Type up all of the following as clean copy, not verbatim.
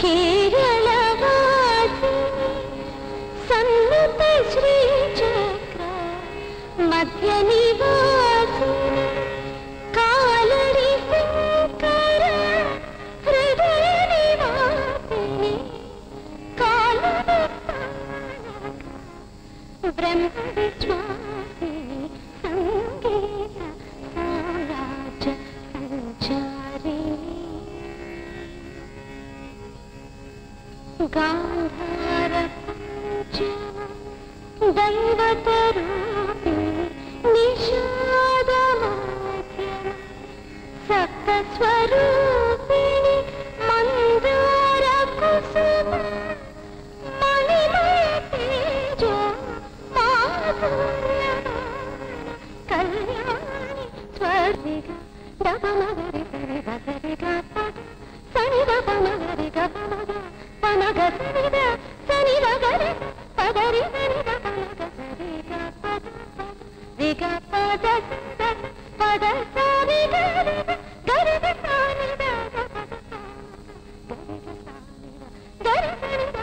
केरलवासी सन्नत श्री चक्र मध्य निवासी कालड़ी शंकर हृदय निवासिनी कालड़ी ब्रह्म विश्वासिनी संगीत साम्राज्य संचारिणी गांधार पंचम दैवतरूपिणी निषाद माध्यम सप्तस्वरूपिणी मंदार कुसुम मणिमय तेजो माधुर्य कल्याणी स्वर्ग दपमगरि सरि बसरि गप सनि दपमगरि गपमग पमग सनि द सनि गरि पगरि सनि दपमग सरि गप रि गप द पद सरि गरि गरि द सनि द गरि सनि द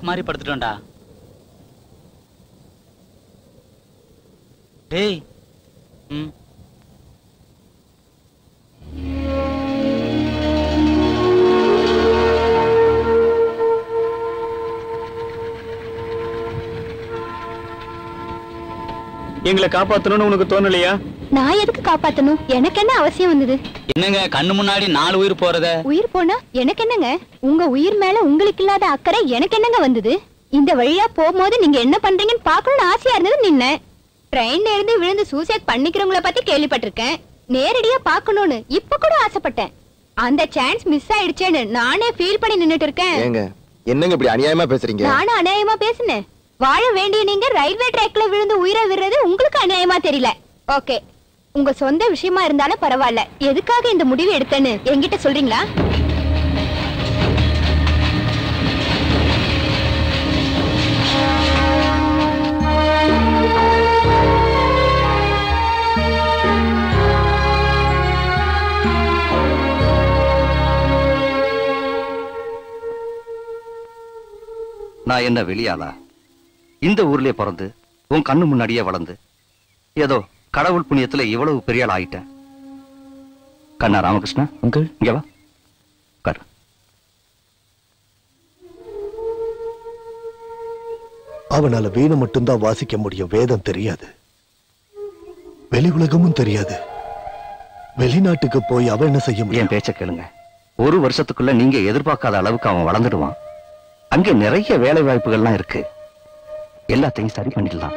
மாறி படுத்துட்டோம்டா. டேய் எங்களை காப்பாத்தணும்னு உனக்கு தோணலையா? நான் எதுக்கு காப்பாத்தணும்? எனக்கு என்ன அவசியம் வந்தது? என்னங்க கண்ணு முன்னாடி 4 உயிர் போறத? உயிர் போனா எனக்கு என்னங்க? உங்க உயிர் மேல உங்களுக்கு இல்லாத அக்கறை எனக்கு என்னங்க வந்தது? இந்த வழியா போகும்போது நீங்க என்ன பண்றீங்கன்னு பாக்கணும்னு ஆசையா இருந்தது நின்ன. ட்ரெயின்ல இருந்து விழுந்து சூசைட் பண்ணிக்கிறவங்கள பத்தி கேள்விப்பட்டிருக்கேன். நேரடியா பாக்கணும்னு இப்ப கூட ஆசைப்பட்டேன். அந்த சான்ஸ் மிஸ் ஆயிடுச்சேன்னு நானே ஃபீல் பண்ணி நின்னுட்டு இருக்கேன். என்னங்க இப்படி அநியாயமா பேசுறீங்க? நானும் அநியாயமா பேசுனேன். வாழ வேண்டிய நீங்க ரயில்வே ட்ராக்ல விழுந்து உயிரை விடுறது உங்களுக்கு அநியாயமா தெரியல. ஓகே, உங்க சொந்த விஷயமா இருந்தாலும் பரவாயில்ல. எதுக்காக இந்த முடிவு எடுத்தேன்னு என்கிட்ட சொல்றீங்களா? நான் என்ன வெளியாளா? இந்த ஊர்லயே பிறந்து உன் கண்ணு முன்னாடியே வளர்ந்து ஏதோ கடவுள் புண்ணியத்துல இவ்வளவு பெரிய ஆள் ஆயிட்டேன். கண்ணா ராமகிருஷ்ணா, உங்கள் இங்க வா. அவனால வீணை மட்டும்தான் வாசிக்க முடியும். வேதம் தெரியாது, வெளி உலகமும் தெரியாது. வெளிநாட்டுக்கு போய் அவன் என்ன செய்ய முடியும்? என் பேச்ச கேளுங்க. 1 வருஷத்துக்குள்ள நீங்க எதிர்பார்க்காத அளவுக்கு அவன் வளர்ந்துடுவான். அங்க நிறைய வேலை வாய்ப்புகள்லாம் இருக்கு. எல்லாத்தையும் சரி பண்ணிடலாம்.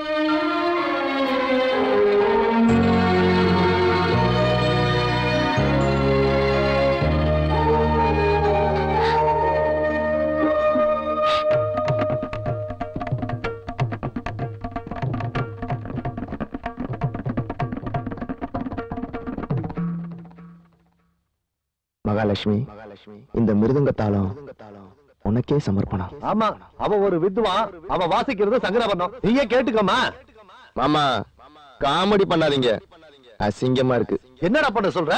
மகாலட்சுமி, இந்த மிருதங்க தாளம் உனக்கே சமர்ப்பணம். ஆமா, அவன் ஒரு வித்வான். அவன் வாசிக்கிறது சங்கராபரணம். நீயே கேட்டுக்கோமா. மாமா, காமெடி பண்ணாதீங்க, அசிங்கமா இருக்கு. என்னடா பண்ண சொல்ற?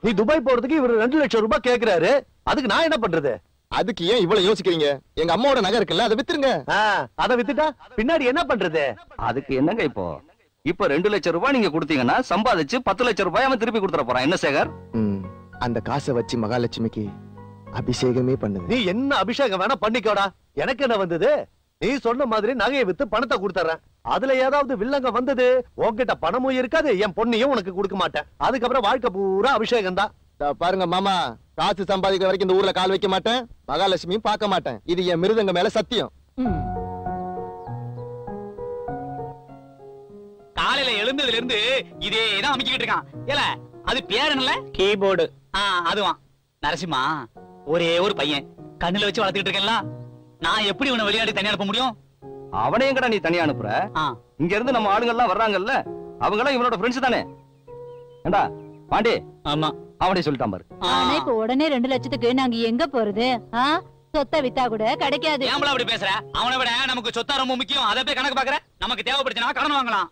நீ துபாய் போறதுக்கு இவர் 2 லட்சம் ரூபாய் கேக்குறாரு, அதுக்கு நான் என்ன பண்றது? அதுக்கு ஏன் இவ்வளவு யோசிக்கிறீங்க? எங்க அம்மாவோட நகை இருக்குல்ல, அதை வித்துருங்க. அதை வித்துட்டா பின்னாடி என்ன பண்றது? அதுக்கு என்னங்க இப்ப 2 லட்சம் ரூபாய் நீங்க கொடுத்தீங்கன்னா சம்பாதிச்சு 10 லட்சம் ரூபாய் அவன் திருப்பி கொடுத்துட போறான். என்ன சேகர்? அந்த காசை வச்சு மகாலட்சுமிக்கு அபிஷேகமே பண்ணுது. நீ என்ன அபிஷேகம் வேணா பண்ணிக்கோடா, எனக்கு என்ன வந்தது? நீ சொன்ன மாதிரி நகையை வித்து பணத்தை கொடுத்துறேன். அதுல ஏதாவது வில்லங்க வந்தது, உன்கிட்ட பணமும் இருக்காது, என் பொண்ணையும் உனக்கு கொடுக்க மாட்டேன். அதுக்கப்புறம் வாழ்க்கை பூரா அபிஷேகம் தான். பாருங்க மாமா, காசு சம்பாதிக்கிற வரைக்கும் இந்த ஊர்ல கால் வைக்க மாட்டேன், மகாலட்சுமியும் பார்க்க மாட்டேன். இது என் மிருதங்க மேல சத்தியம். காலையில எழுந்ததுல இருந்து இதேதான் அமைக்கிட்டு இருக்கான். ஏல அது பேர் என்னல? கீபோர்டு. அதுவான். நரசிம்மா, ஒரே ஒரு பையன் கண்ணுல வச்சு வளர்த்துக்கிட்டு இருக்கேன்ல, நான் எப்படி உன்னை வெளியாடி தனியா அனுப்ப முடியும்? அவனை எங்கடா நீ தனியா அனுப்புற? இங்க இருந்து நம்ம ஆளுங்க எல்லாம் வர்றாங்கல்ல, அவங்க எல்லாம் இவனோட ஃப்ரெண்ட்ஸ் தானே. ஏண்டா பாண்டி? ஆமா, அவனே சொல்லிட்டான் பாரு. ஆனா இப்ப உடனே 2 லட்சத்துக்கு நாங்க எங்க போறது? சொத்தை வித்தா கூட கிடைக்காது. ஏம்பளா அப்படி பேசுற? அவனை விட நமக்கு சொத்தா ரொம்ப முக்கியம். அதை போய் கணக்கு பாக்குற? நமக்கு தேவைப்படுச்சுனா கடன் வாங்கலாம்.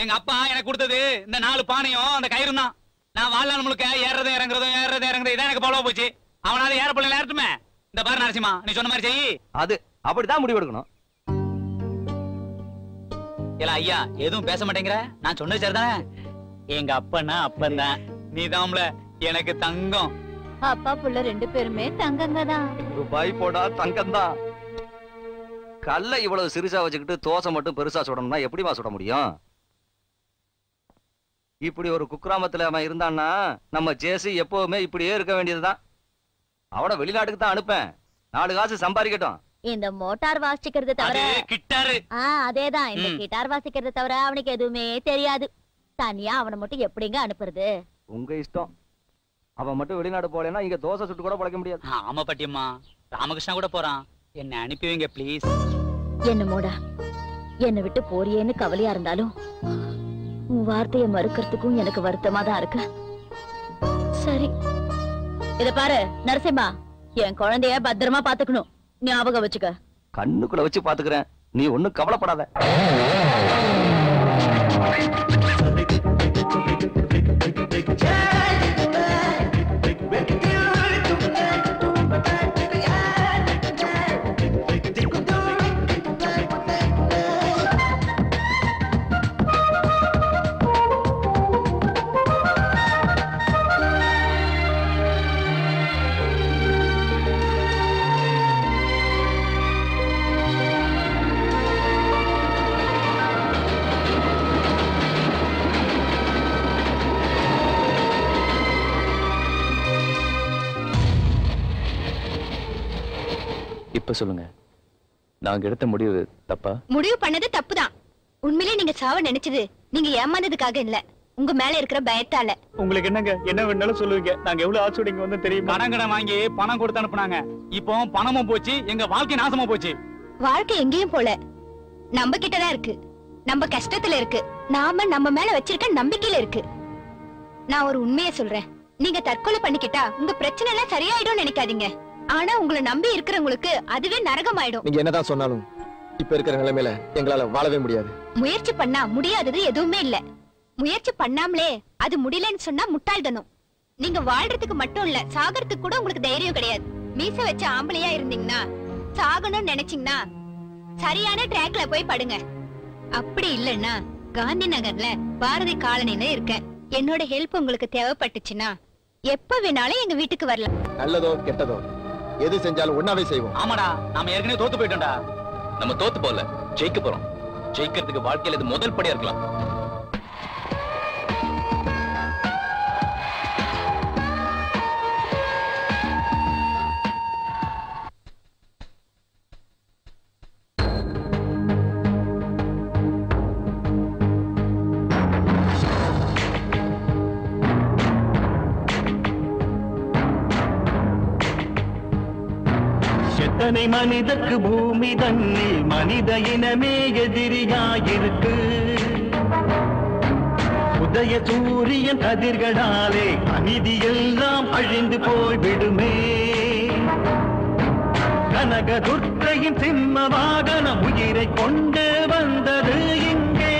எங்க அப்பா எனக்கு கொடுத்தது இந்த 4 பானையும் அந்த கயிறும் தான். நான் வாழ்நாள் முழுக்க ஏறது இறங்குறதும் இதான் எனக்கு போல போச்சு. அவனால ஏற பிள்ளை ஏறட்டுமே. இந்த பாரு நரசிம்மா, நீ சொன்ன மாதிரி செய். அது அப்படிதான் முடிவு எடுக்கணும். ஏல ஐயா, எதுவும் பேச மாட்டேங்கிற? நான் சொன்னது சரிதானே? எங்க அப்பன்னா அப்பன் தான், நீ தான்ல எனக்கு தங்கம். அப்பா புள்ள 2 பேருமே தங்கங்க தான். ரூபாய் போடா தங்கம் தான். கல்ல இவ்வளவு சிறுசா வச்சுக்கிட்டு தோசை மட்டும் பெருசா சுடணும்னா எப்படிமா சுட முடியும்? இப்படி ஒரு குக்கிராமத்துல அவன் இருந்தான்னா நம்ம ஜேசி எப்பவுமே இப்படியே இருக்க வேண்டியதுதான். அவனை வெளிநாட்டுக்கு தான் அனுப்பேன், 4 காசு சம்பாதிக்கட்டும். இந்த மோட்டார் வாசிக்கிறது தவிர கிட்டாரு. அதேதான், இந்த கிட்டார் வாசிக்கிறது தவிர அவனுக்கு எதுவுமே தெரியாது. தனியா அவனை மட்டும் எப்படிங்க அனுப்புறது? உங்க இஷ்டம். அவன் மட்டும் வெளிநாடு போலேன்னா இங்க தோசை சுட்டு கூட பழைக்க முடியாது. ஆமா பாட்டியம்மா, ராமகிருஷ்ணா கூட போறான். என்ன அனுப்பி வைங்க ப்ளீஸ். என்ன மோடா, என்னை விட்டு போறியேன்னு கவலையா இருந்தாலும் உன் வார்த்தையை மறுக்கிறதுக்கும் எனக்கு வருத்தமா தான் இருக்கு. சரி, இத பாரு நரசிம்மா, என் குழந்தைய பத்திரமா பாத்துக்கணும், ஞாபகம் வச்சுக்க. கண்ணுக்குள்ள வச்சு பாத்துக்கிறேன், நீ ஒண்ணும் கவலைப்படாத. இப்ப சொல்லுங்க, நாங்க எடுத்த முடிவு தப்பா? முடிவு பண்ணது தப்புதான். உண்மையிலே நீங்க சாவ நினைச்சது நீங்க ஏமாந்ததுக்காக இல்ல, உங்க மேல இருக்கிற பயத்தால. உங்களுக்கு என்னங்க, என்ன வேணாலும் சொல்லுவீங்க. நாங்க எவ்வளவு ஆசையோட வந்து தெரியும். கடன் வாங்கி பணம் கொடுத்து அனுப்புனாங்க. இப்போ பணமும் போச்சு, எங்க வாழ்க்கை நாசமா போச்சு. வாழ்க்கை எங்கேயும் போல, நம்ம கிட்டதான் இருக்கு, நம்ம கஷ்டத்துல இருக்கு, நாம நம்ம மேல வச்சிருக்க நம்பிக்கையில இருக்கு. நான் ஒரு உண்மையை சொல்றேன், நீங்க தற்கொலை பண்ணிக்கிட்டா உங்க பிரச்சனை எல்லாம் சரியாயிடும் நினைக்காதீங்க. ஆனா உங்களை நம்பி இருக்கிறவங்களுக்கு அதுவே நரகம் ஆயிடும். நீங்க என்னதான் சொன்னாலும் இப்ப இருக்கிற நிலைமையில எங்களால வாழவே முடியாது. முயற்சி பண்ணா முடியாதது எதுவுமே இல்ல. முயற்சி பண்ணாமலே அது முடியலன்னு சொன்னா முட்டாள்தனம். நீங்க வாழ்றதுக்கு மட்டும் இல்ல, சாகறதுக்கு கூட உங்களுக்கு தைரியம் கிடையாது. மீச வச்ச ஆம்பளையா இருந்தீங்கன்னா, சாகணும்னு நினைச்சீங்கன்னா சரியான ட்ராக்ல போய் படுங்க. அப்படி இல்லன்னா காந்தி நகர்ல பாரதி காலனில இருக்கேன். என்னோட ஹெல்ப் உங்களுக்கு தேவைப்பட்டுச்சுன்னா எப்ப வேணாலும் எங்க வீட்டுக்கு வரலாம். நல்லதோ கெட்டதோ எது செஞ்சாலும் ஒண்ணாவே செய்வோம். ஆமாடா, நாம ஏற்கனவே தோத்து போயிட்டோம்டா. நம்ம தோத்து போல, ஜெயிக்க போறோம். ஜெயிக்கிறதுக்கு வாழ்க்கையில இது முதல் படியா இருக்கலாம். எத்தனை மனிதக்கு பூமி தன்னில் மனித இனமே எதிரியாயிருக்கு. உதய சூரியன் கதிர்களாலே அநீதி எல்லாம் அழிந்து போய்விடுமே. கனகதுர்க்கையின் சிம்ம வாகனம் உயிரை கொண்டு வந்தது இங்கே.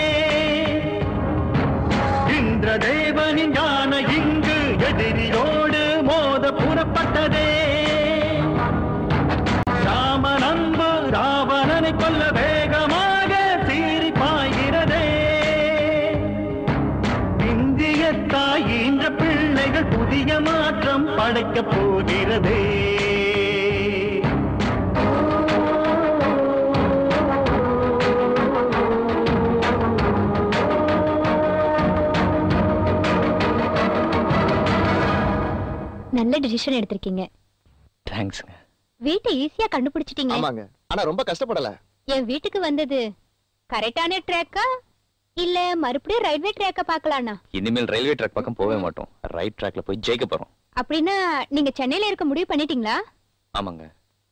அடைக்கப் போகிறதே. நல்ல டிசிஷன் எடுத்திருக்கீங்க. தேங்க்ஸ்ங்க. வீட்டை ஈஸியா கண்டுபிடிச்சிட்டீங்க. ஆமாங்க, ஆனா ரொம்ப கஷ்டப்படல. என் வீட்டுக்கு வந்தது கரெக்டான ட்ராக்கா இல்ல மறுபடியும் ரயில்வே ட்ராக்க பார்க்கலாம்னா? இனிமேல் ரயில்வே ட்ராக் பக்கம் போவே மாட்டோம். ரைட் ட்ராக்ல போய் ஜெயிக்க போறோம். அப்படின்னா நீங்க சென்னையில இருக்க முடிவு பண்ணிட்டீங்களா? ஆமாங்க,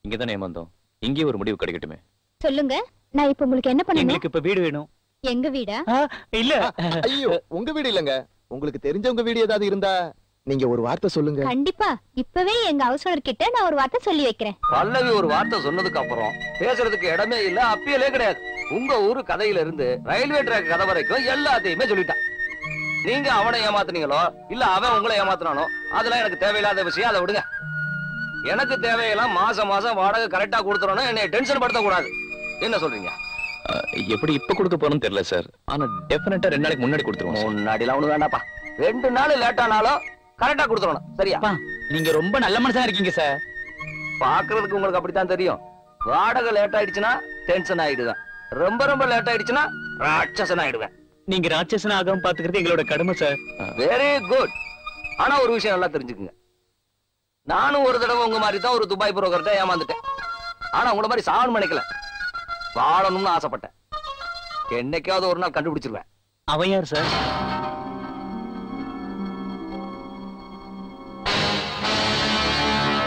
இங்கதானே ஏமாந்தோம். இங்கே ஒரு முடிவு கிடைக்கட்டுமே. சொல்லுங்க, நான் இப்ப உங்களுக்கு என்ன பண்ணணும்? எங்களுக்கு இப்ப வீடு வேணும். எங்க வீடா? இல்ல, ஐயோ, உங்க வீடு இல்லங்க. உங்களுக்கு தெரிஞ்சவங்க வீடு ஏதாவது இருந்தா நீங்க ஒரு வார்த்தை சொல்லுங்க. கண்டிப்பா, இப்பவே எங்க ஹவுஸ் ஓனர் கிட்ட நான் ஒரு வார்த்தை சொல்லி வைக்கிறேன். பல்லவி ஒரு வார்த்தை சொன்னதுக்கு அப்புறம் பேசுறதுக்கு இடமே இல்ல, அப்பியலே கிடையாது. உங்க ஊரு கதையில இருந்து ரயில்வே ட்ராக் கதை வரைக்கும் எல்லாத்தையுமே சொல்லிட்டான். நீங்க அவனை ஏமாத்துனீங்களோ இல்ல அவன் உங்களை ஏமாத்தினானோ அதெல்லாம் எனக்கு தேவையில்லாத விஷயம். அதை விடுங்க. எனக்கு தேவையெல்லாம் மாசம் மாசம் வாடகை கரெக்டா கொடுத்துறோம். என்னை டென்ஷன் படுத்த கூடாது. என்ன சொல்றீங்க? எப்படி இப்ப கொடுக்க போறோம்னு தெரியல சார். ஆனா டெஃபினட்டா 2 நாளைக்கு முன்னாடி கொடுத்துருவோம். முன்னாடிலாம் ஒண்ணு வேண்டாப்பா. 2 நாள் லேட் ஆனாலும் கரெக்டா கொடுத்துறோம். சரியா? நீங்க ரொம்ப நல்ல மனுஷனா இருக்கீங்க சார். பாக்குறதுக்கு உங்களுக்கு அப்படித்தான் தெரியும். வாடகை லேட் ஆயிடுச்சுன்னா டென்ஷன் ஆயிடுவேன். ரொம்ப ரொம்ப லேட் ஆயிடுச்சுன்னா ராட்சசன் ஆயிடுவேன். நீங்க ராட்சசன் ஆகாம பாத்துக்கிறது எங்களோட கடமை சார். Very good. ஆனா ஒரு விஷயம் நல்லா தெரிஞ்சுக்குங்க. நானும் ஒரு தடவை உங்க மாதிரி தான் ஒரு துபாய் புரோக்கர்ட்ட ஏமாந்துட்டேன். ஆனா உங்கள மாதிரி சாவன் நினைக்கல. வாழணும்னு ஆசைப்பட்டேன். என்னைக்காவது ஒரு நாள் கண்டுபிடிச்சிருவேன். அவன் யார் சார்?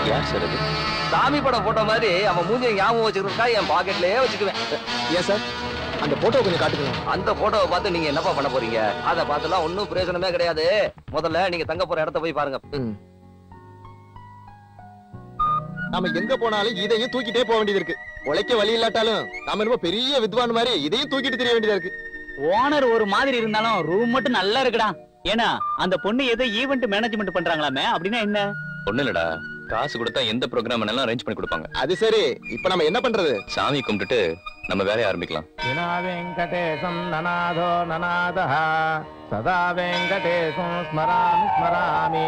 யார் சார் அது? சாமி படம் போட்டோ மாதிரி அவன் மூஞ்சியை ஞாபகம் வச்சுக்கிறதுக்கா என் பாக்கெட்லயே வச்சுக்குவேன். ஏன் சார், அந்த போட்டோ கொஞ்சம் காட்டுங்க. அந்த போட்டோவை பார்த்து நீங்க என்னப்பா பண்ண போறீங்க? அதை பார்த்துலாம் ஒன்னும் பிரயோஜனமே கிடையாது. முதல்ல நீங்க தங்க போற இடத்த போய் பாருங்க. நாம எங்க போனாலும் இதையும் தூக்கிட்டே போக வேண்டியது இருக்கு. உழைக்க வழி இல்லாட்டாலும் நாம ரொம்ப பெரிய வித்வான் மாதிரி இதையும் தூக்கிட்டு தெரிய வேண்டியதா இருக்கு. ஓனர் ஒரு மாதிரி இருந்தாலும் ரூம் மட்டும் நல்லா இருக்குடா. ஏன்னா அந்த பொண்ணு ஏதோ ஈவென்ட் மேனேஜ்மெண்ட் பண்றாங்களாமே. அப்படின்னா என்ன? ஒண்ணு இல்லடா, காசு கொடுத்தா எந்த ப்ரோக்ராம் எல்லாம் அரேஞ்ச் பண்ணி கொடுப்பாங்க. அது சரி, இப்ப நம்ம என்ன பண்றது? சாமி கும்பிட்டுட்டு நம்ம வேலையை ஆரம்பிக்கலாம். வினா வெங்கடேசம் நநாதோ நநாதஹ சதா வெங்கடேசம் ஸ்மராமி ஸ்மராமி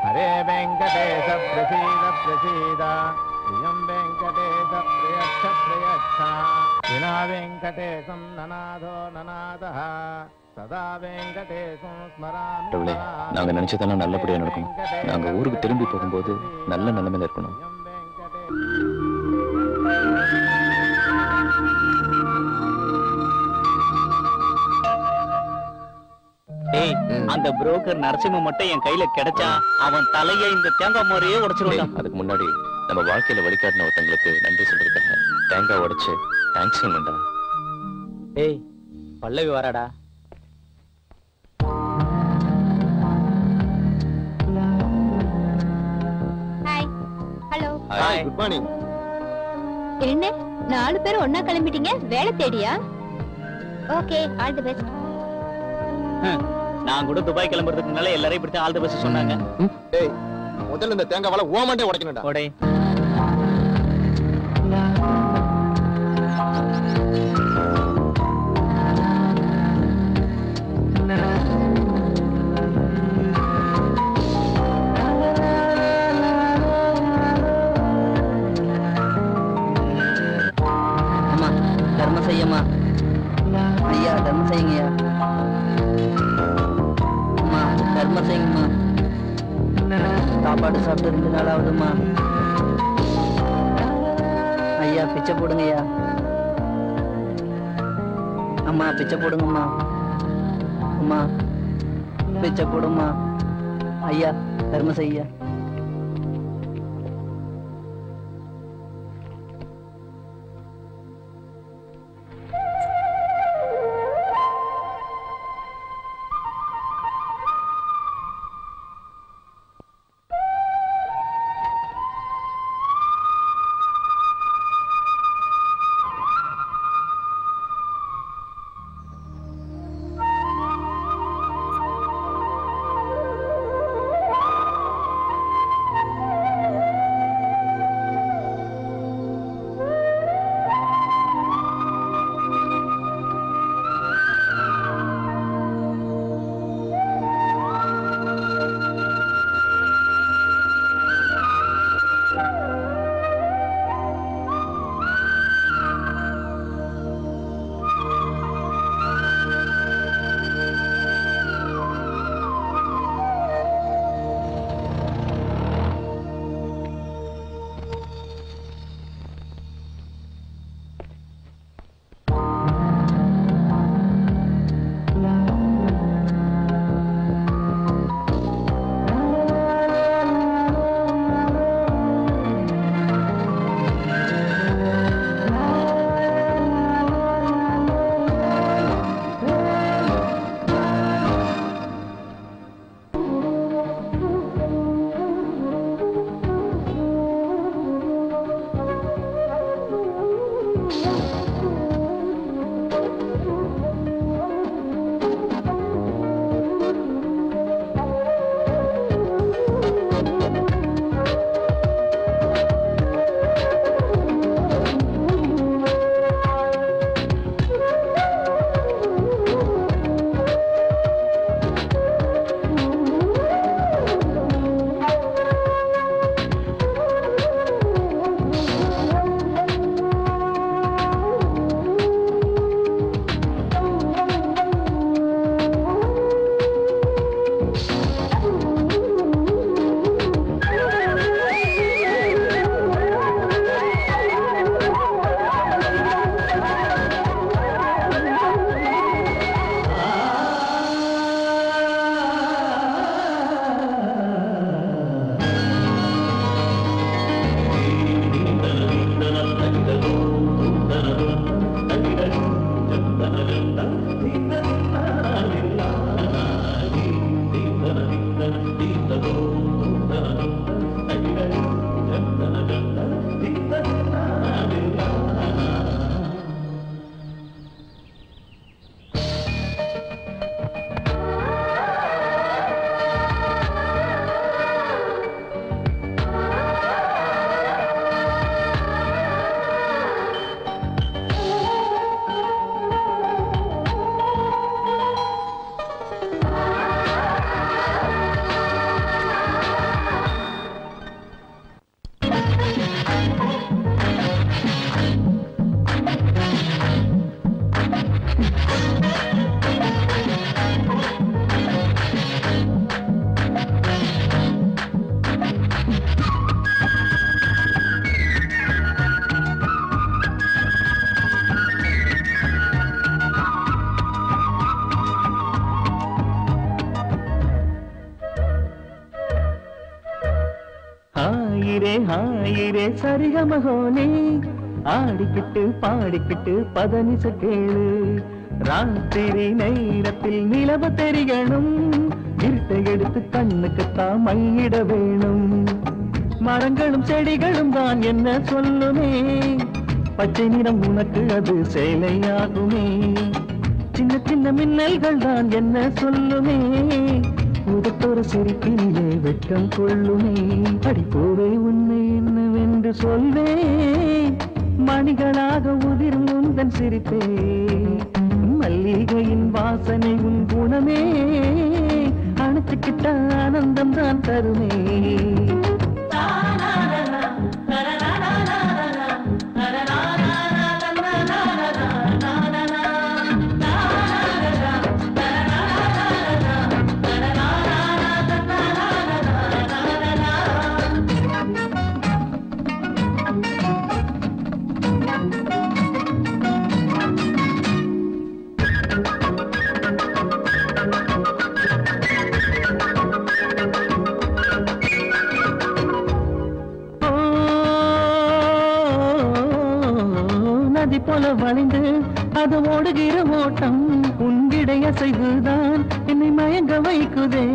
ஹரே வெங்கடேச பிரசீத பிரசீத பிரியம் வெங்கடேச பிரயச்ச பிரயச்ச வினா வெங்கடேசம் நநாதோ நநாதஹ சதா வெங்கடேசம் ஸ்மராமி கடவுளே, நாங்க நினைச்சதெல்லாம் நல்லபடியா நடக்கணும். நாங்க ஊருக்கு திரும்பி போகும்போது நல்ல நிலைமையில இருக்கணும். ஏய், அந்த புரோக்கர் நரசிம்ம மட்டும் என் கையில கிடைச்சா அவன் தலையை இந்த தேங்காய் மாதிரியே உடைச்சிருவான். அதுக்கு முன்னாடி நம்ம வாழ்க்கையில வழிகாட்டின ஒருத்தங்களுக்கு நன்றி சொல்றதுக்காக தேங்காய் உடைச்சு தேங்க்ஸ் சொல்லுண்டா. ஏய், பல்லவி வராடா. Hi. Hello. Hi, good morning. என்ன 4 பேரும் ஒண்ணா கிளம்பிட்டீங்க? வேலை தேடியா? Okay, all the best. நான் கூட துபாய் கிளம்புறதுக்கு முன்னால எல்லாரையும் இப்படி ஆல் தி பெஸ்ட் சொன்னாங்க. ஏய், முதல்ல இந்த தேங்காய் வாழை ஓமாண்டே உடைக்கணும்டா. ஓடே. அம்மா தர்மம் செய்யம்மா. ஐயா தர்மம் செய்யுங்கய்யா. அம்மா தர்மம் செய்யுங்கம்மா. சாப்பாடு சாப்பிட்டு 2 நாள் ஆகுதும்மா. ஐயா பிச்சை போடுங்கய்யா. அம்மா பிச்சை போடுங்கம்மா. அம்மா பிச்சை போடும்மா. ஐயா தர்மம் செய்ய. ஹாயிரே சரிகமகோலே ஆடிக்கிட்டு பாடிக்கிட்டு பதனிச கேளு ராத்திரி நேரத்தில் நிலவு தெரியணும் இருட்டை எடுத்து கண்ணுக்குத்தான் மையிட வேணும் மரங்களும் செடிகளும் தான் என்ன சொல்லுமே பச்சை நிறம் உனக்கு அது சேலையாகுமே சின்ன சின்ன மின்னல்கள் தான் என்ன சொல்லுமே உதட்டொரு சிரிப்பிலே வெட்கம் கொள்ளுமே படிப்போவே உன்னை என்னவென்று சொல்வேன் மணிகளாக உதிரும் உந்தன் சிரிப்பே மல்லிகையின் வாசனை உன் குணமே அணைச்சுக்கிட்ட ஆனந்தம் தான் தருமே போல வளைந்து அது ஓடுகிற ஓட்டம் உன்கிடைய செய்துதான் என்னை மயங்க வைக்குதே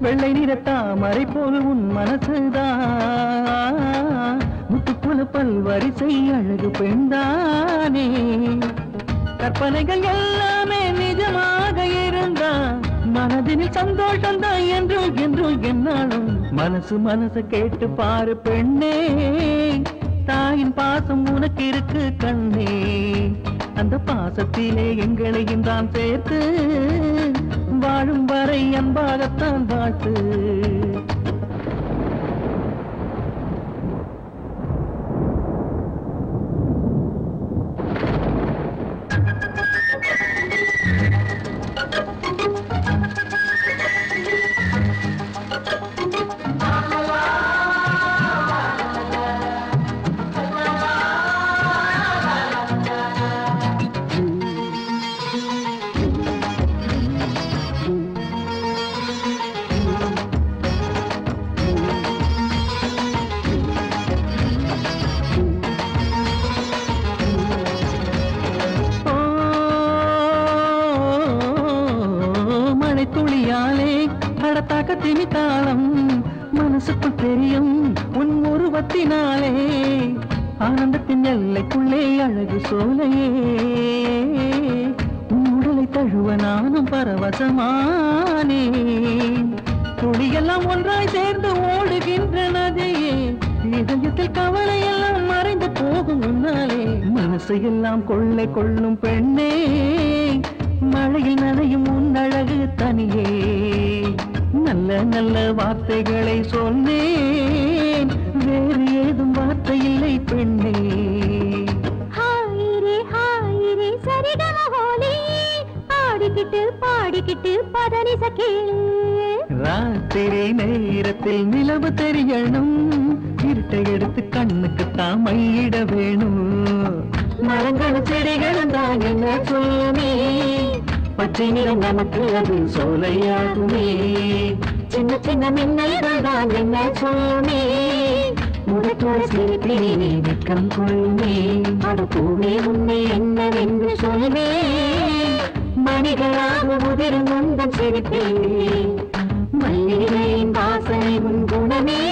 வெள்ளை நிற தாமரை போல் உன் மனசுதான் முத்துக்குல பல்வரிசை அழகு பெண்தானே கற்பனைகள் எல்லாமே நிஜமாக இருந்தா மனதினில் சந்தோஷம் தான் என்று என்று என்னாலும் மனசு கேட்டு பாரு பெண்ணே தாயின் பாசம் உனக்கு இருக்கு கண்ணே அந்த பாசத்திலே எங்களையும் தான் சேர்த்து வாழும் வரை அன்பாகத்தான் வாழ்த்து திமிதாளம் மனசுக்குள் தெரியும் உன் உருவத்தினாலே ஆனந்தத்தின் எல்லைக்குள்ளே அழகு சோலையே உன் உடலை தழுவ நானும் பரவசமானே துளியெல்லாம் ஒன்றாய் சேர்ந்து ஓடுகின்ற நதியே இதயத்தில் கவலை எல்லாம் மறைந்து போகும் முன்னாலே மனசையெல்லாம் கொள்ளை கொள்ளும் பெண்ணே மழையில் நனையும் உன் அழகு தனியே நல்ல நல்ல வார்த்தைகளை சொன்னேன் வேறு ஏதும் வார்த்தை இல்லை பெண்ணே ஹாயிரே ஹாயிரே சரிகமகோலே ஆடிக்கிட்டு பாடிக்கிட்டு பதனிச கேளு ராத்திரி நேரத்தில் நிலவு தெரியணும் இருட்டை எடுத்து கண்ணுக்குத்தான் மையிட வேணும் மரங்களும் செடிகளும் தான் என்ன சொல்லுமே பச்சை நிறம் நமக்கு அது சோலையாகுமே சின்ன சின்ன மின்னல்கள் தான் என்ன சொல்லுமே முகத்தோட சிரிப்பிலே வெட்கம் கொள்ளுமே அடுப்பூவே உன்னை என்னவென்று சொல்வே மணிகளாக உதிரும் உந்தன் சிரிப்பே மல்லிகையின் வாசனை உன் குணமே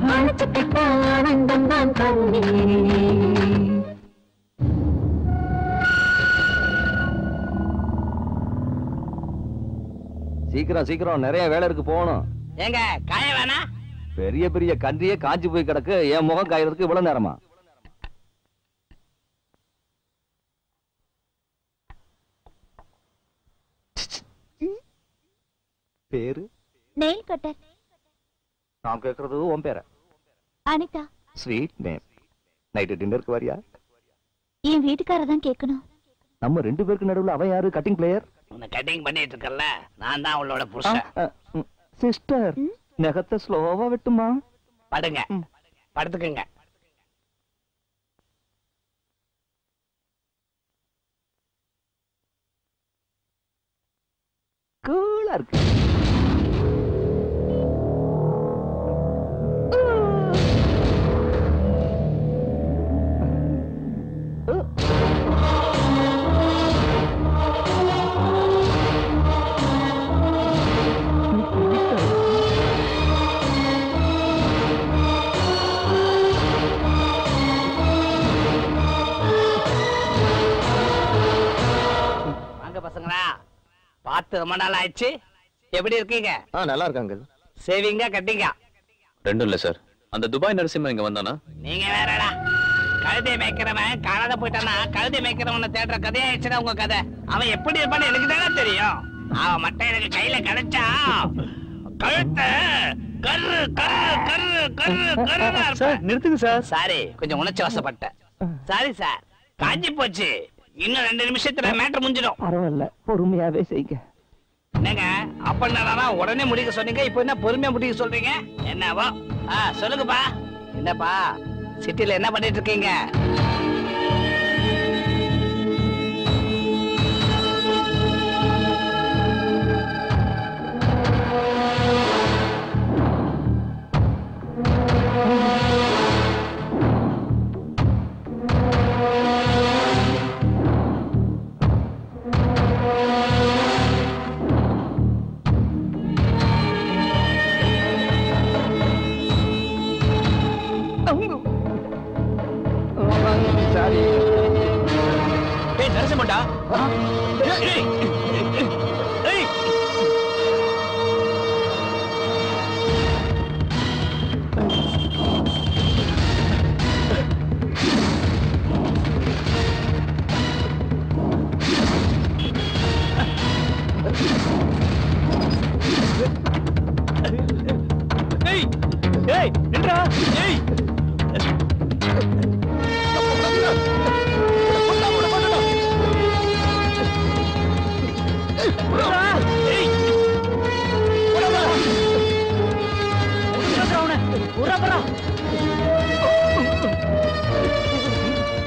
அழைச்சுக்கிட்ட ஆனந்தம் தான் கருணே சீக்கிரம் சீக்கிரம் நிறைய வேலை இருக்கு போகணும் ஏங்க காய வேணா பெரிய பெரிய கன்றியே காஞ்சி போய் கிடக்கு என் முகம் காயறதுக்கு இவ்வளவு நேரமா பேரு நெயில் கட்டர் நான் கேக்குறது உன் பேர அனிதா ஸ்வீட் நேம் நைட்டு டின்னருக்கு வரியா என் வீட்டுக்காரர் தான் கேட்கணும் நம்ம ரெண்டு பேருக்கு நடுவுல அவன் யாரு கட்டிங் பிளேயர் உன்னை கட்டிங் பண்ணிட்டு இருக்கல நான் தான் அவளோட புருஷன் சிஸ்டர் நகத்தை ஸ்லோவா வெட்டுமா படுங்க படுத்துக்குங்க கூலா இருக்கு பார்த்து ரொம்ப நாள் ஆயிடுச்சு. எப்படி இருக்கீங்க? நல்லா இருக்காங்க. சேவிங்க கட்டிங்க? ரெண்டும் இல்ல சார். அந்த துபாய் நரசிம்மன் இங்க வந்தானா? நீங்க வேறடா. கழுதை மேய்க்கிறவன் காணாத போயிட்டானா கழுதை மேய்க்கிறவனை தேடுற கதையாயிடுச்சுன்னா உங்க கதை. அவன் எப்படி இருப்பான்னு எனக்கு தானே தெரியும். அவன் மட்டும் எனக்கு கையில கிடைச்சா கழுத்த கரு கரு கரு கரு கரு. நிறுத்துங்க சார். சாரி, கொஞ்சம் உணர்ச்சி வசப்பட்டேன். சாரி சார், காஞ்சி போச்சு. இன்னும் 2 நிமிஷத்துல மேட்டர் முடிஞ்சிடும். பரவாயில்ல, பொறுமையாவே செய்யுங்க. என்னங்க அப்ப என்னடா உடனே முடிக்க சொன்னீங்க, இப்போ என்ன பொறுமையா முடிக்க சொல்றீங்க? என்னவோ சொல்லுங்கப்பா. என்னப்பா சிட்டில என்ன பண்ணிட்டு இருக்கீங்க? நரசிம்மன்டா.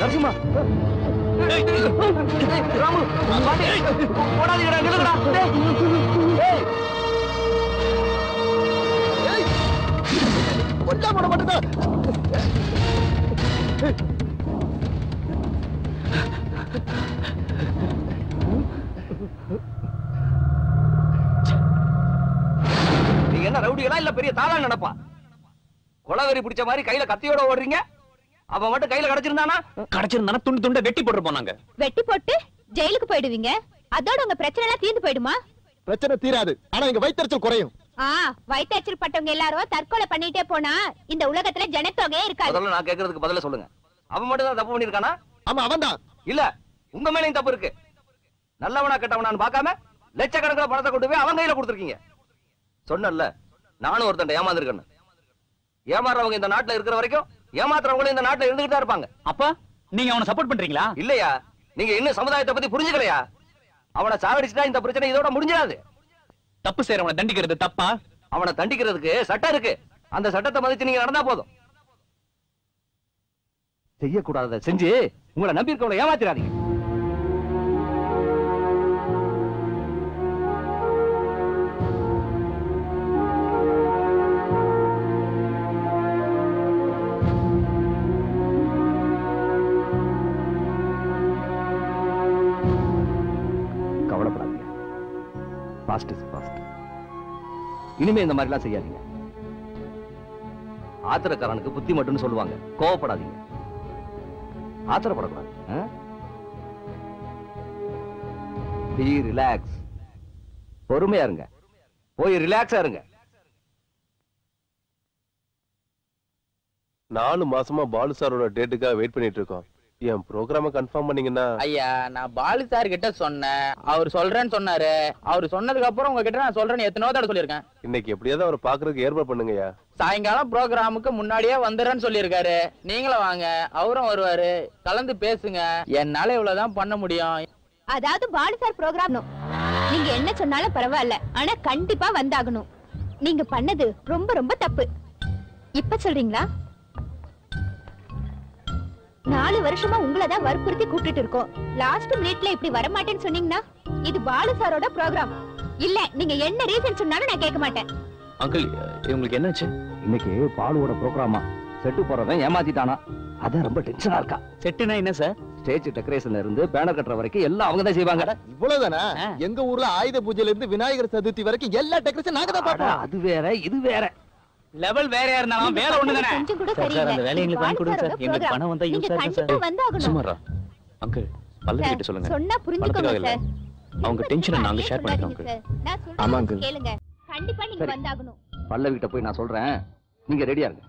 நரசிம்மா, ராமு, போடாதீங்கடா, நில்லுங்கடா. போட மாட்டேங்க. நீங்க என்ன ரவுடிகளா இல்ல பெரிய தாளா நினைப்பா? கொலவெறி பிடிச்ச மாதிரி கையில கத்தியோட ஓடுறீங்க. அவன் மட்டும் கையில கிடைச்சிருந்தானா துண்டு துண்ட வெட்டி போட்டு போனாங்க. வெட்டி போட்டு ஜெயிலுக்கு போயிடுவீங்க. அதோட உங்க பிரச்சனை எல்லாம் தீர்ந்து போயிடுமா? பிரச்சனை தீராது, ஆனா இங்க வயித்தெரிச்சல் குறையும். வயித்தெரிச்சல் பட்டவங்க எல்லாரும் தற்கொலை பண்ணிட்டே போனா இந்த உலகத்துல ஜனத்தொகையே இருக்காது. அதெல்லாம் நான் கேக்குறதுக்கு பதில சொல்லுங்க. அவன் மட்டும் தான் தப்பு பண்ணிருக்கானா? ஆமா, அவன் தான். இல்ல, உங்க மேலயும் தப்பு இருக்கு. நல்லவனா கெட்டவனான்னு பார்க்காம லட்சக்கணக்கில் பணத்தை கொண்டு போய் அவன் கையில கொடுத்துருக்கீங்க. சொன்னல, நானும் ஒருத்தன் ஏமாந்துருக்கேன்னு. ஏமாறவங்க இந்த நாட்டுல இருக்கிற வரைக்கும் ஏமாத்துறவங்களும் இந்த நாட்டுல இருந்துகிட்டு தான் இருப்பாங்க. அப்ப நீங்க அவனை சப்போர்ட் பண்றீங்களா? இல்லையா, நீங்க இன்னும் சமுதாயத்தை பத்தி புரிஞ்சுக்கலையா? அவனை சாகடிச்சுட்டா இந்த பிரச்சனை இதோட முடிஞ்சாது. தப்பு செய்யறவனை தண்டிக்கிறது தப்பா? அவனை தண்டிக்கிறதுக்கு சட்டம் இருக்கு. அந்த சட்டத்தை மதிச்சு நீங்க நடந்தா போதும். செய்யக்கூடாத செஞ்சு உங்களை நம்பி இருக்கவங்களை ஏமாத்திராதீங்க. கவலைப்படாதீங்க. Past is past. இனிமே இந்த மாதிரிலாம் செய்யாதீங்க. ஆத்திரக்காரனுக்கு புத்தி மட்டும்னு சொல்லுவாங்க. கோவப்படாதீங்க, ஆத்திரப்படக்கூடாது. B relax. பொறுமையா இருங்க, போய் ரிலாக்ஸா இருங்க. 4 மாசமா பாலு சாரோட டேட்டுக்காக வெயிட் பண்ணிட்டு இருக்கோம். என் ப்ரோக்ராம கன்ஃபார்ம் பண்ணீங்கன்னா. ஐயா, நான் பாலு சார் கிட்ட சொன்னேன், அவர் சொல்றேன்னு சொன்னாரு. அவர் சொன்னதுக்கு அப்புறம் உங்ககிட்ட நான் சொல்றேன்னு எத்தனை தடவை சொல்லியிருக்கேன். இன்னைக்கு எப்படியாவது அவர் பாக்குறதுக்கு ஏற்பாடு பண்ணுங்கய்யா. சாயங்காலம் ப்ரோக்ராமுக்கு முன்னாடியே வந்துடுறேன்னு சொல்லியிருக்காரு. நீங்களும் வாங்க, அவரும் வருவாரு, கலந்து பேசுங்க. என்னால இவ்வளவுதான் பண்ண முடியும். அதாவது பாலு சார் ப்ரோக்ராம் நீங்க என்ன சொன்னாலும் பரவாயில்ல, ஆனா கண்டிப்பா வந்தாகணும். நீங்க பண்ணது ரொம்ப ரொம்ப தப்பு. இப்ப சொல்றீங்களா? 4 வருஷமா உங்களதான் வற்புறுத்தி கூப்பிட்டு இருக்கோம். லாஸ்ட் மினிட்ல இப்படி வரமாட்டேன்னு சொன்னீங்கன்னா இது பாலு சாரோட ப்ரோக்ராம் இல்ல. நீங்க என்ன ரீசன் சொன்னாலும் நான் கேட்க மாட்டேன். அங்கிள், உங்களுக்கு என்னாச்சு? இன்னைக்கு பாலுவோட ப்ரோக்ராமா செட்டு போறவன் ஏமாத்திட்டானா? அதான் ரொம்ப டென்ஷனா இருக்கா. செட்டுனா என்ன சார்? ஸ்டேஜ் டெக்கரேஷன்ல இருந்து பேனர் கட்டுற வரைக்கும் எல்லாம் அவங்க தான் செய்வாங்க. இவ்வளவுதானே? எங்க ஊர்ல ஆயுத பூஜையில இருந்து விநாயகர் சதுர்த்தி வரைக்கும் எல்லா டெக்கரேஷன் நாங்க தான் பார்ப்போம். அது வேற, இது வேற. லெவல் வேறயா இருந்தாலும் வேலை ஒண்ணுதானே. கொஞ்சம் கூட சரியில்லை. அந்த வேலையை எங்களுக்கு வாங்கி கொடுங்க சார். எங்களுக்கு பணம் வந்தா யூஸ் ஆகும் சார். கண்டிப்பா வந்தாகணும். சுமாரா அங்கிள், பல்லவி கிட்ட சொல்லுங்க. சொன்னா புரிஞ்சுக்கோங்க சார். அவங்க டென்ஷனை நாங்க ஷேர் பண்ணிக்கிறோம் uncle. ஆமா uncle. கேளுங்க கண்டிப்பா நீங்க வந்தாகணும். பல்லவி கிட்ட போய் நான் சொல்றேன், நீங்க ரெடியா இருங்க.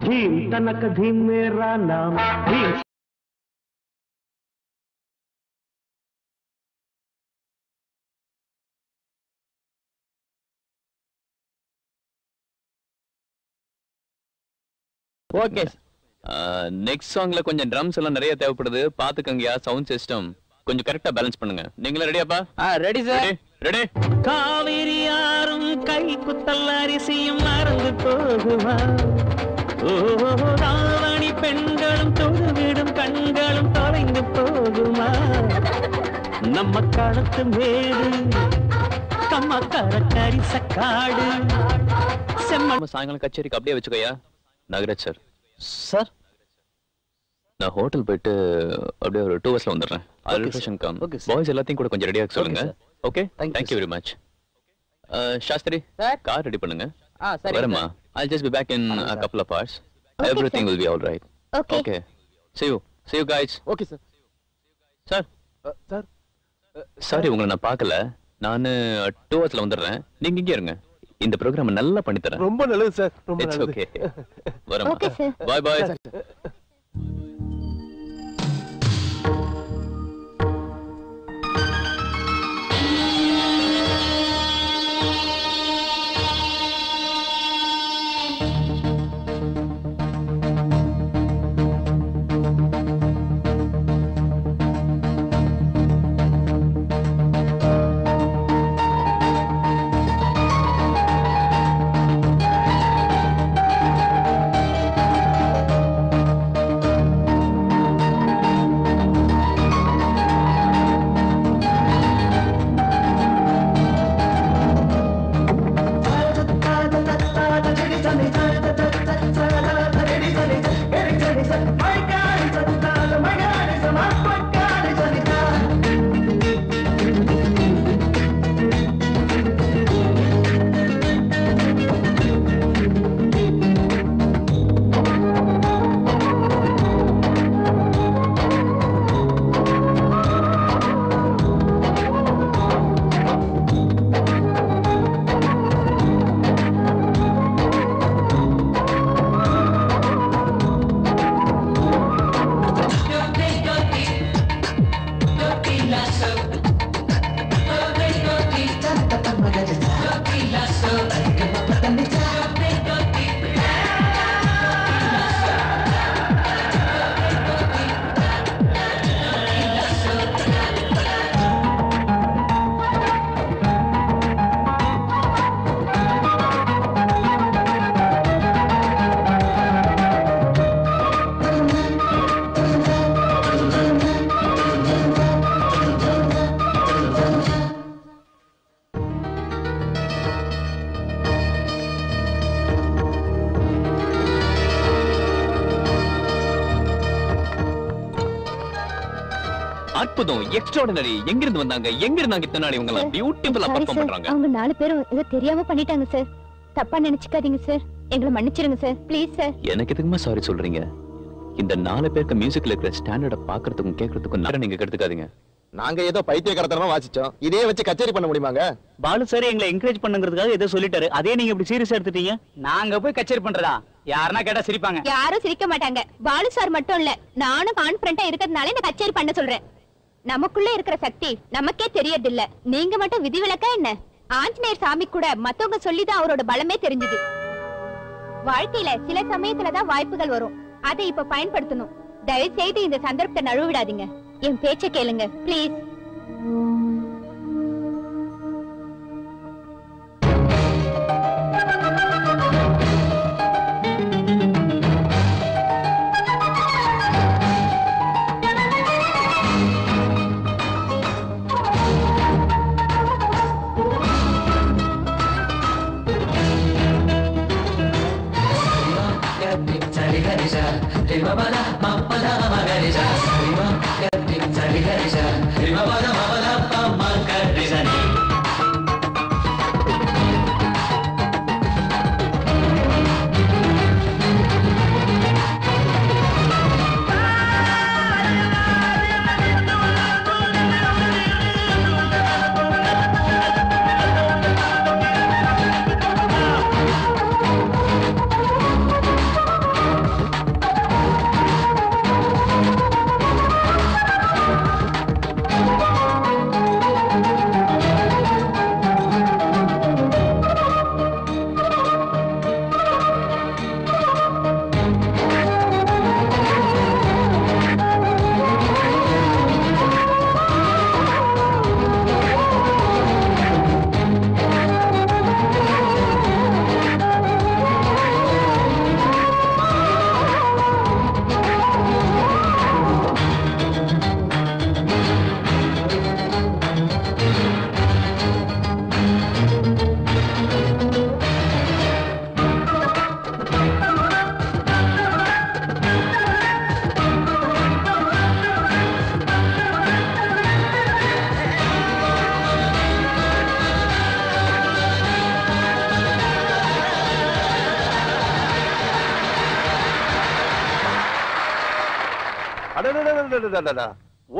धीम तनक धीम मेरा नाम धीम ஓகே. நெக்ஸ்ட் சாங்ல கொஞ்சம் ட்ரம்ஸ் எல்லாம் நிறைய தேவைப்படுது, பாத்துக்கங்கயா. சவுண்ட் சிஸ்டம் கொஞ்சம் கரெக்டா பேலன்ஸ் பண்ணுங்க. நீங்களே ரெடியாப்பா? Ready sir. ரெடி. காவிரி யாரும் கை குத்தல் அரிசியும் மறந்து போகுமா? தாவணி பெண்களும் தொழுவிடும் கண்களும் தொலைந்து போகுமா? நம்ம களத்து மேடு கம்மக்கர கரிசக்காடு செம்ம. சாயங்காலம் கச்சேரிக்கு அப்படியே வச்சுக்கோயா. நாகராஜ் சார். சார், நான் ஹோட்டல் போயிட்டு அப்படியே ஒரு 2 hours வந்துடுறேன். பாய்ஸ் எல்லாத்தையும் கூட கொஞ்சம் ரெடியாக சொல்லுங்க. Okay, thank you very much. Shastri, car ready பண்ணுங்க. வரமா, I'll just be back in a couple of hours. Everything will be all right. Okay. See you guys. Okay sir. Sir sir sorry, உங்களை நான் பார்க்கல. நான் 2 hours வந்துடுறேன். நீங்க இங்கே இருங்க. இந்த ப்ரோக்ராம் நல்லா பண்ணி தரேன். ரொம்ப நல்லது சார். ரொம்ப நல்லது. ஓகே. வரமா. Okay sir. Bye. அற்புதம், எக்ஸ்ட்ராஆர்டினரி. எங்க இருந்து வந்தாங்க? எங்க இருந்தாங்க இத்தனை நாள்? இவங்க எல்லாம் பியூட்டிஃபுல்லா பெர்ஃபார்ம் பண்றாங்க. அவங்க 4 பேரும் ஏதோ தெரியாம பண்ணிட்டாங்க சார். தப்பா நினைச்சுக்காதீங்க சார். எங்களை மன்னிச்சிருங்க சார். Please sir. எனக்கு எதுக்குமா சாரி சொல்றீங்க? இந்த 4 பேருக்கு மியூசிக்ல இருக்கிற ஸ்டாண்டர்ட பாக்குறதுக்கும் கேக்குறதுக்கும் நேரம் நீங்க கெடுத்துக்காதீங்க. நாங்க ஏதோ பைத்தியக்காரத்தனமா வாசிச்சோம். இதே வச்சு கச்சேரி பண்ண முடியுமாங்க? பாலு சார் எங்களை என்கரேஜ் பண்ணுங்கிறதுக்காக ஏதோ சொல்லிட்டாரு. அதே நீங்க இப்படி சீரியஸா எடுத்துட்டீங்க. நாங்க போய் கச்சேரி பண்றதா? யாருன்னா கேட்டா சிரிப்பாங்க. யாரும் சிரிக்க மாட்டாங்க. பாலு சார் மட்டும் இல்ல, நானும் கான்ஃபிடென்ட்டா இருக்கிறதுனால இந்த கச்சேரி பண்ண சொல்றேன். நமக்குள்ள இருக்கிற சக்தி நமக்கே தெரியறது இல்ல. நீங்க மட்டும் விதிவிலக்கா என்ன? ஆஞ்சநேயர் சாமி கூட மத்தவங்க சொல்லிதான் அவரோட பலமே தெரிஞ்சது. வாழ்க்கையில சில சமயத்துலதான் வாய்ப்புகள் வரும். அதை இப்ப பயன்படுத்தணும். தயவு செய்து இந்த சந்தர்ப்பத்தை நழுவிடாதீங்க. என் பேச்ச கேளுங்க ப்ளீஸ்.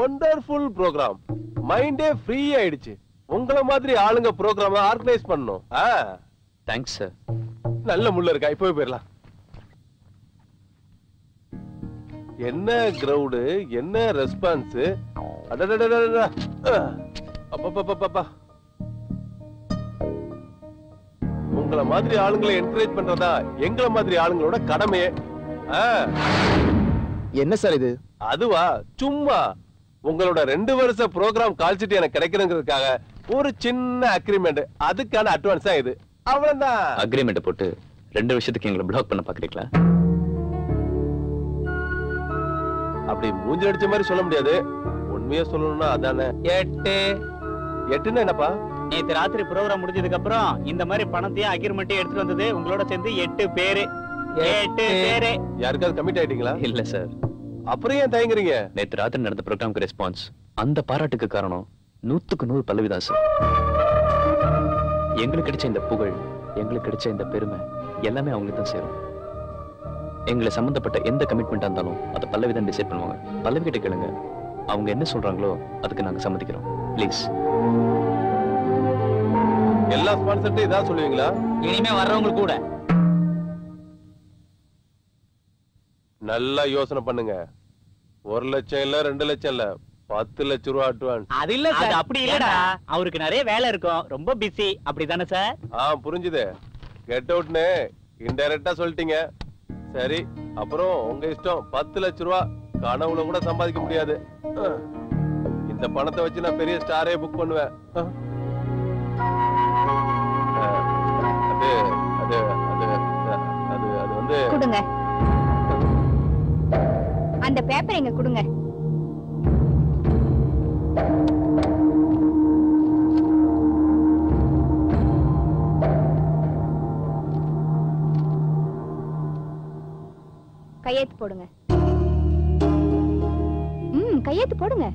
Wonderful program. மைண்டே ஃப்ரீ ஆயிடுச்சு. உங்கள மாதிரி ஆளுங்க ப்ரோக்ராம் ஆர்கனைஸ் பண்ணனும். Thanks sir. நல்ல முள்ள இருக்கா. இப்போ போயிடலாம். என்ன கிரவுட், என்ன ரெஸ்பான்ஸ். அடடடடடா. அப்பப்பப்பப்பா. உங்கள மாதிரி ஆளுங்களை என்கரேஜ் பண்றதா எங்கள மாதிரி ஆளுங்களோட கடமையே. என்ன சார் இது? அதுவா, சும்மா உங்களோட 2 வருஷ ப்ரோக்ராம் கால்சிட்டி எனக்கு கிடைக்கணுங்கிறதுக்காக ஒரு சின்ன அக்ரிமெண்ட். அதுக்கான அட்வான்ஸ் தான் இது. அவ்வளவுதான். அக்ரிமெண்ட் போட்டு 2 வருஷத்துக்கு எங்களை பிளாக் பண்ண பாக்குறீங்களா? அப்படி மூஞ்சி அடிச்ச மாதிரி சொல்ல முடியாது. உண்மையா சொல்லணும்னா அதானே. 8 என்னப்பா? நேத்து ராத்திரி ப்ரோக்ராம் முடிஞ்சதுக்கு அப்புறம் இந்த மாதிரி பணத்தையும் அக்ரிமெண்ட்டையும் எடுத்துட்டு வந்தது உங்களோட சேர்ந்து 8 பேரு. 8 பேரு. யாருக்காவது கமிட் ஆயிட்டீங்களா? இல்ல சார். அப்புறம் ஏன் தயங்குறீங்க? நேத்து ராத்திரி நடந்த ப்ரோக்ராம்க்கு ரெஸ்பான்ஸ், அந்த பாராட்டுக்கு காரணம் 100க்கு 100 பல்லவி தான் சார். எங்களுக்கு கிடைச்ச இந்த புகழ், எங்களுக்கு கிடைச்ச இந்த பெருமை எல்லாமே அவங்களுக்கு தான் சேரும். எங்களை சம்பந்தப்பட்ட எந்த கமிட்மெண்டா இருந்தாலும் அதை பல்லவி தான் டிசைட் பண்ணுவாங்க. பல்லவி கிட்ட கேளுங்க, அவங்க என்ன சொல்றாங்களோ அதுக்கு நாங்க சம்மதிக்கிறோம். ப்ளீஸ். எல்லா ஸ்பான்சர்ட்டையும் இதான் சொல்லுவீங்களா? இனிமே வர்றவங்க கூட நல்லா யோசனை பண்ணுங்க. 1 லட்சம் இல்ல 2 லட்சம் இல்ல 10 லட்சம் ரூபாய் அட்வான்ஸ். அது இல்ல சார். அப்படி இல்லடா, அவருக்கு நிறைய வேலை இருக்கும், ரொம்ப பிஸி. அப்படிதானே சார்? புரிஞ்சுது. கெட் அவுட்னு இன்டைரக்டா சொல்லிட்டீங்க. சரி, அப்புறம் உங்க இஷ்டம். 10 லட்சம் ரூபாய் கனவுல கூட சம்பாதிக்க முடியாது. இந்த பணத்தை வச்சு நான் பெரிய ஸ்டாரே புக் பண்ணுவேன். அது அது அது அது அது வந்து கொடுங்க. அந்த பேப்பர் எங்க கொடுங்க. கையெழுத்து போடுங்க. கையெழுத்து போடுங்க.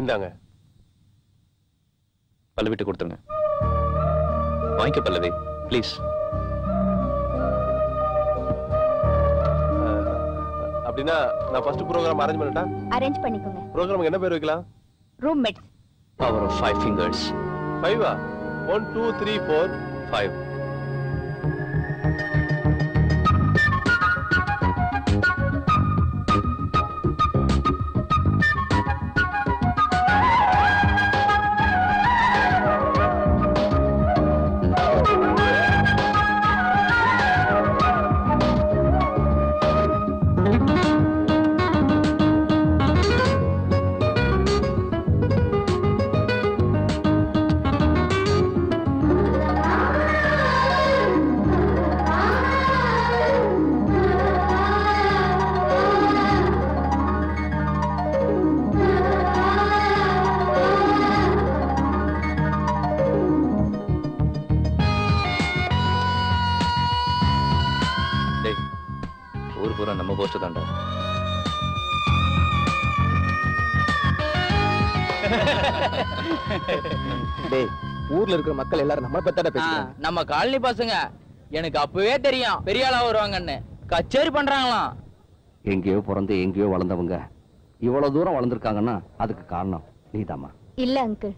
இந்தாங்க. பல்லவிட்டு கொடுத்துருங்க. வாங்கிக்க பல்லவி, ப்ளீஸ். அப்படின்னா நான் ஃபர்ஸ்ட் ப்ரோகிராம் அரேஞ்ச் பண்ணட்டா? அரேஞ்ச் பண்ணிக்கோங்க. ப்ரோகிராமுக்கு என்ன பேர் வைக்கலாம்? ரூம்மேட்ஸ். Power of 5 fingers. 5 1 2 3 4 5. போஸ்டர்லாம் நம்ம போஸ்டர் தான்டா. டேய், ஊர்ல இருக்கிற மக்கள் எல்லாரும் நம்ம பத்தாட பேசுறாங்க. நம்ம காலனி பசங்க எனக்கு அப்பவே தெரியும் பெரிய ஆளா வருவாங்கன்னு. கச்சேரி பண்றாங்களாம். எங்கேயோ பிறந்து எங்கேயோ வளர்ந்தவங்க இவ்வளவு தூரம் வளர்ந்துருக்காங்கன்னா அதுக்கு காரணம் நீதாம்மா. இல்ல அங்கிள்,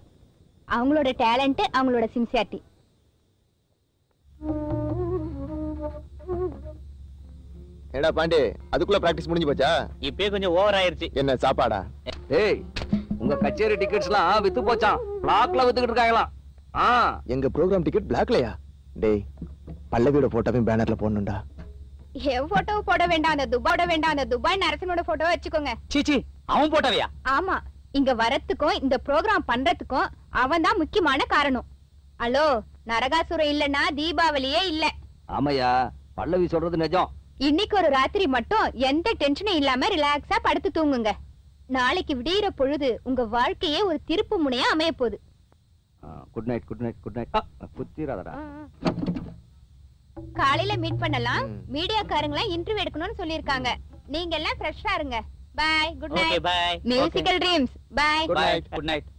அவங்களோட டேலண்ட், அவங்களோட சின்சியாரிட்டி. ஏடா பாண்டி, அதுக்குள்ள பிராக்டிஸ் முடிஞ்சு போச்சா? இப்பயே கொஞ்சம் ஓவர் ஆயிருச்சு. என்ன சாப்பாடா? ஏய், உங்க கச்சேரி டிக்கெட்ஸ்லாம் வித்து போச்சாம். பிளாக்ல வித்துக்கிட்டு இருக்காங்களாம். எங்க ப்ரோகிராம் டிக்கெட் பிளாக்லயா? டேய், பல்லவியோட போட்டோவையும் பேனர்ல போடணும்டா. என் போட்டோ போட வேண்டாம், அந்த துபாய் நரசிம்மோட போட்டோ வச்சுக்கோங்க. சீச்சி, அவன் போட்டவையா? ஆமா, இங்க வரத்துக்கும் இந்த ப்ரோகிராம் பண்றதுக்கும் அவன் தான் முக்கியமான காரணம். ஹலோ, நரகாசுரம் இல்லன்னா தீபாவளியே இல்ல. ஆமையா, பல்லவி சொல்றது நிஜம். இன்னைக்கு ஒரு ராத்திரி மட்டும் எந்த டென்ஷனும் இல்லாம ரிலாக்ஸா படுத்து தூங்குங்க. நாளைக்கு விடியற பொழுது உங்க வாழ்க்கையே ஒரு திருப்பு முனையா அமைய போகுது. Good night, good night, good night. குத்திராதடா. காலையில மீட் பண்ணலாம். மீடியாக்காரங்களா இன்டர்வியூ எடுக்கணும்னு சொல்லிருக்காங்க. நீங்க எல்லாம் ஃப்ரெஷ்ஷா இருங்க. Bye, good night. Okay, bye. Musical dreams. Bye. Good night, good night.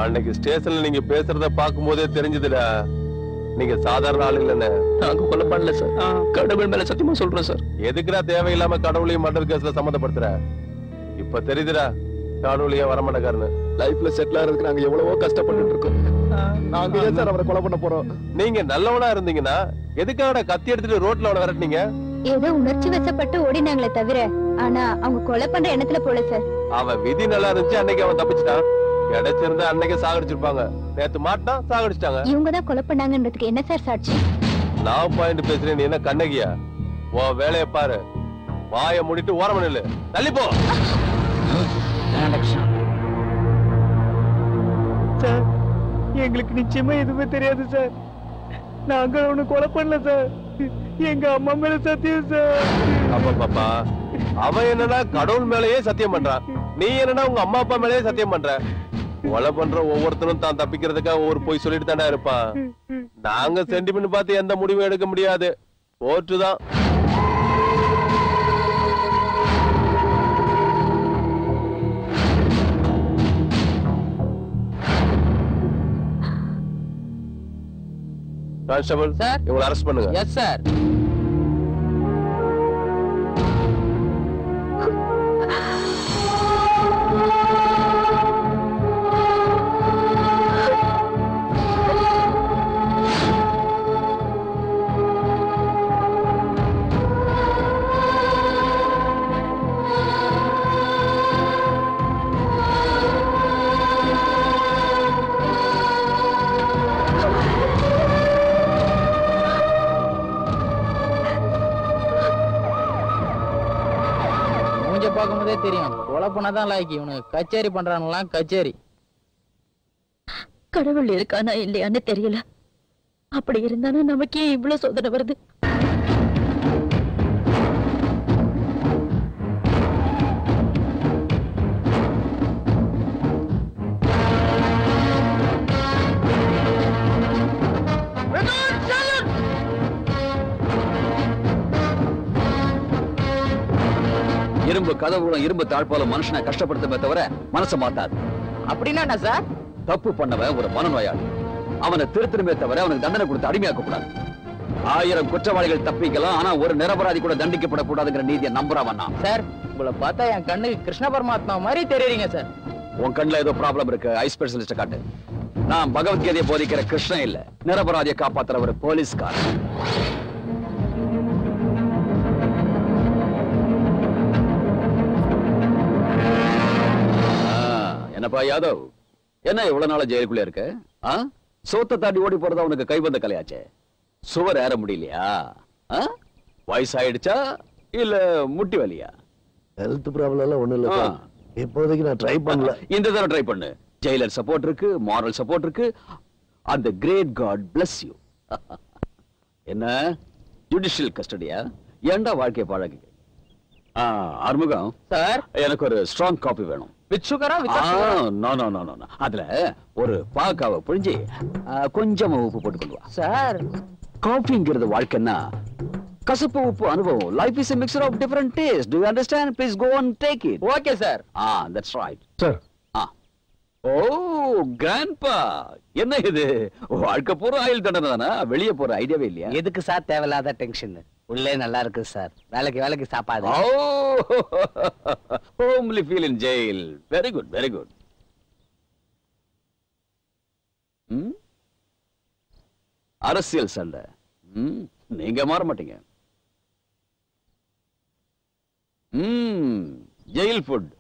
அன்னைக்கு ஸ்டேஷன்ல நீங்க பேசுறத பாக்கும் போதே தெரிஞ்சதுடா, நீங்க சாதாரண ஆளு இல்லன்னு. நாங்க கொலை பண்ணல சார், கடவுள் மேல சத்தியமா சொல்றேன் சார். எதுக்குடா தேவையில்லாம கடவுளையும் மர்டர் கேஸ்ல சம்மந்தப்படுத்துற? இப்ப தெரியுதுடா கடவுளையும் வரமாட்டக்காரன்னு. லைஃப்ல செட்டில் ஆகிறதுக்கு நாங்க எவ்வளவோ கஷ்டப்பட்டு இருக்கோம். நாங்க ஏன் சார் அவரை கொலை பண்ண போறோம்? நீங்க நல்லவனா இருந்தீங்கன்னா எதுக்காக கத்தி எடுத்துட்டு ரோட்ல அவனை விரட்டினீங்க? ஏதோ உணர்ச்சி வசப்பட்டு ஓடினாங்களே தவிர, ஆனா அவங்க கொலை பண்ற எண்ணத்துல போல சார். அவன் விதி நல்லா இருந்துச்சு, அன்னைக்கு அவன் தப்பிச்சிட்டான். கிடைச்சிருந்தா அன்னைக்கு சாகடிச்சிருப்பாங்க. நேத்து மாட்டான், சாகடிச்சிட்டாங்க. இவங்க தான் கொலை பண்ணாங்கன்றதுக்கு என்ன சார் சாட்சி? நான் பாயிண்ட் பேசுறேன், நீ என்ன கண்ணகியா? உன் வேலையை பாரு. வாயை மூடிட்டு ஓரமா நில்லு. தள்ளி போ. சார், எங்களுக்கு நிச்சயமா எதுவுமே தெரியாது சார். நாங்க அவனை கொலை பண்ணல சார். எங்க அம்மா மேல சத்தியம் சார். அப்பா பாப்பா, அவன் என்னன்னா கடவுள் மேலேயே சத்தியம் பண்றான். நீ என்னன்னா உங்க அம்மா அப்பா மேலேயே சத்தியம் பண்ற. கொலை பண்ற ஒவ்வொருத்தரும் தான் தப்பிக்கிறதுக்காக ஒவ்வொரு போய் சொல்லிட்டு தானே இருப்பான். நாங்க சென்டிமெண்ட் பார்த்து எந்த முடிவும் எடுக்க முடியாது. ஓட்டுதான். கான்ஸ்டபிள் சார், இவங்களை அரெஸ்ட் பண்ணுங்க. Yes sir. பார்க்கும்போதே தெரியும் கொலை பண்ணதான் லாய்க்கு. இவனுக்கு கச்சேரி பண்றானுலாம் கச்சேரி. கடவுள் இருக்கானா இல்லையான்னு தெரியல. அப்படி இருந்தானா நமக்கே இவ்வளவு சோதனை வருது. இரும்பு கதவுகளும் இரும்பு தாழ்பாலும் மனுஷனை கஷ்டப்படுத்தமே தவிர மனசை மாத்தாது. அப்படின்னா என்ன சார்? தப்பு பண்ணவன் ஒரு மனநோயாளி. அவனை திருத்தணுமே தவிர அவனுக்கு தண்டனை கொடுத்து அடிமையாக்க கூடாது. 1000 குற்றவாளிகள் தப்பிக்கலாம், ஆனா ஒரு நிரபராதி கூட தண்டிக்கப்படக்கூடாதுங்கிற நீதியை நம்புறான். சார் உங்களை பார்த்தா என் கண்ணுக்கு கிருஷ்ண பரமாத்மா மாதிரி தெரியுறீங்க சார். உன் கண்ணுல ஏதோ ப்ராப்ளம் இருக்கு. ஐ ஸ்பெஷலிஸ்ட காட்டு. நான் பகவத்கீதையை போதிக்கிற கிருஷ்ணன் இல்ல, நிரபராதியை காப்பாத்துற ஒரு போலீஸ்காரன். என்னப்பா யாதவ், என்ன இவ்வளவு நாள ஜெயிலுக்குள்ள இருக்க? சோத்த தாண்டி ஓடி போறதா உனக்கு கைவந்த கலையாச்சே. சுவர் ஏற முடியலையா? வயசாயிடுச்சா இல்ல முட்டி வலியா? ஹெல்த் ப்ராப்ளம் எல்லாம் ஒண்ணும் இல்ல. இப்போதைக்கு நான் ட்ரை பண்ணல. இந்த தடவை ட்ரை பண்ணு. ஜெயிலர் சப்போர்ட் இருக்கு, மாரல் சப்போர்ட் இருக்கு. அந்த கிரேட் காட் பிளஸ் யூ. என்ன ஜுடிஷியல் கஸ்டடியா? ஏண்டா வாழ்க்கைய பழகி. ஆறுமுகம் சார், எனக்கு ஒரு ஸ்ட்ராங் காபி வேணும். வித் சுகரா? No no no no. அதுல ஒரு பாக்காவை புழிஞ்சி கொஞ்சமா உப்பு போட்டு கொண்டு வா சார். காஃபிங்கிறது வாழ்க்கைன்னா கசப்பு உப்பு அனுபவம். Life is a mixture of different tastes. Do you understand? Please go and take it. Okay sir. That's right. Sir. Oh grandpa, என்ன இது வாழ்க்கை பூரா ஆயில் தண்டனை தானா? வெளியே போற ஐடியாவே இல்லையா? எதுக்கு சார் தேவையில்லாத டென்ஷன்? உள்ளே நல்லா இருக்கு சார். வேலைக்கு சாப்பாடு. Homely feel in jail. Very good, very good. அரசியல் சண்டை. நீங்க மாற மாட்டீங்க. Jail food.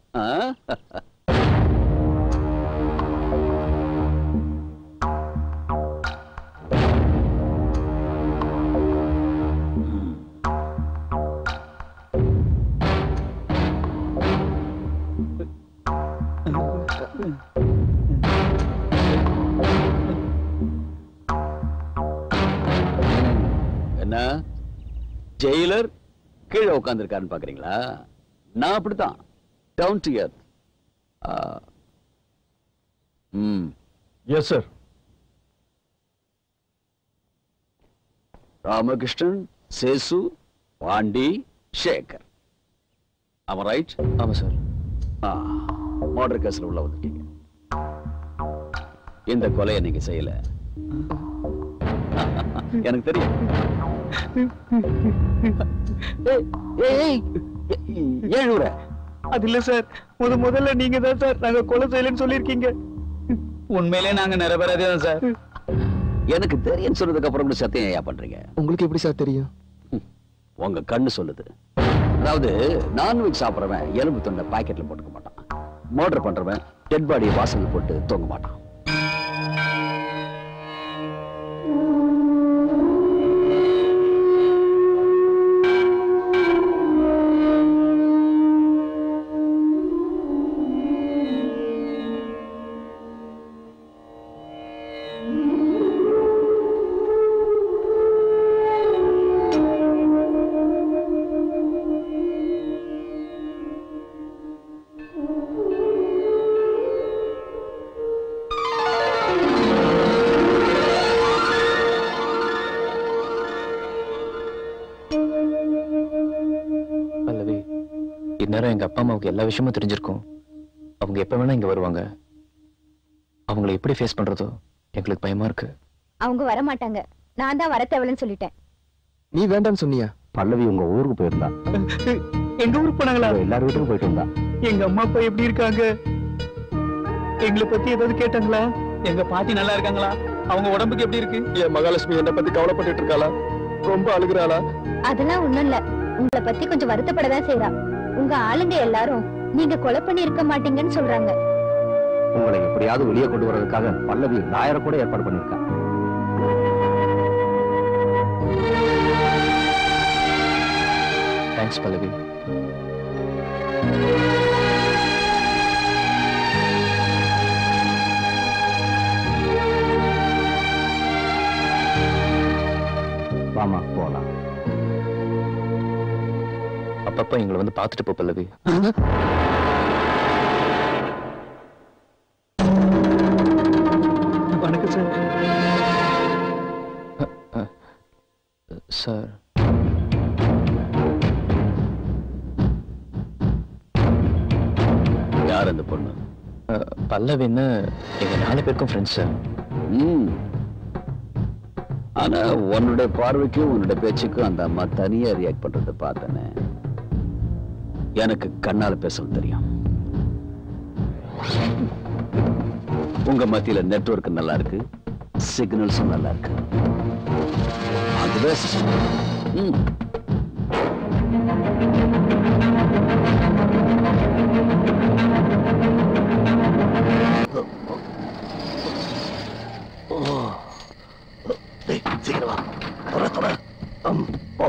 என்ன ஜெயிலர் கீழே உட்கார்ந்திருக்காருன்னு பாக்குறீங்களா? நான் அப்படித்தான் down to earth. Yes sir. Ramakrishnan, Sesu, Pandi, Sekar. ஆமா ரைட்? ஆமா சார். மர்டர் கேஸ்ல உள்ள வந்துட்டீங்க. இந்த கொலையை நீங்க செய்யல, எனக்கு தெரியும். ஏழு அது இல்ல சார், முதல்ல நீங்க தான் சார் நாங்க கொலை செய்யலன்னு சொல்லிருக்கீங்க. உண்மையிலே நாங்க நிரபராதி தான் சார். எனக்கு தெரியும் சொன்னதுக்கு அப்புறம் கூட சத்தியம் ஏன் பண்றீங்க? உங்களுக்கு எப்படி சார் தெரியும்? உங்க கண்ணு சொல்லுது. அதாவது நான்வெஜ் சாப்பிடுறவன் எலும்பு துண்டை பாக்கெட்ல போட்டுக்க மாட்டான். மர்டர் பண்றவன் டெட் பாடியை வாசல்ல போட்டு தூங்க மாட்டான். இந்நேரம் எங்க அப்பா அம்மாவுக்கு எல்லா விஷயமும் தெரிஞ்சிருக்கும். அவங்க எப்ப வேணா இங்க வருவாங்க. அவங்களை எப்படி ஃபேஸ் பண்றதோ எங்களுக்கு பயமா இருக்கு. அவங்க வர மாட்டாங்க. நான் தான் வர தேவலன்னு சொல்லிட்டேன். நீ வேண்டாம்னு சொன்னியா? பல்லவி உங்க ஊருக்கு போயிருந்தா. எங்க ஊருக்கு போனாங்களா? எல்லார் வீட்டுக்கும் போயிட்டு இருந்தா. எங்க அம்மா அப்பா எப்படி இருக்காங்க? எங்களை பத்தி ஏதாவது கேட்டாங்களா? எங்க பாட்டி நல்லா இருக்காங்களா? அவங்க உடம்புக்கு எப்படி இருக்கு? என் மகாலட்சுமி என்ன பத்தி கவலைப்பட்டு இருக்காளா? ரொம்ப அழுகுறாளா? அதெல்லாம் ஒண்ணும் இல்ல. உங்களை பத்தி கொஞ்சம் வருத்தப்படதான் செய்யறா. உங்க ஆளுங்க எல்லாரும் நீங்க கொலை பண்ணி இருக்க மாட்டீங்கன்னு சொல்றாங்க. உங்களை எப்படியாவது வெளியே கொண்டு வர்றதுக்காக பல்லவி லாயரை கூட ஏற்பாடு பண்ணிருக்கா. தேங்க்ஸ் பல்லவி. வாமா போலாம். அப்பப்ப எங்களை வந்து பார்த்துட்டு போ பல்லவி. வணக்கம் சார். சார் யார் அந்த பொண்ணு? பல்லவின்னு எங்க 4 பேருக்கும் ஃப்ரெண்ட்ஸ் சார். ஆனா உன்னோட பார்வைக்கும் உன்னோட பேச்சுக்கும் அந்த அம்மா தனியா ரியாக்ட் பண்றதை பார்த்தனே எனக்கு கண்ணால பேசவும் தெரியும். உங்க மத்தியில நெட்வொர்க் நல்லா இருக்கு, சிக்னல்ஸும் நல்லா இருக்கு. அது பெஸ்ட். சீக்கிரம் வா. தொட போ.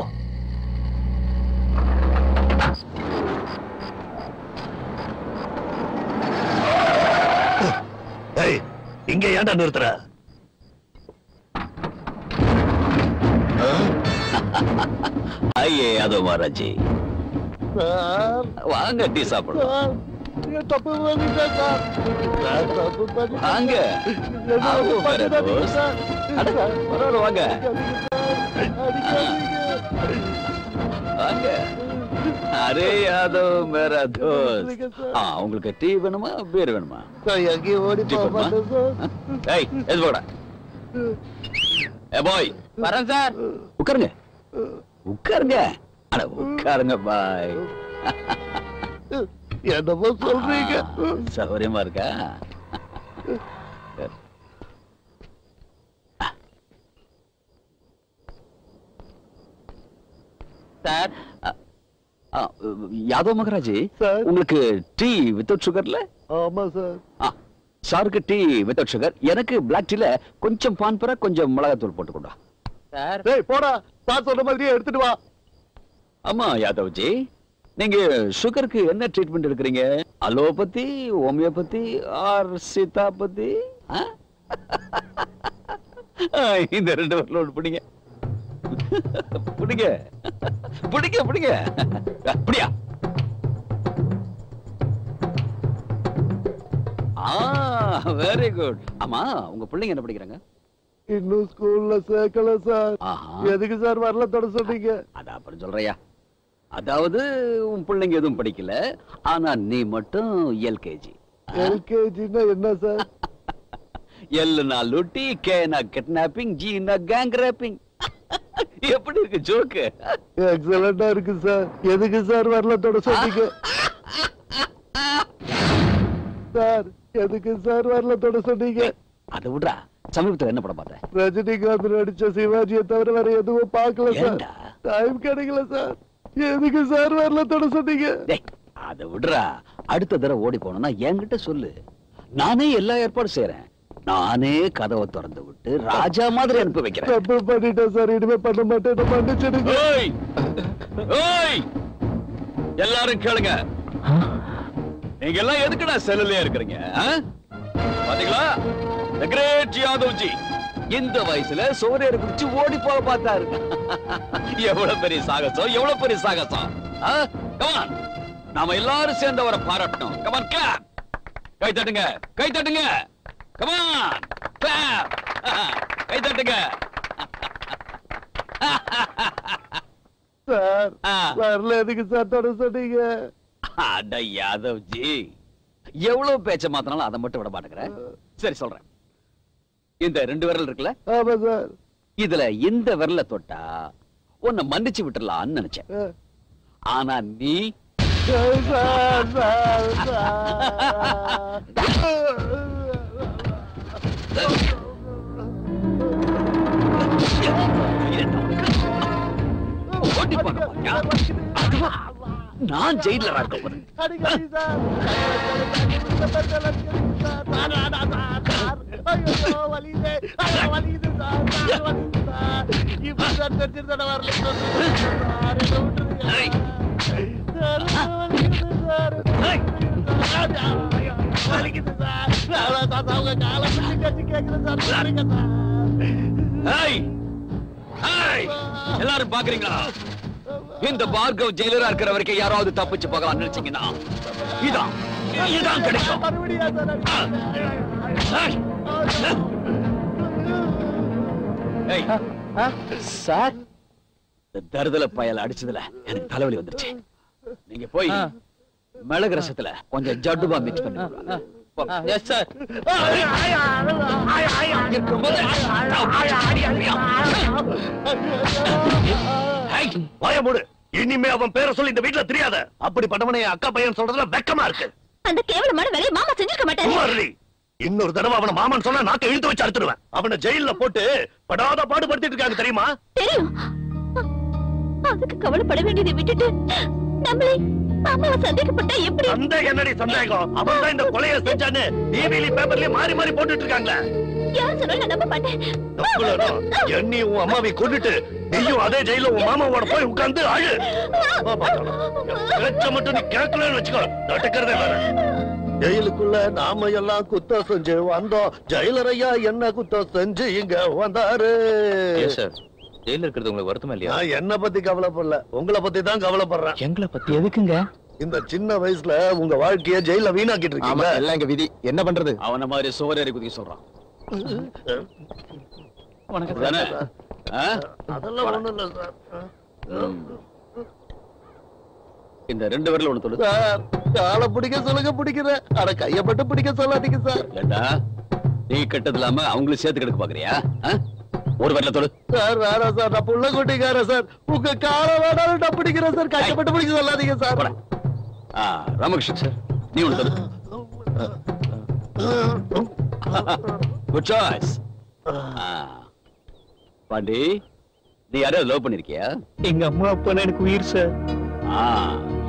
இங்க ஏன்டா நிறுத்துற? ஐயே அதோ மகாராஜி, வாங்க டீ சாப்பிடலாம். தப்பு பண்ணிட்டேன் சார். தப்பு பண்ணிட்டேன். வாங்க. வாங்க வாங்க. அரே யாதவ் மேரா தோஸ்த். உங்களுக்கு டீ வேணுமா பீர் வேணுமா? ஓடி போடா. பாய் வரேன் சார். உட்காருங்க உட்காருங்க. அட உட்காருங்க பாய். என்னமோ சொல்றீங்க. சௌகரியமா இருக்கா? சார் யாதவ் மகராஜி, உங்களுக்கு டீ வித்தவுட் சுகர்ல? ஆமா சார். சாருக்கு டீ வித்தவுட் சுகர், எனக்கு பிளாக் டீல கொஞ்சம் பான்பரா கொஞ்சம் மிளகாத்தூள் போட்டு கொண்டா. சார் டேய் போடா, சார் சொன்ன மாதிரியே எடுத்துட்டு வா. ஆமா யாதவ்ஜி, நீங்க சுகருக்கு என்ன ட்ரீட்மெண்ட் எடுக்கிறீங்க? Allopathy, homeopathy or Seethapathi? இந்த 2 வரலோடு பிடிங்க பிடிங்க பிடிங்க பிடிங்க. அப்படியா? Very good. ஆமா உங்க பிள்ளைங்க என்ன படிக்கிறாங்க? இன்னும் ஸ்கூல்ல சேர்க்கல சார். எதுக்கு சார் வரல தொட சொன்னீங்க? அதான் அப்புறம் சொல்றியா. அதாவது உன் பிள்ளைங்க எதுவும் படிக்கல, ஆனா நீ மட்டும் எல்கேஜி. எல்கேஜின்னா என்ன சார்? எல்னா லுட்டி, கேனா கிட்னாப்பிங், ஜீனா கேங் ரேப்பிங். எப்படி இருக்கு ஜோக்கு? எக்ஸலண்டா இருக்கு சார். எதுக்கு சார் வரல தொட சொன்னீங்க? சார் எதுக்கு சார் வரல தொட சொன்னீங்க? அதை விடுறா. சமீபத்துல என்ன படம் பார்த்த? ரஜினிகாந்த் நடிச்ச சிவாஜியை தவிர வேற எதுவும் பார்க்கல சார். டைம் கிடைக்கல சார். எதுக்கு சார் வரல தொட சொன்னீங்க? அதை விடுறா. அடுத்த தடவை ஓடி போனா என்கிட்ட சொல்லு, நானே எல்லா ஏற்பாடும் செய்யறேன். நானே கதவை திறந்து விட்டு ராஜா மாதிரி அனுப்பி வைக்கிறேன். தப்பு பண்ணிட்டேன் சார். இனிமே பண்ண மாட்டேன். மன்னிச்சிடுங்க. எல்லாரும் கேளுங்க. நீங்க எல்லாம் எதுக்குடா செல்லுலயே இருக்கிறீங்க? பாத்தீங்களா, the great யாதவ்ஜி இந்த வயசுல சோரேறு குடிச்சு ஓடி போக பார்த்தாரு. எவ்வளவு பெரிய சாகசம், எவ்வளவு பெரிய சாகசம். Come on, நாம எல்லாரும் சேர்ந்து அவரை பாராட்டணும். Come on, clap. கை தட்டுங்க, கை தட்டுங்க. Come on, clap. கை தட்டுங்க. சார் வரல எதுக்கு சார் தொட சொன்னீங்க? அட யாதவ்ஜி, எவ்வளவு பேச்ச மாத்தினாலும் அதை மட்டும் விட மாட்டேங்கிறேன். சரி சொல்றேன். இந்த 2 விரல் இருக்குல்ல? ஆமா சார். இதுல இந்த விரல தொட்டா உன்னை மன்னிச்சு விட்டுறலாம்னு நினைச்சேன். ஆனா நீ நான் ஜெயில சார். வலிக்குது சார். அவங்க காலை கட்டி கேட்குறேன் சார். பாருங்க சார். எல்லாரும் பாக்குறீங்களா? இந்த பார்கவ் ஜெயிலரா இருக்கிற வரைக்கும் யாராவது தப்பிச்சு போகலாம் நினைச்சீங்கன்னா இதான் கிடைக்கும். சார், தருதல பயல் அடிச்சதுல எனக்கு தலைவலி வந்துருச்சு. நீங்க போய் மிளகு ரசத்துல கொஞ்சம் ஜட்டுபா மிக்ஸ் பண்ணி எஸ் சார். மூடு. இனிமே அவன் பேரை சொல்லி இந்த வீட்டுல தெரியாத. அப்படிப்பட்டவனை அக்கா பையன் சொல்றதுல வெக்கமா இருக்கு. அந்த கேவலமான வேலையை மாமா செஞ்சிருக்க மாட்டாரு. இன்னொரு தடவை அவனை மாமன் சொன்னா நாக்க இழுத்து வச்சு அறுத்துடுவேன். அவனை ஜெயில போட்டு படாத பாடுபடுத்திட்டு இருக்காங்க தெரியுமா? தெரியும். அதுக்கு கவலைப்பட வேண்டியதை விட்டுட்டு நம்மளே மாமாவை சந்தேகப்பட்டா எப்படி? சந்தேகம் என்னடி சந்தேகம்? அவன் தான் இந்த கொலையை செஞ்சான்னு டிவில பேப்பர்ல மாறி மாறி போட்டுட்டு இருக்காங்க. யார் சொன்னாலும் நான் நம்ப மாட்டேன். என்னி உன் அம்மாவை கொண்டுட்டு நீயும் அதே ஜெயில உன் மாமாவோட போய் உட்கார்ந்து அழு. பேச்ச மட்டும் நீ கேட்கலன்னு வச்சுக்கோ, நடக்கிறதே வேற. ஜெயிலுக்குள்ள நாம எல்லாம் குத்தம் செஞ்சு வந்தோம். ஜெயிலரையா என்ன குத்தம் செஞ்சு இங்க வந்தாரு. ஜெயில இருக்கிறது உங்களுக்கு வருத்தமா இல்லையா? என்ன பத்தி கவலைப்படல, உங்களை பத்தி தான் கவலைப்படுறேன். எங்களை பத்தி எதுக்குங்க? இந்த சின்ன வயசுல உங்க வாழ்க்கைய ஜெயில வீணாக்கிட்டு இருக்கீங்க. எல்லாம் எங்க விதி. என்ன பண்றது? அவன மாதிரி சுவரேறி குதிக்க சொல்றான். அதெல்லாம் ஒண்ணும் இல்ல சார். இந்த 2 விரல ஒண்ணு தொடு சார். காலை பிடிக்க சொல்லுங்க, பிடிக்கிறேன். அட கையப்பட்டு பிடிக்க சொல்லாதீங்க சார். ஏண்டா நீ கெட்டது இல்லாம அவங்களுக்கு சேர்த்து கெடுக்க பாக்குறியா? ஒரு விரல தொடு சார். வேற சார், நான் புள்ள குட்டிக்காரன் சார். உங்க காலை வேணாலும் நான் பிடிக்கிறேன் சார். கையப்பட்டு பிடிக்க சொல்லாதீங்க சார். ராமகிருஷ்ணன் சார், நீ ஒண்ணு தொடு. Good choice. பாண்டி, நீ யாரையாவது லவ் பண்ணிருக்கியா? எங்க அம்மா அப்பா எனக்கு உயிர் சார்.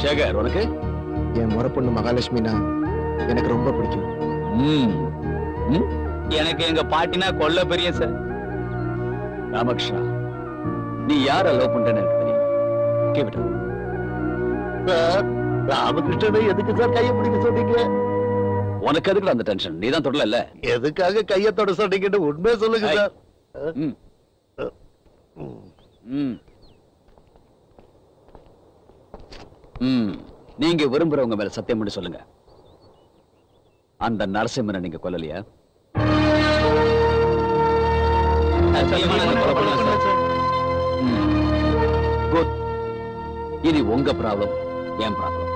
சேகர், உனக்கு? என் முறை பொண்ணு மகாலட்சுமினா எனக்கு ரொம்ப பிடிக்கும். எனக்கு எங்க பாட்டினா கொல்ல பெரிய சார். ராமகிருஷ்ணா, நீ யார லவ் பண்றேன்னு எனக்கு தெரியும். கேவிட்டு சார். ராமகிருஷ்ணனை எதுக்கு சார் கையை பிடிக்க சொன்னீங்க? உனக்கு எதுக்குல அந்த டென்ஷன்? நீ தான் தொடல இல்ல. எதுக்காக கையை தொட சொன்னீங்கன்னு உண்மையை சொல்லுங்க சார். நீங்க விரும்புறவங்க மேல சத்தியம் பண்ணி சொல்லுங்க, அந்த நரசிம்மனை நீங்க கொல்லலையா? இது உங்க ப்ராப்ளம், என் problem.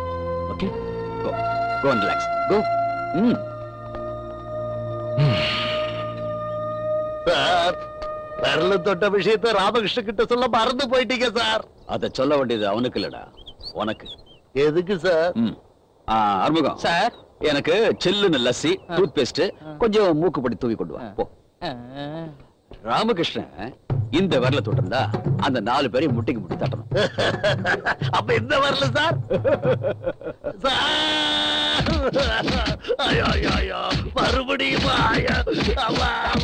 Okay, go go and relax. Go. Sir, விரல தொட்ட விஷயத்தை ராமகிருஷ்ண கிட்ட சொல்ல மறந்து போயிட்டீங்க சார். அத சொல்ல வேண்டியது அவனுக்கு இல்லடா, உனக்கு. எதுக்கு சார்? அறுமுகம் சார், எனக்கு சில்லுன்னு லஸ்ஸி, டூத் பேஸ்ட், கொஞ்சம் மூக்குப்படி தூவி கொண்டு வா போ. ராமகிருஷ்ணன் இந்த வரல தொட்டிருந்தா அந்த 4 பேரையும் முட்டிக்கு முட்டி தட்டணும். அப்ப இந்த வரல சார். மறுபடியும்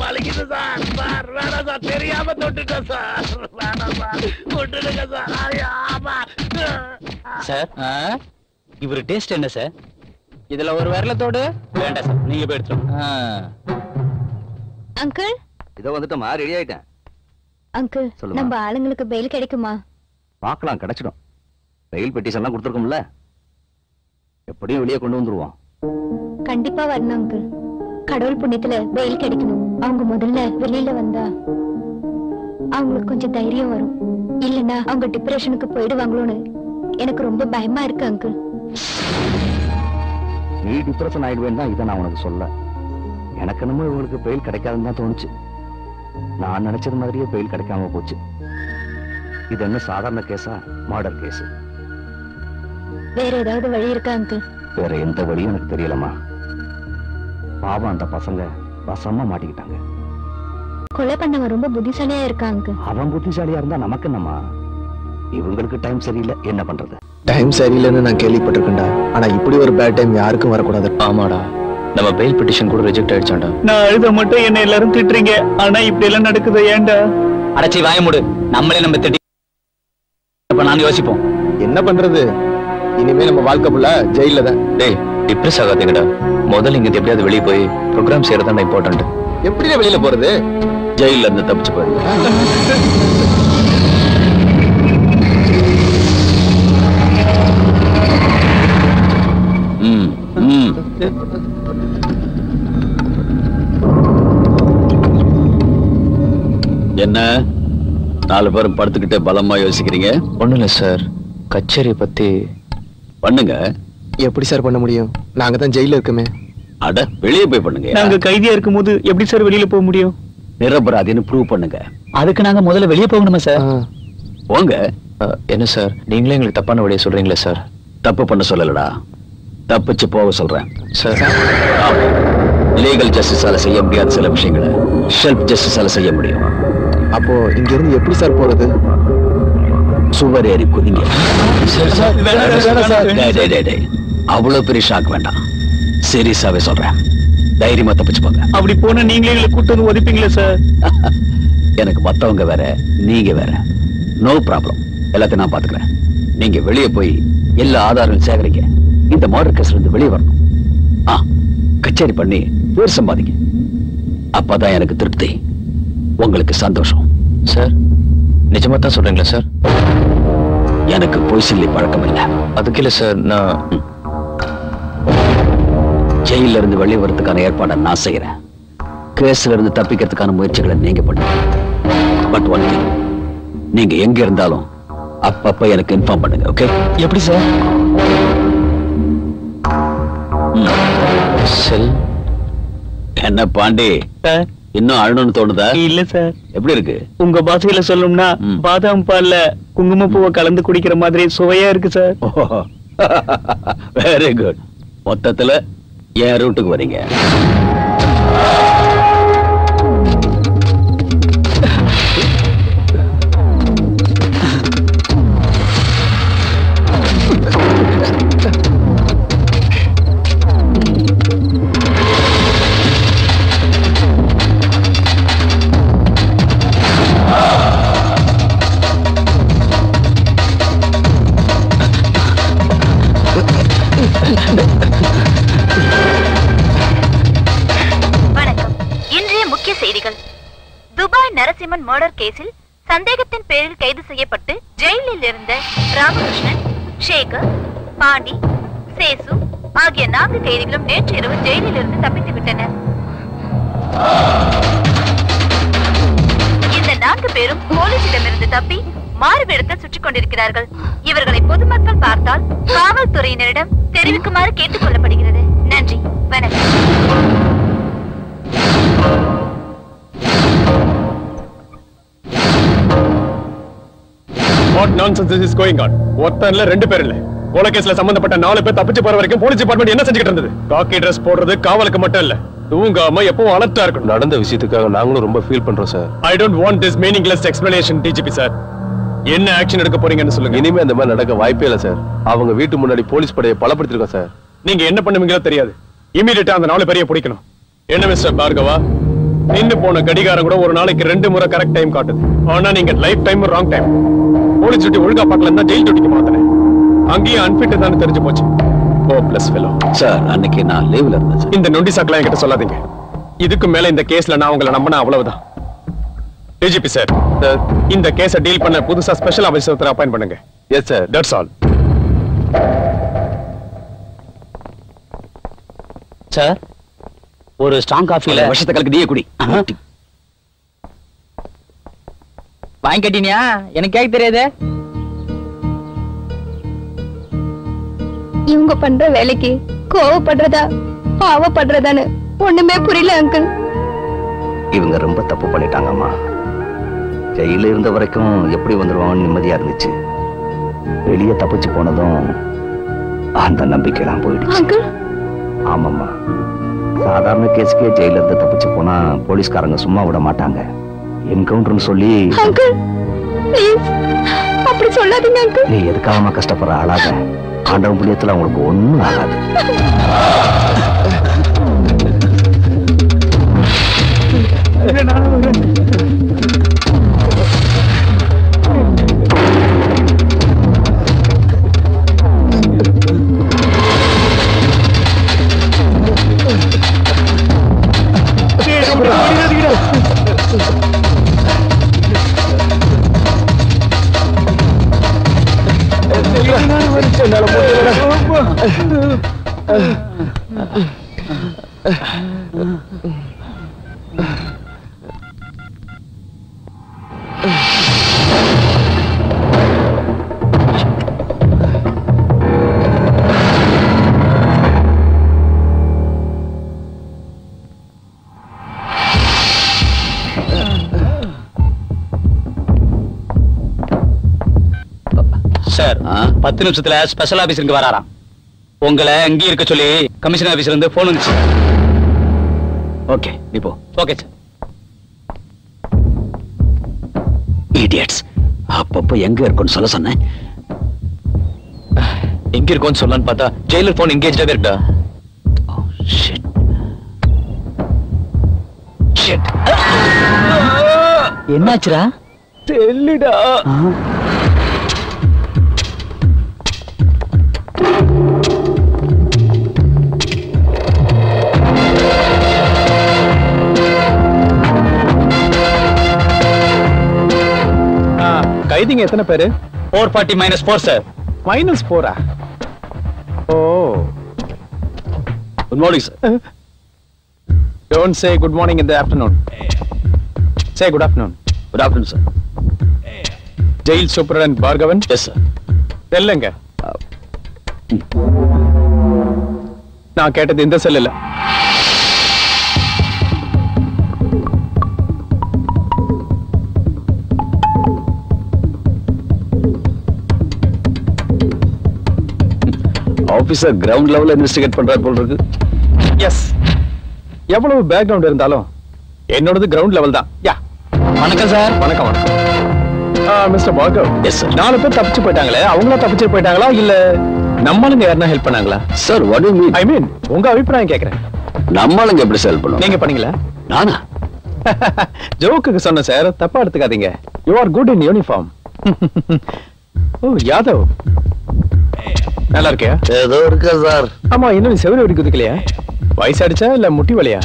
வலிக்குது சார். சார் வேணாம் சார், தெரியாம தொட்டுட்டேன் சார். வேணாம் சார், கொண்டுடுங்க சார். சார், இவரு டேஸ்ட் என்ன சார்? இதுல ஒரு விரலத்தோடு வேண்டாம் சார், நீங்க போய் எடுத்துருங்க. அங்கிள், இதோ வந்துட்டோமா, ரெடி ஆயிட்டேன். அங்கிள், நம்ம ஆளுங்களுக்கு பெயில் கிடைக்குமா? பார்க்கலாம், கிடைச்சிடும். பெயில் பெட்டிஷன்லாம் கொடுத்துருக்கோம்ல, எப்படியும் வெளியே கொண்டு வந்துருவோம். கண்டிப்பா வரணும் அங்கிள். கடவுள் புண்ணியத்துல பெயில் கிடைக்கணும். அவங்க முதல்ல வெளியில வந்தா அவங்களுக்கு கொஞ்சம் தைரியம் வரும். இல்லன்னா அவங்க டிப்ரெஷனுக்கு போயிடுவாங்களோன்னு எனக்கு ரொம்ப பயமா இருக்கு அங்கிள். நீ டிப்ரெஷன் ஆயிடுவேன் தான் இதை நான் உனக்கு சொல்ல. எனக்கு என்னமோ இவங்களுக்கு பெயில் கிடைக்காதுன்னு தான் தோணுச்சு. நான் நினைச்சது மாதிரியே பெயில் கிடைக்காம போச்சு. இது என்ன சாதாரண கேஸா, மர்டர் கேஸ்? வேற ஏதாவது வழி இருக்கா அங்கிள்? வேற எந்த வழியும் எனக்கு தெரியலமா. பாவம், அந்த பசங்க வசமா மாட்டிக்கிட்டாங்க. கொலை பண்ணவன் ரொம்ப புத்திசாலியா இருக்கான் அங்கிள். அவன் புத்திசாலியா இருந்தா நமக்கு என்னமா? இவங்களுக்கு டைம் சரியில்லை, என்ன பண்றது? டைம் சரியில்லைன்னு நான் கேள்விப்பட்டிருக்கேன்டா. ஆனா இப்படி ஒரு பேட் டைம் யாருக்கும் வரக்கூடாது. ஆமாடா, நம்ம பெயில் பெட்டிஷன் கூட ரிஜெக்ட் ஆயிடுச்சாண்டா. நான் அழுத மட்டும் என்ன எல்லாரும் திட்டுறீங்க, ஆனா இப்படி எல்லாம் நடக்குது ஏன்டா? அடைச்சி வாய மூடு. நம்மளே நம்ம திட்டி நான் யோசிப்போம் என்ன பண்றது. இனிமே நம்ம வாழ்க்கை ஃபுல்லா ஜெயில தான். டேய் டிப்ரெஸ் ஆகாதீங்கடா. முதல்ல இங்க எப்படியாவது வெளியே போய் ப்ரோக்ராம் செய்யறதா இம்பார்ட்டன்ட். எப்படியே வெளியில போறது? ஜெயில இருந்து தப்பிச்சு போயிருங்க. என்ன 4 பேரும் படுத்துக்கிட்டே பலமா யோசிக்கிறீங்க? ஒண்ணும் இல்ல சார், கச்சேரி பத்தி பண்ணுங்க. எப்படி சார் பண்ண முடியும்? நாங்க தான் ஜெயில இருக்கமே. அட வெளியே போய் பண்ணுங்க. நாங்க கைதியா இருக்கும்போது எப்படி சார் வெளியில போக முடியும்? நிரபராதின்னு ப்ரூவ் பண்ணுங்க. அதுக்கு நாங்க முதல்ல வெளியே போகணுமா சார்? போங்க. என்ன சார் நீங்களே எங்களுக்கு தப்பான வழியை சொல்றீங்களே சார்? தப்பு பண்ண சொல்லலடா, தப்பிச்சு போக சொல்றேன் சார். லீகல் ஜஸ்டிஸால செய்ய முடியாத சில விஷயங்களை ஷெல்ஃப் ஜஸ்டிஸால செய்ய முடியும். அப்போ இங்க இருந்து எப்படி சார் போறது? சுவர் ஏறி குதிங்க. அவ்வளவு பெரிய ஷாக் வேண்டாம், சீரியஸாவே சொல்றேன். தைரியமா தப்பிச்சு போங்க. அப்படி போனா நீங்களே எங்களை கூட்டு வந்து உதைப்பீங்களா சார்? எனக்கு மத்தவங்க வேற, நீங்க வேற. நோ ப்ராப்ளம், எல்லாத்தையும் நான் பாத்துக்கிறேன். நீங்க வெளியே போய் எல்லா ஆதாரங்களும் சேகரிக்க, இந்த மர்டர் கேஸ்ல இருந்து வெளியே வரணும். கச்சேரி பண்ணி பேர் சம்பாதிங்க. அப்பதான் எனக்கு திருப்தி, உங்களுக்கு சந்தோஷம். சார் நிஜமா தான் சொல்றீங்களா சார்? எனக்கு பொய் சொல்லி பழக்கம் இல்லை. அதுக்கு இல்ல சார், நான் ஜெயில இருந்து வெளியே வரதுக்கான ஏற்பாடை நான் செய்யறேன். கேஸ்ல இருந்து தப்பிக்கிறதுக்கான முயற்சிகளை நீங்க பண்ணுங்க. பட் ஒன் திங், நீங்க எங்க இருந்தாலும் அப்பப்ப எனக்கு இன்ஃபார்ம் பண்ணுங்க. ஓகே? எப்படி சார்? செல். என்ன பாண்டி, இன்னும் அழணும்னு தோணுதா? இல்ல சார். எப்படி இருக்கு? உங்க பாஷையில சொல்லணும்னா பாதாம் பால்ல குங்குமப்பூவை கலந்து குடிக்கிற மாதிரி சுவையா இருக்கு சார். Very good. மொத்தத்துல என் ரூட்டுக்கு வரீங்க. வணக்கம். இன்றைய முக்கிய செய்திகள். துபாய் நரசிம்மன் மர்டர் கேஸில் சந்தேகத்தின் பேரில் கைது செய்யப்பட்டு ஜெயிலில் இருந்த ராமகிருஷ்ணன், சேகர், பாண்டி, சேசு ஆகிய 4 கைதிகளும் நேற்று இரவு ஜெயிலில் இருந்து தப்பித்து விட்டனர். இந்த 4 பேரும் போலீசிடமிருந்து தப்பி மாறுவேடத்தில் சுற்றிக் கொண்டிருக்கிறார்கள். இவர்களை பொதுமக்கள் பார்த்தால் காவல்துறையினரிடம் தெரிவிக்குமாறு கேட்டுக் கொள்ளப்படுகிறது. நன்றி, வணக்கம். What nonsense is going on? ஒருத்தன்ல 2 பேர் இல்ல. கொலை கேஸ்ல சம்பந்தப்பட்ட 4 பேர் தப்பிச்சு போற வரைக்கும் போலீஸ் டிபார்ட்மெண்ட் என்ன செஞ்சுக்கிட்டு இருந்தது? காக்கி ட்ரெஸ் போடுறது காவலுக்கு மட்டும் இல்ல, தூங்காம எப்பவும் அலர்ட்டா இருக்கணும். நடந்த விஷயத்துக்காக நாங்களும் ரொம்ப ஃபீல் பண்றோம் sir. I don't want this meaningless explanation, DGP sir. என்ன ஆக்ஷன் எடுக்க போறீங்கன்னு சொல்லுங்க. இனிமே அந்த மாதிரி நடக்க வாய்ப்பே இல்ல சார். அவங்க வீட்டு முன்னாடி போலீஸ் படையை பலப்படுத்திருக்கோம் சார். நீங்க என்ன பண்ணுவீங்களோ தெரியாது. இமிடியேட்டா அந்த 4 பேரையும் பிடிக்கணும். என்ன மிஸ்டர் பார்கவா, நின்னு போன கடிகாரம் கூட ஒரு நாளைக்கு 2 முறை கரெக்ட் டைம் காட்டுது. ஆனா நீங்க life time wrong time. Police duty ஒழுங்கா பார்க்கலன்னு தான் ஜெயில் டியூட்டிக்கு மாத்தினேன். அங்கேயும் அன்ஃபிட் தான் தெரிஞ்சு போச்சு. Hopeless fellow. சார் அன்னைக்கு நான் லீவ்ல இருந்தேன். இந்த நொண்டி சாக்கெல்லாம் என்கிட்ட சொல்லாதீங்க. இதுக்கு மேல இந்த கேஸ்ல நான் உங்களை நம்பினா அவ்வளவுதான். டிஜிபி சார், இந்த கேஸை டீல் பண்ண புதுசா ஸ்பெஷல் ஆபீசர் அப்பாயிண்ட் பண்ணுங்க. Yes sir, that's all. Sir, ஒரு ஸ்ட்ராங் காஃபில வருஷத்தை கலக்கு நீயே குடி. வாங்கி கட்டினியா? எனக்கு கேட்க தெரியாது. இவங்க பண்ற வேலைக்கு கோவப்படுறதா பாவப்படுறதான்னு ஒண்ணுமே புரியல அங்கிள். இவங்க ரொம்ப தப்பு பண்ணிட்டாங்கம்மா. ஜெயில இருந்த வரைக்கும் எப்படி வந்துருவாங்கன்னு நிம்மதியா இருந்துச்சு. வெளியே தப்பிச்சு போனதும் அந்த நம்பிக்கைலாம் போயிடுச்சு. ஆமாம்மா, சாதாரண கேஸுக்கே ஜெயில இருந்து தப்பிச்சு போனா போலீஸ்காரங்க சும்மா விட மாட்டாங்க. என்கவுண்டர்னு சொல்லி. அங்கிள் ப்ளீஸ் அப்படி சொல்லாதீங்க அங்கிள். நீ எதுக்காகமா கஷ்டப்படுற? ஆளாத. ஆண்டவன் புண்ணியத்துல அவங்களுக்கு ஒண்ணும் ஆகாது. சார் 10 நிமிஷத்துல ஸ்பெஷல் ஆபீசருக்கு வராராம். உங்களை அங்கே இருக்க சொல்லி கமிஷன் ஆபீஸ்ல இருந்து போன் வந்துச்சு. ஓகே நீ போ. Okay sir. இடியட்ஸ், அப்பப்போ எங்க இருக்குன்னு சொல்ல சொன்னேன். எங்க இருக்கும்னு சொல்லலான்னு பார்த்தா ஜெயிலர் போன் எங்கேஜாவே இருக்கா. என்னாச்சுரா? தெரியலடா. கைதிங்க எத்தனை பேரு? 440 -4 sir. -4? Oh, good morning sir. Don't say good morning in the afternoon. Say good afternoon. Good afternoon sir. Jail Superintendent Bhargavan? Yes sir. தெல்லுங்க. நான் கேட்டது இந்த செல் இல்ல. ஆபீசர் கிரவுண்ட் லெவல்ல இன்வெஸ்டிகேட் பண்றாரு போல இருக்கு. எஸ். எவ்வளவு பேக்ரவுண்ட் இருந்தாலும் என்னோடது கிரவுண்ட் லெவல் தான். யா. வணக்கம் சார். வணக்கம் வணக்கம். மிஸ்டர் பார்கவ். Yes sir. 4 பேர் தப்பிச்சு போயிட்டாங்களே, அவங்களா தப்பிச்சு போயிட்டாங்களா இல்ல நம்மளுங்க யாரனா ஹெல்ப் பண்ணாங்களா? Sir what do you mean? I mean உங்க அபிப்பிராயம் கேக்குறேன். நம்மளுங்க எப்படி ஹெல்ப் பண்ணுவோம்? நீங்க பண்ணீங்களா? நானா? ஜோக்குக்கு சொன்ன சார், தப்பா எடுத்துக்காதீங்க. You are good in uniform. Oh Yadav, நல்லா இருக்கியா? ஏதோ இருக்கா சார். ஆமா, இன்னும் நீ செவரு வெடி குதிக்கலையா? வயசாடிச்சா இல்ல முட்டி வலியா?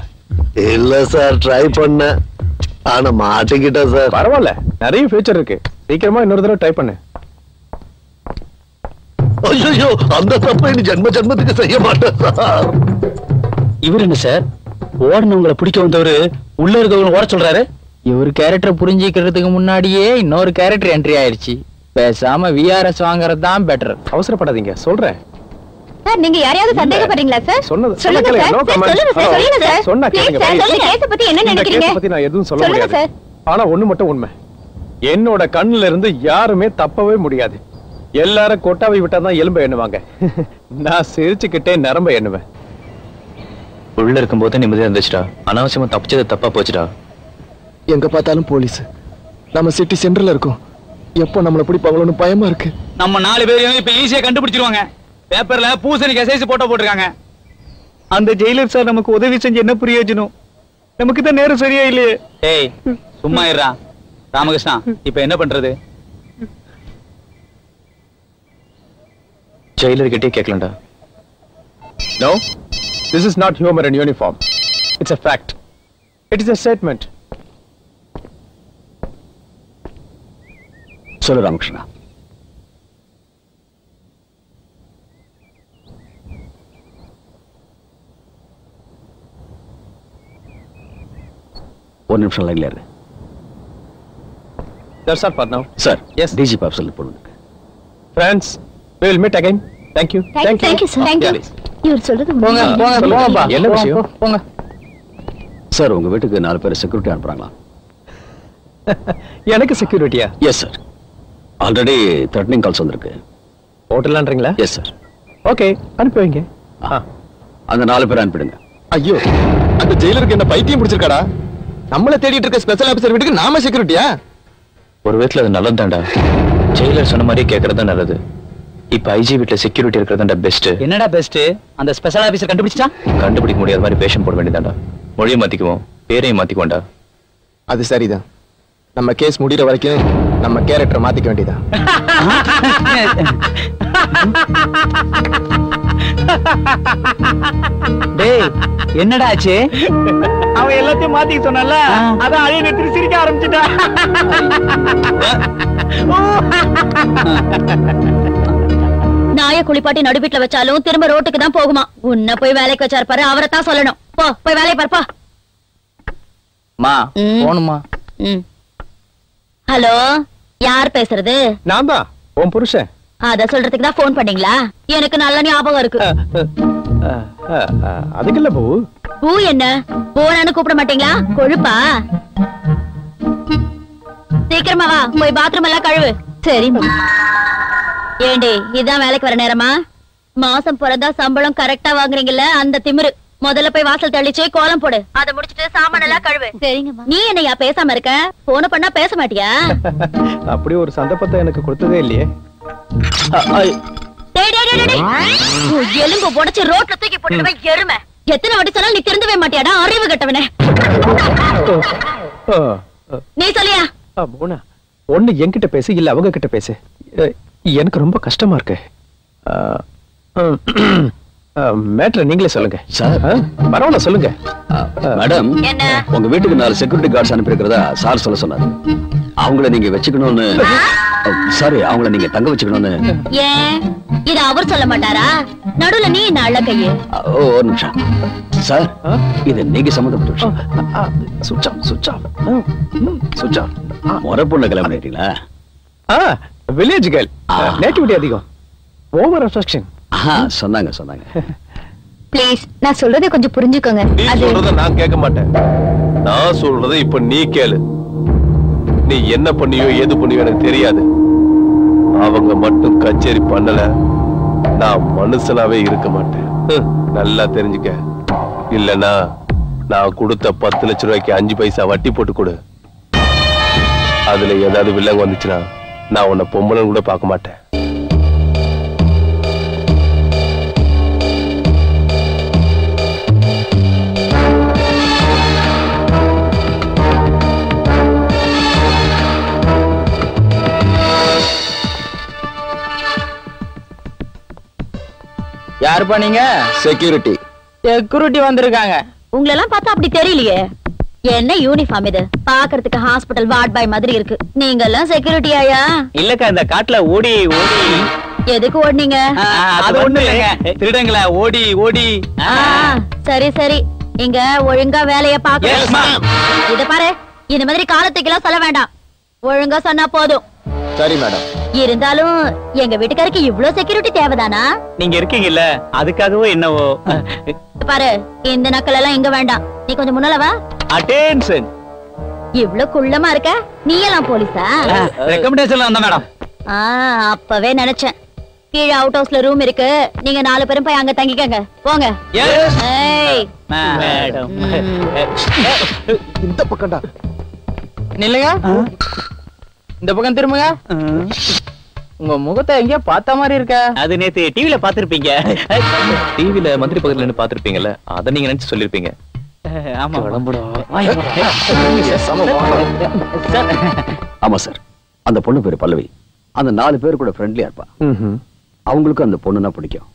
இல்ல சார், ட்ரை பண்ண, ஆனா மாட்டிக்கிட்டேன் சார். பரவாயில்ல, நிறைய ஃபியூச்சர் இருக்கு. சீக்கிரமா இன்னொரு தடவை ட்ரை பண்ணு. ஐயோ, அந்த தப்பை நீ ஜென்ம ஜென்மத்துக்கு செய்ய மாட்டேன் சார். இவர் என்ன சார், ஓடனவங்களை பிடிக்க வந்தவரு உள்ள இருக்கவங்க ஓட சொல்றாரு? இவர் கேரக்டர் புரிஞ்சிக்கிறதுக்கு முன்னாடியே இன்னொரு கேரக்டர் என்ட்ரி ஆயிருச்சு. பேசாம விஆர்எஸ் வாங்குறது தான் பெட்டர். அவசரப்படாதீங்க, சொல்றேன். சார், நீங்க யாரையாவது சந்தேகப்படுறீங்களா சார்? சொல்லுங்க சார். சொல்லுங்க சார். சொன்னா கேளுங்க. இந்த கேஸ் பத்தி என்ன நினைக்கிறீங்க? பத்தி நான் எதுவும் சொல்ல முடியாது. ஆனா ஒண்ணு மட்டும் உண்மை, என்னோட கண்ணுல இருந்து யாருமே தப்பவே முடியாது. எல்லாரும் கொட்டாவை விட்டாதான் எலும்ப எண்ணுவாங்க. நான் சிரிச்சுக்கிட்டே நரம்ப எண்ணுவேன். உள்ள இருக்கும்போது நிம்மதியா இருந்துச்சுடா, அனாவசியமா தப்பிச்சது தப்பா போச்சுடா. எங்க பார்த்தாலும் போலீஸ். நம்ம சிட்டி சென்டர்ல இருக்கோம். எப்போ நம்மள பிடிப்பாங்களோன்னு பயமா இருக்கு. நம்ம 4 பேரையும் இப்ப ஈஸியா கண்டுபிடிச்சிருவாங்க. பேப்பர்ல பூசணிக்கு எஸ்ஐஸ் போட்டோ போட்டிருக்காங்க. அந்த ஜெயிலர் சார் நமக்கு உதவி செஞ்சு என்ன பிரயோஜனம்? நமக்கு தான் நேரம் சரியா இல்லையே. ஏய் சும்மா இருடா ராமகிருஷ்ணா, இப்ப என்ன பண்றது? ஜெயிலர் கிட்டே கேட்கலண்டா. No, this is not humor in uniform. It's a fact. It is a statement. சொல்லு ராமகிருஷ்ணா. ஒரு நிமிஷம் லைன்ல இரு. That's all for now. Sir, Yes. DGP ஆஃபீஸ்ல போடுங்க. Friends, we will meet again. Thank you. Thank you sir. Thank you. இவர் சொல்றது போங்க போங்க போங்கப்பா. என்ன விஷயம்? போங்க. சார், உங்க வீட்டுக்கு 4 பேர் செக்யூரிட்டி அனுப்புறாங்களா? எனக்கு செக்யூரிட்டியா? Yes sir. Already threatening calls வந்திருக்கு. ஹோட்டல்ன்றீங்களா? Yes sir. ஓகே, அனுப்பி வைங்க. அந்த 4 பேர் அனுப்பிடுங்க. ஐயோ, அந்த ஜெயிலருக்கு என்ன பைத்தியம் பிடிச்சிருக்காடா? நம்மள தேடிட்டு இருக்க ஸ்பெஷல் ஆபீசர் வீட்டுக்கு நாம செக்யூரிட்டியா? ஒரு விதத்துல அது நல்லதுதான்டா. ஜெயிலர் சொன்ன மாதிரி கேட்கறது நல்லது. இப்ப ஐஜி வீட்டுல செக்யூரிட்டி இருக்கிறதாண்டா பெஸ்ட். என்னடா பெஸ்ட்? அந்த ஸ்பெஷல் ஆபீசர் கண்டுபிடிச்சா? கண்டுபிடிக்க முடியாத மாதிரி பேஷன் போட வேண்டியதாண்டா. மொழியை மாத்திக்குவோம், பேரையும் மாத்திக்குவோம்டா. அது சரிதான். நம்ம கேஸ் முடிகிற வரைக்கும் நம்ம கேரக்டரை மாத்திக்க வேண்டியதான். டேய் என்னடா ஆச்சு? அவன் எல்லாத்தையும் மாத்திக்க சொன்னால, அதான் அழிய நிறுத்தி சிரிக்க ஆரம்பிச்சுட்டா. நாய குளிப்பாட்டி நடுவீட்டுல வச்சாலும் திரும்ப ரோட்டுக்கு தான் போகுமா. உன்னை போய் வேலைக்கு வச்சாரு பாரு, அவரை தான் சொல்லணும். போ போய் வேலையை பாருப்பா. மா போணுமா? ஹலோ, யார் பேசுறது? நான் தான் உன் புருஷன். அத சொல்றதுக்கு தான் போன் பண்ணீங்களா? எனக்கு நல்ல ஞாபகம் இருக்கு. அதுக்கு இல்ல பூ. பூ என்ன பூன்னு கூப்பிட மாட்டீங்களா? கொழுப்பா? சீக்கிரமா வா, போய் பாத்ரூம் எல்லாம் கழுவு. சரி ஏண்டி, இதான் வேலைக்கு வர நேரமா? மாசம் பிறந்தா சம்பளம் கரெக்டா வாங்குறீங்கல்ல, அந்த திமிரு. முதல்ல போய் வாசல் தெளிச்சு கோலம் போடு. அத முடிச்சிட்டு சாமான் எல்லாம் கழுவு. சரிங்கம்மா. நீ என்னையா பேசாம இருக்க? போன பண்ணா பேச மாட்டியா? அப்படி ஒரு சந்தர்ப்பத்தை எனக்கு கொடுத்ததே இல்லையே. எலும்பு உடைச்சு ரோட்ல தூக்கி போட்டுடுவே எருமை. எத்தனை வாட்டி சொன்னாலும் நீ திருந்தவே மாட்டியாடா, அறிவு கட்டவனே. நீ சொல்லியா? ஒண்ணு என்கிட்ட பேசு, இல்ல அவங்க கிட்ட பேசு. எனக்கு ரொம்ப கஷ்டமா இருக்கு. மேட்ரு நீங்களே சொல்லுங்க. சார் பரவாயில்ல சொல்லுங்க. மேடம், உங்க வீட்டுக்கு 4 செக்யூரிட்டி கார்ட்ஸ் அனுப்பியிருக்கிறதா சார் சொல்ல சொன்னாரு. அவங்கள நீங்க வச்சுக்கணும்னு, சாரி, அவங்கள நீங்க தங்க வச்சுக்கணும்னு. ஏன் இத அவர் சொல்ல மாட்டாரா? நடுவுல நீ நல்ல கையே. ஒரு நிமிஷம் சார், இது நீங்க சம்மந்தப்பட்ட விஷயம். முறை பொண்ணு கல்யாணம் பண்ணிட்டீங்களா? வில்லேஜ் கேர்ள், நேட்டிவிட்டி அதிகம், ஓவர் அட்ராக்ஷன். சொன்னாங்க. ப்ளீஸ், நான் சொல்றதை கொஞ்சம் புரிஞ்சுக்கோங்க. நீ சொல்றத நான் கேட்க மாட்டேன். நான் சொல்றத இப்ப நீ கேளு. நீ என்ன பண்ணியோ ஏது பண்ணியோ எனக்கு தெரியாது. அவங்க மட்டும் கச்சேரி பண்ணல, நான் மனுஷனாவே இருக்க மாட்டேன். நல்லா தெரிஞ்சுக்க. இல்லனா நான் கொடுத்த 10 லட்சம் ரூபாய்க்கு 5 பைசா வட்டி போட்டு கொடு. அதுல ஏதாவது வில்லங்க வந்துச்சுன்னா நான் உன்னை பொம்பளை கூட பார்க்க மாட்டேன். யாருப்பா நீங்க? செக்யூரிட்டி. செக்யூரிட்டி வந்திருக்காங்க. உங்களை எல்லாம் பார்த்தா அப்படி தெரியலையே. என்ன யூனிஃபார்ம் இது? பாக்குறதுக்கு ஹாஸ்பிடல் வார்ட் பாய் மாதிரி இருக்கு. நீங்க எல்லாம் செக்யூரிட்டி ஆயா? இல்லக்கா, இந்த காட்டுல ஓடி எதுக்கு ஓடுனீங்க? அது ஒண்ணு இல்லைங்க, திருடங்கள ஓடி. சரி, இங்க ஒழுங்கா வேலைய பாக்க. இத பாரு, இந்த மாதிரி காலத்துக்கெல்லாம் சொல்ல வேண்டாம், ஒழுங்கா சொன்னா போதும். சரி மேடம். இருந்தாலும் எங்க வீட்டுக்காருக்கு இவ்ளோ செக்யூரிட்டி தேவைதானா? நீங்க இருக்கீங்கல்ல, அதுக்காகவோ என்னவோ. பாரு, இந்த நக்கல் எல்லாம் இங்க வேண்டாம். நீ கொஞ்சம் முன்னால வா. அட்டென்ஷன். இவ்ளோ குள்ளமா இருக்க, நீ எல்லாம் போலீஸா? ரெக்கமெண்டேஷன்ல வந்த மேடம். அப்பவே நினைச்சேன். கீழ அவுட் ஹவுஸ்ல ரூம் இருக்கு, நீங்க 4 பேரும் போய் அங்க தங்கிக்கங்க. போங்க. மேடம், இந்த பக்கம்டா. நில்லுங்க, இந்த பக்கம் திரும்புங்க. உங்க முகத்தை எங்கேயோ பார்த்த மாதிரி இருக்க. அது நேத்து டிவில பாத்திருப்பீங்க. டிவில மந்திரி பக்கத்துல நின்னு பாத்திருப்பீங்கல்ல, அத நீங்க நினைச்சு சொல்லிருப்பீங்க. ஆமா. ஆமா சார், அந்த பொண்ணு பேரு பல்லவி. அந்த 4 பேர் கூட ஃப்ரெண்ட்லியா இருப்பா. அவங்களுக்கும் அந்த பொண்ணுனா பிடிக்கும்.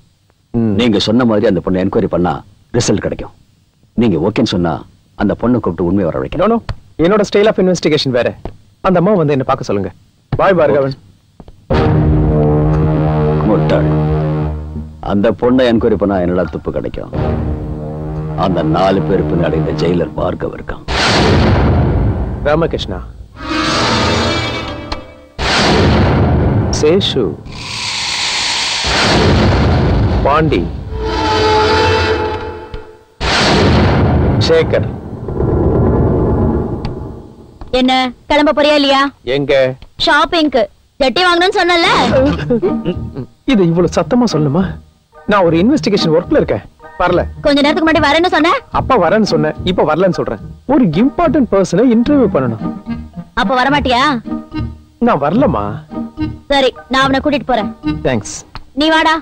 நீங்க சொன்ன மாதிரி அந்த பொண்ணு என்கொயரி பண்ணா ரிசல்ட் கிடைக்கும். நீங்க ஓகேன்னு சொன்னா அந்த பொண்ணை கூப்பிட்டு உண்மை வர வைக்கணும். என்னோட ஸ்டைல் ஆஃப் இன்வெஸ்டிகேஷன் வேற. அந்த அம்மா வந்து என்ன பார்க்க சொல்லுங்க. பாய் பார்கவன். முட்டாள். அந்த பொண்ணை என்கொயரி பண்ணா என்னடா துப்பு கிடைக்கும்? அந்த 4 பேர் பின்னாடி இந்த ஜெயிலர் பார்கவ் இருக்கான். ராமகிருஷ்ணா, சேஷு, பாண்டி, சேகர். என்ன கிளம்ப போறியா இல்லையா? எங்க? ஷாப்பிங்க்கு. ஜட்டி வாங்கணும்னு சொன்னல. இது இவ்வளவு சத்தமா சொல்லுமா? நான் ஒரு இன்வெஸ்டிகேஷன் ஒர்க்ல இருக்கேன், வரல. கொஞ்ச நேரத்துக்கு முன்னாடி வரேன்னு சொன்ன. அப்ப வரேன்னு சொன்னேன், இப்ப வரலன்னு சொல்றேன். ஒரு இம்பார்ட்டன்ட் பர்சனை இன்டர்வியூ பண்ணணும். அப்ப வர மாட்டியா? நான் வரலமா. சரி, நான் அவனை கூட்டிட்டு போறேன். தேங்க்ஸ். நீ வாடா.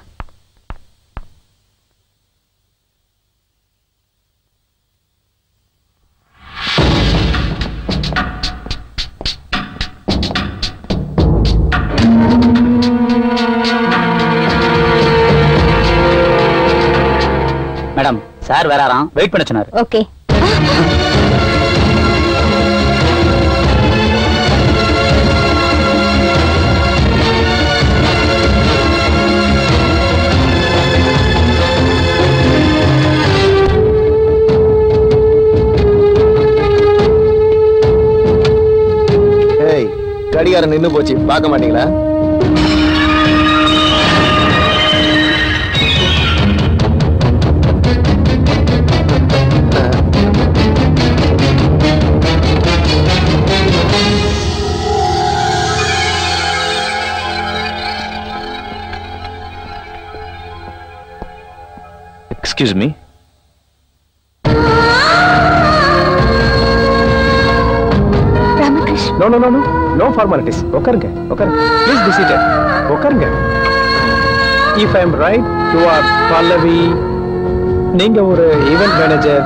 மேடம், சார் வராராம், வெயிட் பண்ண சொன்னாரு. ஓகே. கடிகாரம் நின்னு போச்சு, பார்க்க மாட்டீங்களா? Excuse me. Ramakrishna. No formalities. உட்காருங்க. Please be seated. உட்காருங்க. If I am right, you are Pallavi. நீங்க ஒரு event manager.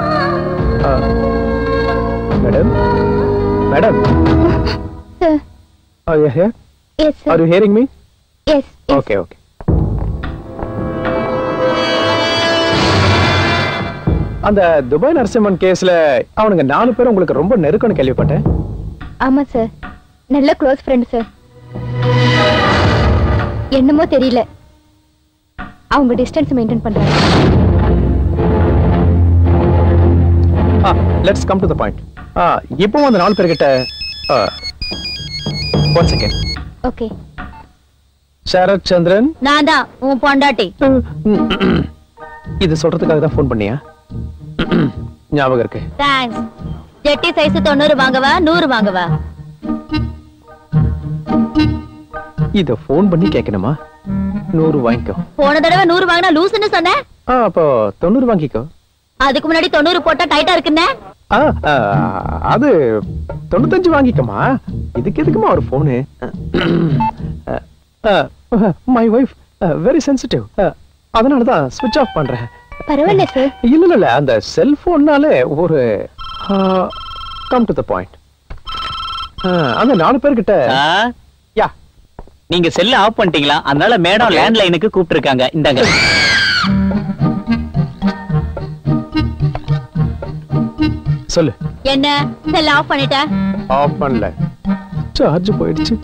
Madam. Sir. Are you here? Yes, sir. Are you hearing me? Yes. Okay. அந்த துபாய் நரசிம்மன் கேஸ்ல அவனுங்க 4 பேரும் உங்களுக்கு ரொம்ப நெருக்கம்னு கேள்விப்பட்டேன். ஆமா சார், நல்ல க்ளோஸ் ஃப்ரெண்ட் சார். என்னமோ தெரியல, அவங்க டிஸ்டன்ஸ் மெயின்டைன் பண்றாங்க. Let's come to the point. இப்போ அந்த 4 பேர்கிட்ட one second. ஓகே. சரத் சந்திரன், நான் தான் உன் பொண்டாட்டி. இது சொல்றதுக்காக தான் ஃபோன் பண்ணியா? ஞாபகம் இருக்கு. தேங்க்ஸ். ஜெட்டி சைஸ் 90 வாங்கவா 100 வாங்கவா? இத ஃபோன் பண்ணி கேட்கணுமா? 100 வாங்கிக்கோ. போன தடவை 100 வாங்கினா லூஸ்னு சொன்னேன். அப்போ 90 வாங்கிக்கோ. அதுக்கு முன்னாடி 90 போட்டா டைட்டா இருக்குன்னு. அது 95 வாங்கிக்கமா. இதுக்கு எதுக்குமா ஒரு phone? My wife very sensitive. அதனால தான் ஸ்விட்ச் ஆஃப் பண்றேன். பரவாயில்ல சார். இல்ல அந்த செல்போன்னாலே ஒரு கம் டு தி பாயிண்ட். அந்த 4 பேர்கிட்ட யா நீங்க செல்ல ஆஃப் பண்ணிட்டீங்களா? அதனால மேடம் லேண்ட்லைனுக்கு கூப்பிட்டு இருக்காங்க. இந்தாங்க. சொல்லு. என்ன செல்ல ஆஃப் பண்ணிட்ட? ஆஃப் பண்ணல, சார்ஜ் போயிடுச்சு.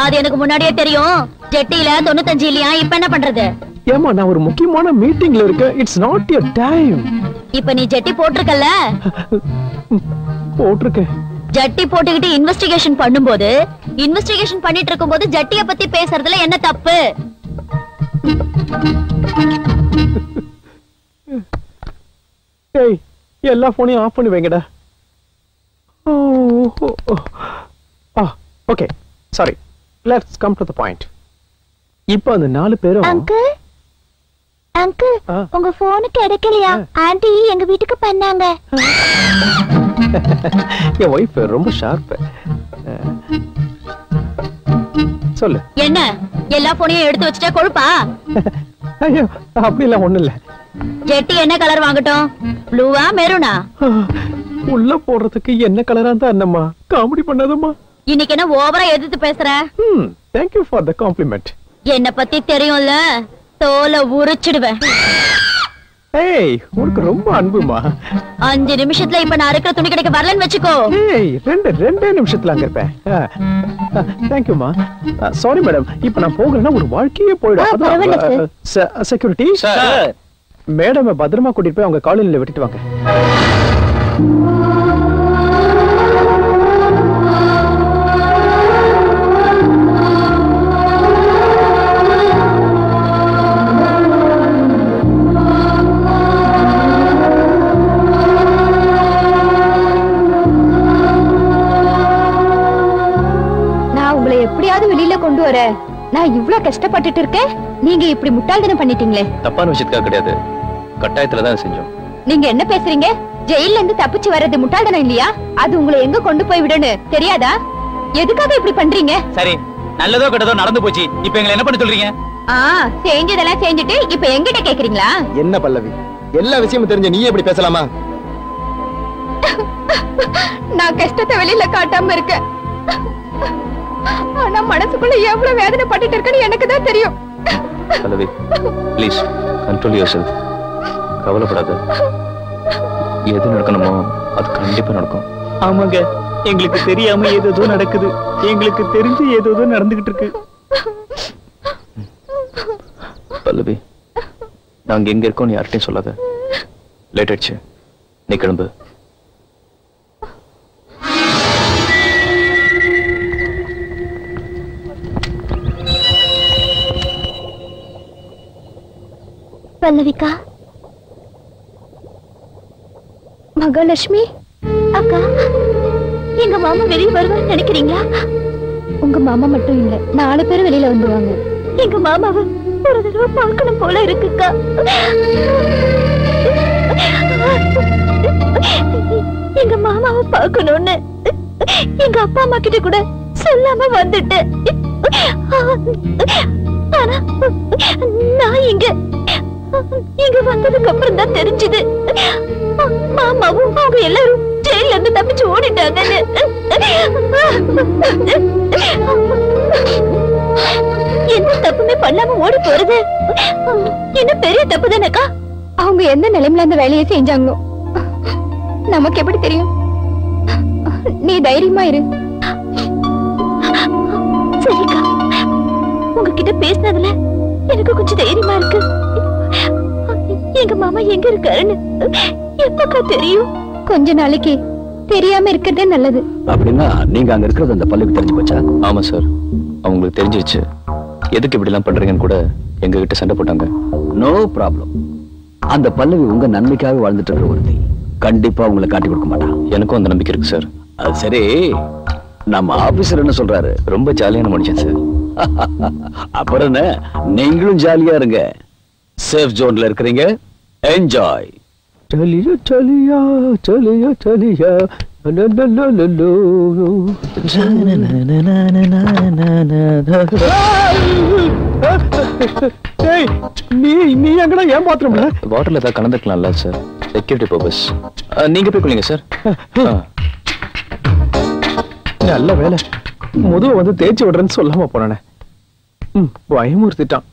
அது எனக்கு முன்னாடியே தெரியும். ஜெட்டில 95 இல்லையா? இப்ப என்ன பண்றது? ஏமா நான் ஒரு முக்கியமான மீட்டிங்ல இருக்கேன். It's not your time. இப்ப நீ ஜெட்டி போட்டுருக்கல்ல? போட்டுருக்கேன். ஜட்டி போட்டுக்கிட்டு இன்வெஸ்டிகேஷன் பண்ணும்போது, இன்வெஸ்டிகேஷன் பண்ணிட்டு இருக்கும்போது ஜட்டிய பத்தி பேசுறதுல என்ன தப்பு? ஏய், எல்லா போனையும் ஆஃப் பண்ணி வைங்கடா. Okay, sorry. Let's come to the point. இப்போ அந்த 4 பேரும் அங்கிள் உங்க போன் கிடைக்கலையா? ஆன்ட்டி எங்க வீட்டுக்கு பண்ணாங்க. என் வைஃப் ரொம்ப ஷார்ப். சொல்லு. என்ன எல்லா போனையும் எடுத்து வச்சுட்டே கொழுப்பா? ஐயோ அப்படி எல்லாம் ஒண்ணு இல்ல. ஜெட்டி என்ன கலர் வாங்கட்டும்? ப்ளூவா மெரூனா? உள்ள போடுறதுக்கு என்ன கலரா இருந்தா என்னம்மா? காமெடி பண்ணாதம்மா. இன்னைக்கு என்ன ஓவரா எதிர்த்து பேசுற? Thank you for the compliment. என்ன பத்தி தெரியும்ல, தோலை உரிச்சிடுவேன். ஏய், உனக்கு ரொம்ப அன்புமா. 5 நிமிஷத்துல இப்ப நான் இருக்கிற துணி கடைக்கு வரலன்னு வெச்சுக்கோ. ஏய், 2 நிமிஷத்துல அங்க இருப்பேன். Thank you மா. Sorry மேடம், இப்ப நான் போகலன்னா ஒரு வாழ்க்கையே போய்டும். செக்யூரிட்டி சார், மேடம் பத்திரமா கூட்டிட்டு போய் அவங்க காலனில விட்டுட்டு வாங்க. வெளியில கொண்டு வர நான் இவ்வளவு கஷ்டப்பட்டுட்டு இருக்கேன். நீங்க இப்படி முட்டாள்தனம் பண்ணிட்டீங்களே. தப்பான விஷயத்துக்காக கிடையாது, கட்டாயத்துல தான் செஞ்சோம். நீங்க என்ன பேசுறீங்க? ஜெயில இருந்து தப்பிச்சு வர்றது முட்டாள்தனம் இல்லையா? அது உங்களை எங்க கொண்டு போய் விடுன்னு தெரியாதா? எதுக்காக இப்படி பண்றீங்க? சரி, நல்லதோ கெட்டதோ நடந்து போச்சு. இப்ப எங்களை என்ன பண்ண சொல்றீங்க? செஞ்சதெல்லாம் செஞ்சுட்டு இப்ப எங்கிட்ட கேக்குறீங்களா? என்ன பல்லவி, எல்லா விஷயமும் தெரிஞ்ச நீ எப்படி பேசலாமா? நான் கஷ்டத்தை வெளியில காட்டாம இருக்கேன். ஆனா மனசுக்குள்ள எவ்வளவு வேதனை பட்டுட்டு இருக்கேன்னு எனக்கு தான் தெரியும். பல்லவி, ப்ளீஸ் கண்ட்ரோல் யுவர்செல்ஃப். கவலைப்படாத, எது நடக்கணுமோ அது கண்டிப்பா நடக்கும். ஆமாங்க, எங்களுக்கு தெரியாம ஏதோ நடக்குது, எங்களுக்கு தெரிஞ்சு ஏதோ நடந்துகிட்டு இருக்கு. பல்லவி, நாங்க எங்க இருக்கோம் யார்கிட்டையும் சொல்லாத. லேட் ஆயிடுச்சு, நீ கிளம்பு. பல்லவிக்கா. மகாலட்சுமி அக்கா, எங்க மாமா வெளியே வருவான்னு நினைக்கிறீங்களா? உங்க மாமா மட்டும் இல்ல, 4 பேர் வெளியில வந்துருவாங்க. எங்க மாமாவை ஒரு தடவை பார்க்கணும் போல இருக்குக்கா. எங்க மாமாவை பார்க்கணும்னு எங்க அப்பா அம்மா கிட்ட கூட சொல்லாம வந்துட்டேன். ஆனா நான் இங்க வந்ததுக்கு அப்புறம் தான் தெரிஞ்சது மாமாவும் அவங்க எல்லாரும் ஜெயில இருந்து தப்பிச்சு ஓடிட்டாங்கன்னு. எந்த தப்புமே பண்ணாம ஓடி போறது என்ன பெரிய தப்பு தானக்கா? அவங்க எந்த நிலைமையில அந்த வேலையை செஞ்சாங்களோ நமக்கு எப்படி தெரியும்? நீ தைரியமா இரு. சரிக்கா, உங்ககிட்ட பேசினதுல எனக்கு கொஞ்சம் தைரியமா இருக்கு. எங்க மாமா எங்க இருக்காருன்னு எப்பக்கா தெரியும்? கொஞ்ச நாளைக்கு தெரியாம இருக்கிறதே நல்லது. அப்படின்னா நீங்க அங்க இருக்கிறது அந்த பல்லுக்கு தெரிஞ்சு போச்சா? ஆமா சார், அவங்களுக்கு தெரிஞ்சிருச்சு. எதுக்கு இப்படி எல்லாம் பண்றீங்கன்னு கூட எங்க கிட்ட சண்டை போட்டாங்க. No problem. அந்த பல்லவி உங்க நன்மைக்காக வாழ்ந்துட்டு இருக்கிற ஒருத்தி கண்டிப்பா உங்களை காட்டி கொடுக்க மாட்டான். எனக்கும் அந்த நம்பிக்கை இருக்கு சார். அது சரி, நம்ம ஆபீசர் என்ன சொல்றாரு? ரொம்ப ஜாலியான மனுஷன் சார். அப்புறம் என்ன, நீங்களும் ஜாலியா இருங்க. சேஃப் ஜோன்ல இருக்கிறீங்க. என்ஜாய். चलिया चलिया चलिया चलिया நீ எங்கடா ஏன் பாத்ரூம்ல? வாட்டர்ல ஏதாவது கலந்துக்கலாம்ல சார், செக்யூரிட்டி பர்பஸ். நீங்க போய் குளிங்க சார். நல்ல வேலை, முதுவை வந்து தேய்ச்சி விடுறேன்னு சொல்லாம போனே. பயமுறுத்திட்டான்.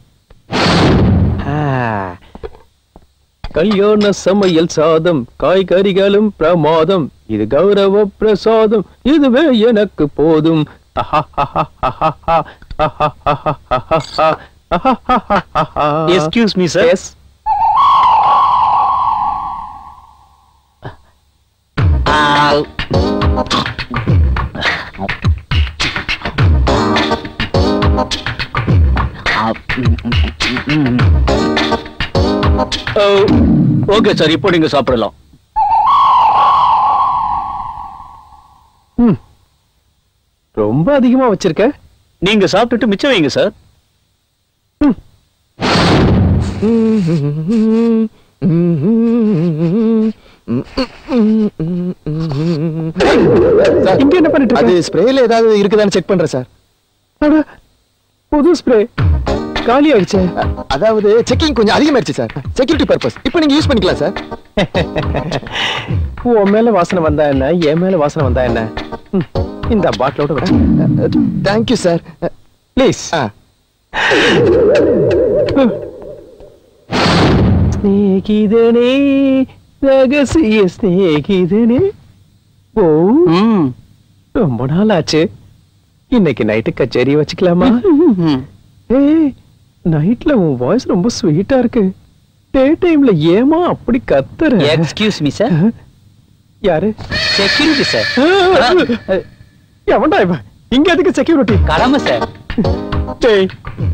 கல்யாண சமையல் சாதம், காய்கறிகளும் பிரமாதம், இது கௌரவ பிரசாதம், இதுவே எனக்கு போதும். Excuse me sir. Yes. Okay sir, இப்போ நீங்க சாப்பிடலாம். ரொம்ப அதிகமா வச்சிருக்க. நீங்க சாப்பிட்டுட்டு மிச்சம் வைங்க சார். இங்க என்ன பண்ணிட்டு? அது ஸ்ப்ரேல ஏதாவது இருக்குதான்னு செக் பண்றேன் சார். புது ஸ்ப்ரே காலி ஆயிடுச்சு. அதாவது செக்கிங் கொஞ்சம் அதிகமாயிடுச்சு சார், செக்யூரிட்டி பர்பஸ். இப்போ நீங்க யூஸ் பண்ணிக்கலாம் சார். உன் மேல வாசனை வந்தா என்ன, என் மேல வாசனை வந்தா என்ன? இந்த பாட்டிலோட விட. Thank you sir. ப்ளீஸ். ஸ்நேகிதனே, ரகசிய ஸ்நேகிதனே. ஓ, ரொம்ப நாள் ஆச்சு. இன்னைக்கு நைட்டு கச்சேரி வச்சுக்கலாமா? ஏய், நைட்ல உன் வாய்ஸ் ரொம்ப ஸ்வீட்டா இருக்கு. டே டைம்ல ஏமா அப்படி கத்துற? Excuse me sir. யாரு? Security sir. எவன்டா இவன்? இங்க எதுக்கு செக்யூரிட்டி? கடமை சார். டேய்,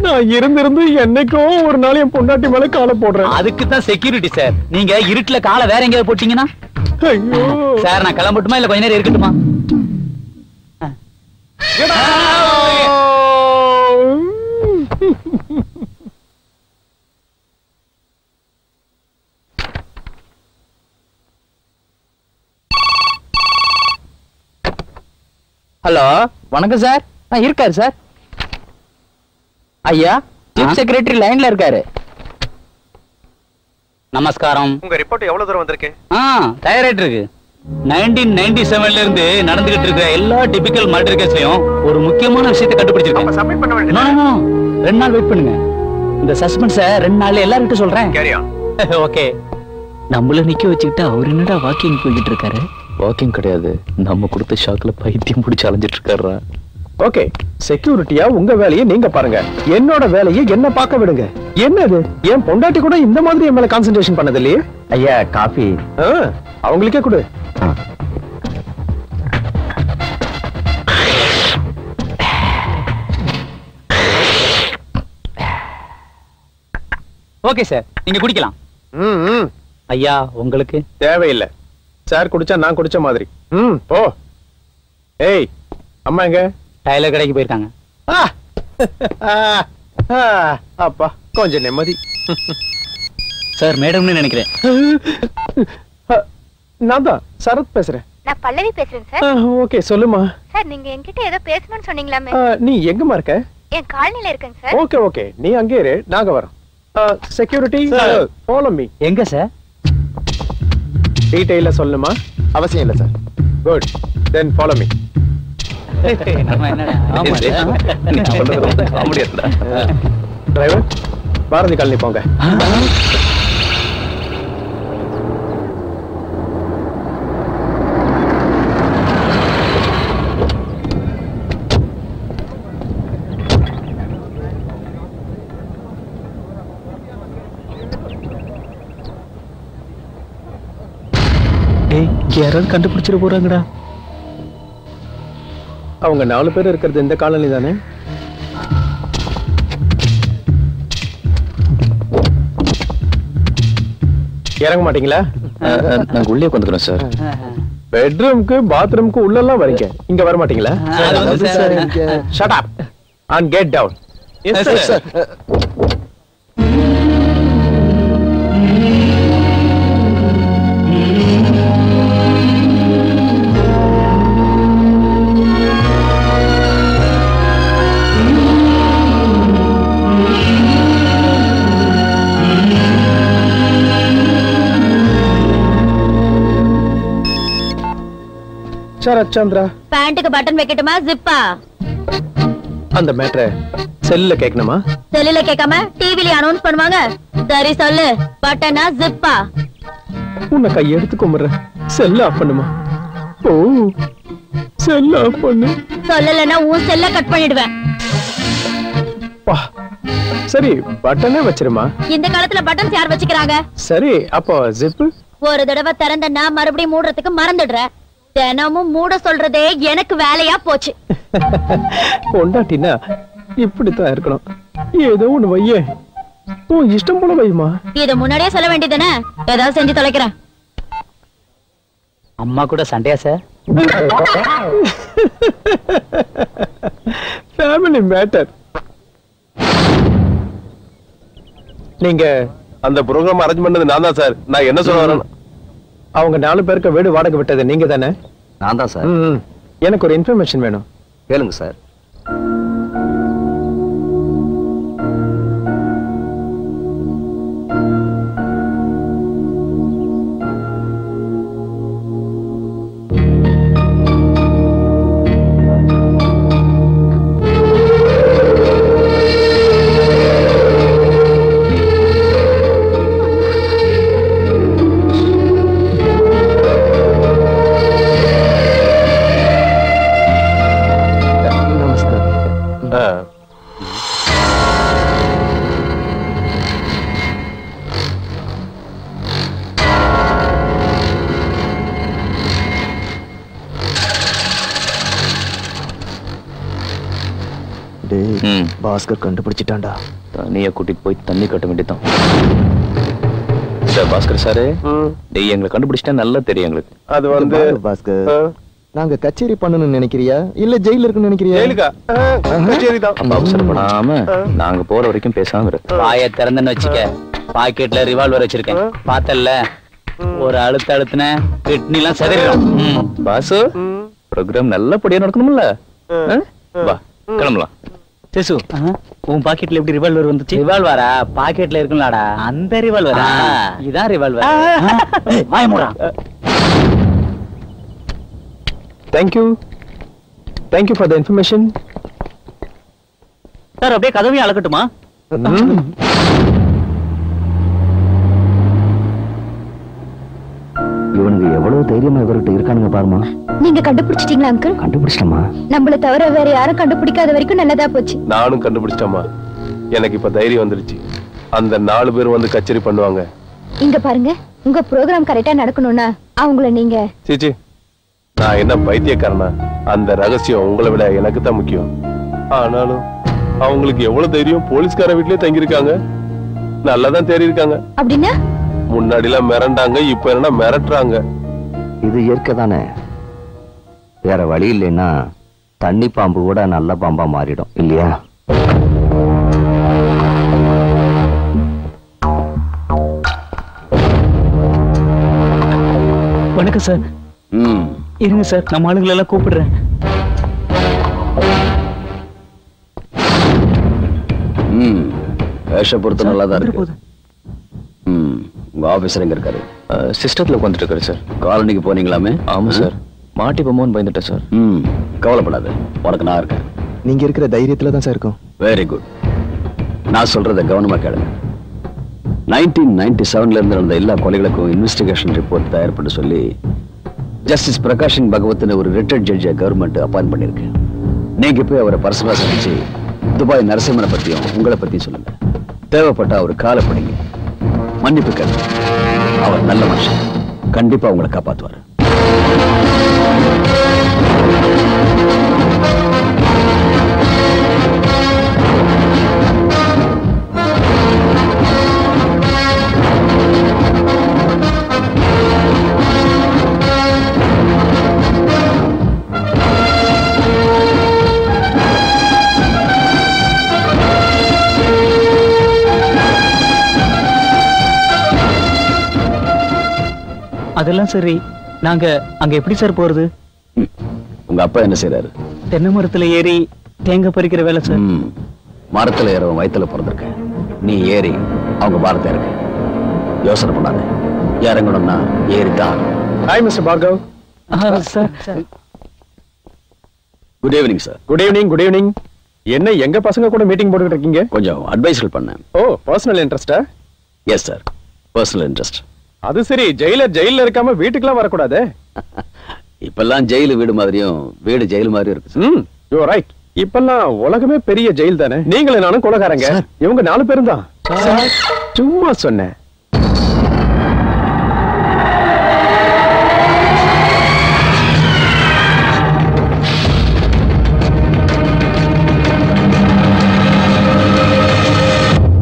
நான் இருந்து என்னைக்கோ ஒரு நாள் என் பொண்டாட்டி மேல காலை போடுறேன். அதுக்கு தான் செக்யூரிட்டி சார். நீங்க இருட்டுல காலை வேற எங்கேயாவது போட்டீங்கன்னா? ஐயோ சார், நான் கிளம்பட்டுமா இல்ல கொஞ்ச நேரம் இருக்கட்டுமா? ஹலோ, வணக்கம் சார். இருக்காரு சார். ஐயா, சீஃப் செக்ரட்டரி லைன்ல இருக்காரு. நமஸ்காரம். உங்க ரிப்போர்ட் எவ்வளவு தூரம் வந்திருக்கு? தயாராயிட்டு இருக்கு. 1997ல இருந்து நடந்துகிட்டு இருக்கிற எல்லா டிபிக்கல் மர்டர் கேஸ்லயும் ஒரு முக்கியமான விஷயத்தை கண்டுபிடிச்சிருக்கேன். சப்மிட் பண்ண வேண்டியது. 2 நாள் வெயிட் பண்ணுங்க. இந்த சஸ்பென்ஸ 2 நாள்ல எல்லார்கிட்ட சொல்றேன். Carry on. ஓகே. நம்மள நிக்க வச்சுக்கிட்டு அவர் என்னடா வாக்கிங் போயிட்டு இருக்காரு? வாக்கிங் கிடையாது, நம்ம கொடுத்த ஷாக்ல பைத்தியம் பிடிச்சு அலைஞ்சிட்டு இருக்காரு. ஓகே, செக்யூரிட்டியா உங்க வேலையை நீங்க பாருங்க, என்னோட வேலையை என்ன பார்க்க விடுங்க. என்னது, என் பொண்டாட்டி கூட இந்த மாதிரி என் மேல கான்சென்ட்ரேஷன் பண்ணது இல்லையே. ஐயா, காஃபி. அவங்களுக்கே கொடு. ஓகே சார், நீங்க குடிக்கலாம். ஐயா உங்களுக்கு தேவையில்லை. சார் குடிச்சா நான் குடிச்ச மாதிரி. போ. ஏய், அம்மா எங்க? டைலர் கடைக்கு போயிருக்காங்க. அப்பா கொஞ்சம் நிம்மதி. சார் மேடம்னு நினைக்கிறேன். நான் தான் சரத் பேசுறேன். நான் பல்லவி பேசுறேன் சார். ஓகே சொல்லுமா. சார் நீங்க என்கிட்ட ஏதோ பேசணும்னு சொன்னீங்களாமே. நீ எங்கம்மா இருக்க? என் காலனில இருக்கேன் சார். ஓகே ஓகே, நீ அங்கே இரு, நாங்க வரோம். Security follow me. எங்க சார்? டீடைலா சொல்லுமா? அவசியம் இல்ல sir. Good, then follow me. Driver, Bharathi colony போங்க. யாராவது கண்டுபிடிச்சிட போறாங்கடா. அவங்க 4 பேர் இருக்கிறது இந்த காலனி தானே? இறங்க மாட்டீங்களா? நாங்க உள்ளே வந்துக்கிறோம் சார். பெட்ரூம்க்கு பாத்ரூம்க்கு உள்ளெல்லாம் வரீங்க, இங்க வர மாட்டீங்களா? Shut up and get down. Yes sir. Sarath Chandra, பேண்ட்டுக்கு பட்டன் வைக்கட்டுமா ஜிப்பா? அந்த மேட்டரை செல்லுல கேட்கணுமா? செல்லுல கேட்காம டிவில அனௌன்ஸ் பண்ணுவாங்க. சரி சொல்லு, பட்டனா ஜிப்பா? உன்னை கையெடுத்து கும்பிடுறேன், செல்ல ஆஃப் பண்ணுமா? ஓ, செல்ல ஆஃப் பண்ணு. சொல்லலன்னா உன் செல்ல கட் பண்ணிடுவேன். வா, சரி பட்டனே வச்சிருமா. இந்த காலத்துல பட்டன்ஸ் யார் வச்சுக்கிறாங்க? சரி, அப்போ ஜிப்? ஒரு தடவை திறந்தன்னா மறுபடியும் மூடுறதுக்கு மறந்துடுற. தினமும் மூட சொல்றதே எனக்கு வேலையா போச்சு. பொண்டாட்டினா இப்படித்தான் இருக்கணும். ஏதோ ஒண்ணு வையே, உன் இஷ்டம் போல வைமா. இத முன்னாடியே சொல்ல வேண்டியதுதானே? ஏதாவது செஞ்சு தொலைக்கிறேன். அம்மா கூட சண்டையா சார்? Family matter. நீங்க அந்த ப்ரோக்ராம் அரேஞ்ச் பண்ணது நான் தான் சார். நான் என்ன சொல்ல வரேன்? அவங்க 4 பேருக்கு வீடு வாடகை விட்டது நீங்க தானே? நான் தான் சார். எனக்கு ஒரு இன்ஃபர்மேஷன் வேணும். கேளுங்க சார். பாஸ்கர் கண்டுபிடிச்சிட்டான்டா. தண்ணிய கூட்டிட்டு போய் தண்ணி கட்ட வேண்டியதான். பாஸ்கர் சாரு, நீ எங்களை கண்டுபிடிச்சிட்டா நல்லா தெரியும் எங்களுக்கு. அது வந்து பாஸ்கர், நாங்க கச்சேரி பண்ணணும்னு நினைக்கிறியா இல்ல ஜெயில இருக்குன்னு நினைக்கிறியா? அவசரப்படாம நாங்க போற வரைக்கும் பேசாம இரு. வாய திறந்தன்னு வச்சுக்க, பாக்கெட்ல ரிவால்வர் வச்சிருக்கேன். பார்த்தல்ல, ஒரு அழுத்த அழுத்தின கிட்னி எல்லாம் செதறிடும். பாசு, ப்ரோக்ராம் நல்லபடியா நடக்கணும்ல. வா கிளம்பலாம். சேசு, உன் பாக்கெட்ல எப்படி ரிவால்வர் வந்துச்சு? ரிவால்வரா பாக்கெட்ல இருக்கும்லடா, அந்த ரிவால்வரா? இதான் ரிவால்வர். வாய மூடா. Thank you for the information. Sir அப்படியே கதவையும் அளக்கட்டுமா? இவனுக்கு எவ்வளவு தைரியமா இவர்கிட்ட இருக்கானுங்க பாருமா. நீங்க கண்டுபிடிச்சிட்டீங்களா அங்கிள்? கண்டுபிடிச்சிட்டமா. நம்மள தவிர வேற யாரும் கண்டுபிடிக்காத வரைக்கும் நல்லதா போச்சு. நானும் கண்டுபிடிச்சிட்டமா. எனக்கு இப்ப தைரியம் வந்துருச்சு. அந்த 4 பேர் வந்து கச்சேரி பண்ணுவாங்க. இங்க பாருங்க, உங்க ப்ரோகிராம் கரெக்டா நடக்கணும்னா அவங்கள நீங்க. சீச்சி, நான் என்ன பைத்தியக்காரனா? அந்த ரகசியம் உங்களை விட எனக்கு தான் முக்கியம். ஆனாலும் அவங்களுக்கு எவ்வளவு தைரியம், போலீஸ்கார வீட்லயே தங்கியிருக்காங்க. நல்லாதான் தெரியிருக்காங்க. அப்படின்னா முன்னாடி எல்லாம் மிரண்டாங்க, இப்ப என்ன மிரட்டுறாங்க. இது இயற்கை தானே, வேற வழி இல்லைன்னா தண்ணி பாம்பு கூட நல்ல பாம்பா மாறிடும் இல்லையா? வணக்கம் சார். இருங்க சார், நம்ம ஆளுங்களை எல்லாம் கூப்பிடுறேன். வேஷ பொறுத்து நல்லா தான் இருக்கு. உங்க ஆபீசர் எங்க இருக்காரு? சிஸ்டத்துல உட்காந்துட்டு இருக்காரு சார். காலனிக்கு போனீங்களாமே? ஆமா சார், மாட்டிப்போமோன்னு பயந்துட்டேன் சார். கவலைப்படாது, உனக்கு நான் இருக்கேன். நீங்க இருக்கிற தைரியத்துல தான் சார் இருக்கும். Very good. நான் சொல்றத கவனமா கேளுங்க. 1997ல இருந்து நடந்த எல்லா கொலைகளுக்கும் இன்வெஸ்டிகேஷன் ரிப்போர்ட் தயார் பண்ண சொல்லி ஜஸ்டிஸ் பிரகாஷ் பகவத்னு ஒரு ரிட்டையர்ட் ஜட்ஜை கவர்மெண்ட் அப்பாயிண்ட் பண்ணிருக்கு. நீங்க போய் அவரை பர்சனலா சந்திச்சு துபாய் நரசிம்மனை பத்தியும் உங்களை பத்தியும் சொல்லுங்க. தேவைப்பட்ட அவர் காலை படிங்க, மன்னிப்பு கேளுங்க. அவர் நல்ல மனுஷன், கண்டிப்பா உங்களை காப்பாற்றுவார். அதெல்லாம் சரி, நாங்க அங்க எப்படி சார் போறது? உங்க அப்பா என்ன செய்யறாரு? தென்னை மரத்துல ஏறி தேங்காய் பறிக்கிற வேலை சார். மரத்துல ஏறவன் வயித்துல பிறந்திருக்க, நீ ஏறி அவங்க பாரத்தை இருக்கு. யோசனை பண்ணாத, இறங்கணும்னா ஏறிதான். Hi mister Bhargav. Sir. Good evening sir. Good evening. Good evening. என்ன எங்க பசங்க கூட மீட்டிங் போட்டுக்கிட்டு இருக்கீங்க? கொஞ்சம் அட்வைஸ்கள் பண்ணேன். ஓ, பர்சனல் இன்ட்ரெஸ்டா? Yes sir, personal interest. அது சரி, ஜெயில இருக்காம வீட்டுக்குலாம் வரக்கூடாது. இப்பெல்லாம் ஜெயிலு வீடு மாதிரியும் வீடு ஜெயில் மாதிரியும் இருக்கு. You are right. இப்பெல்லாம் உலகமே பெரிய ஜெயில் தானே. நீங்களும் நானும் கொலைகாரங்க, இவங்க 4 பேரும் தான். சும்மா சொன்னேன்.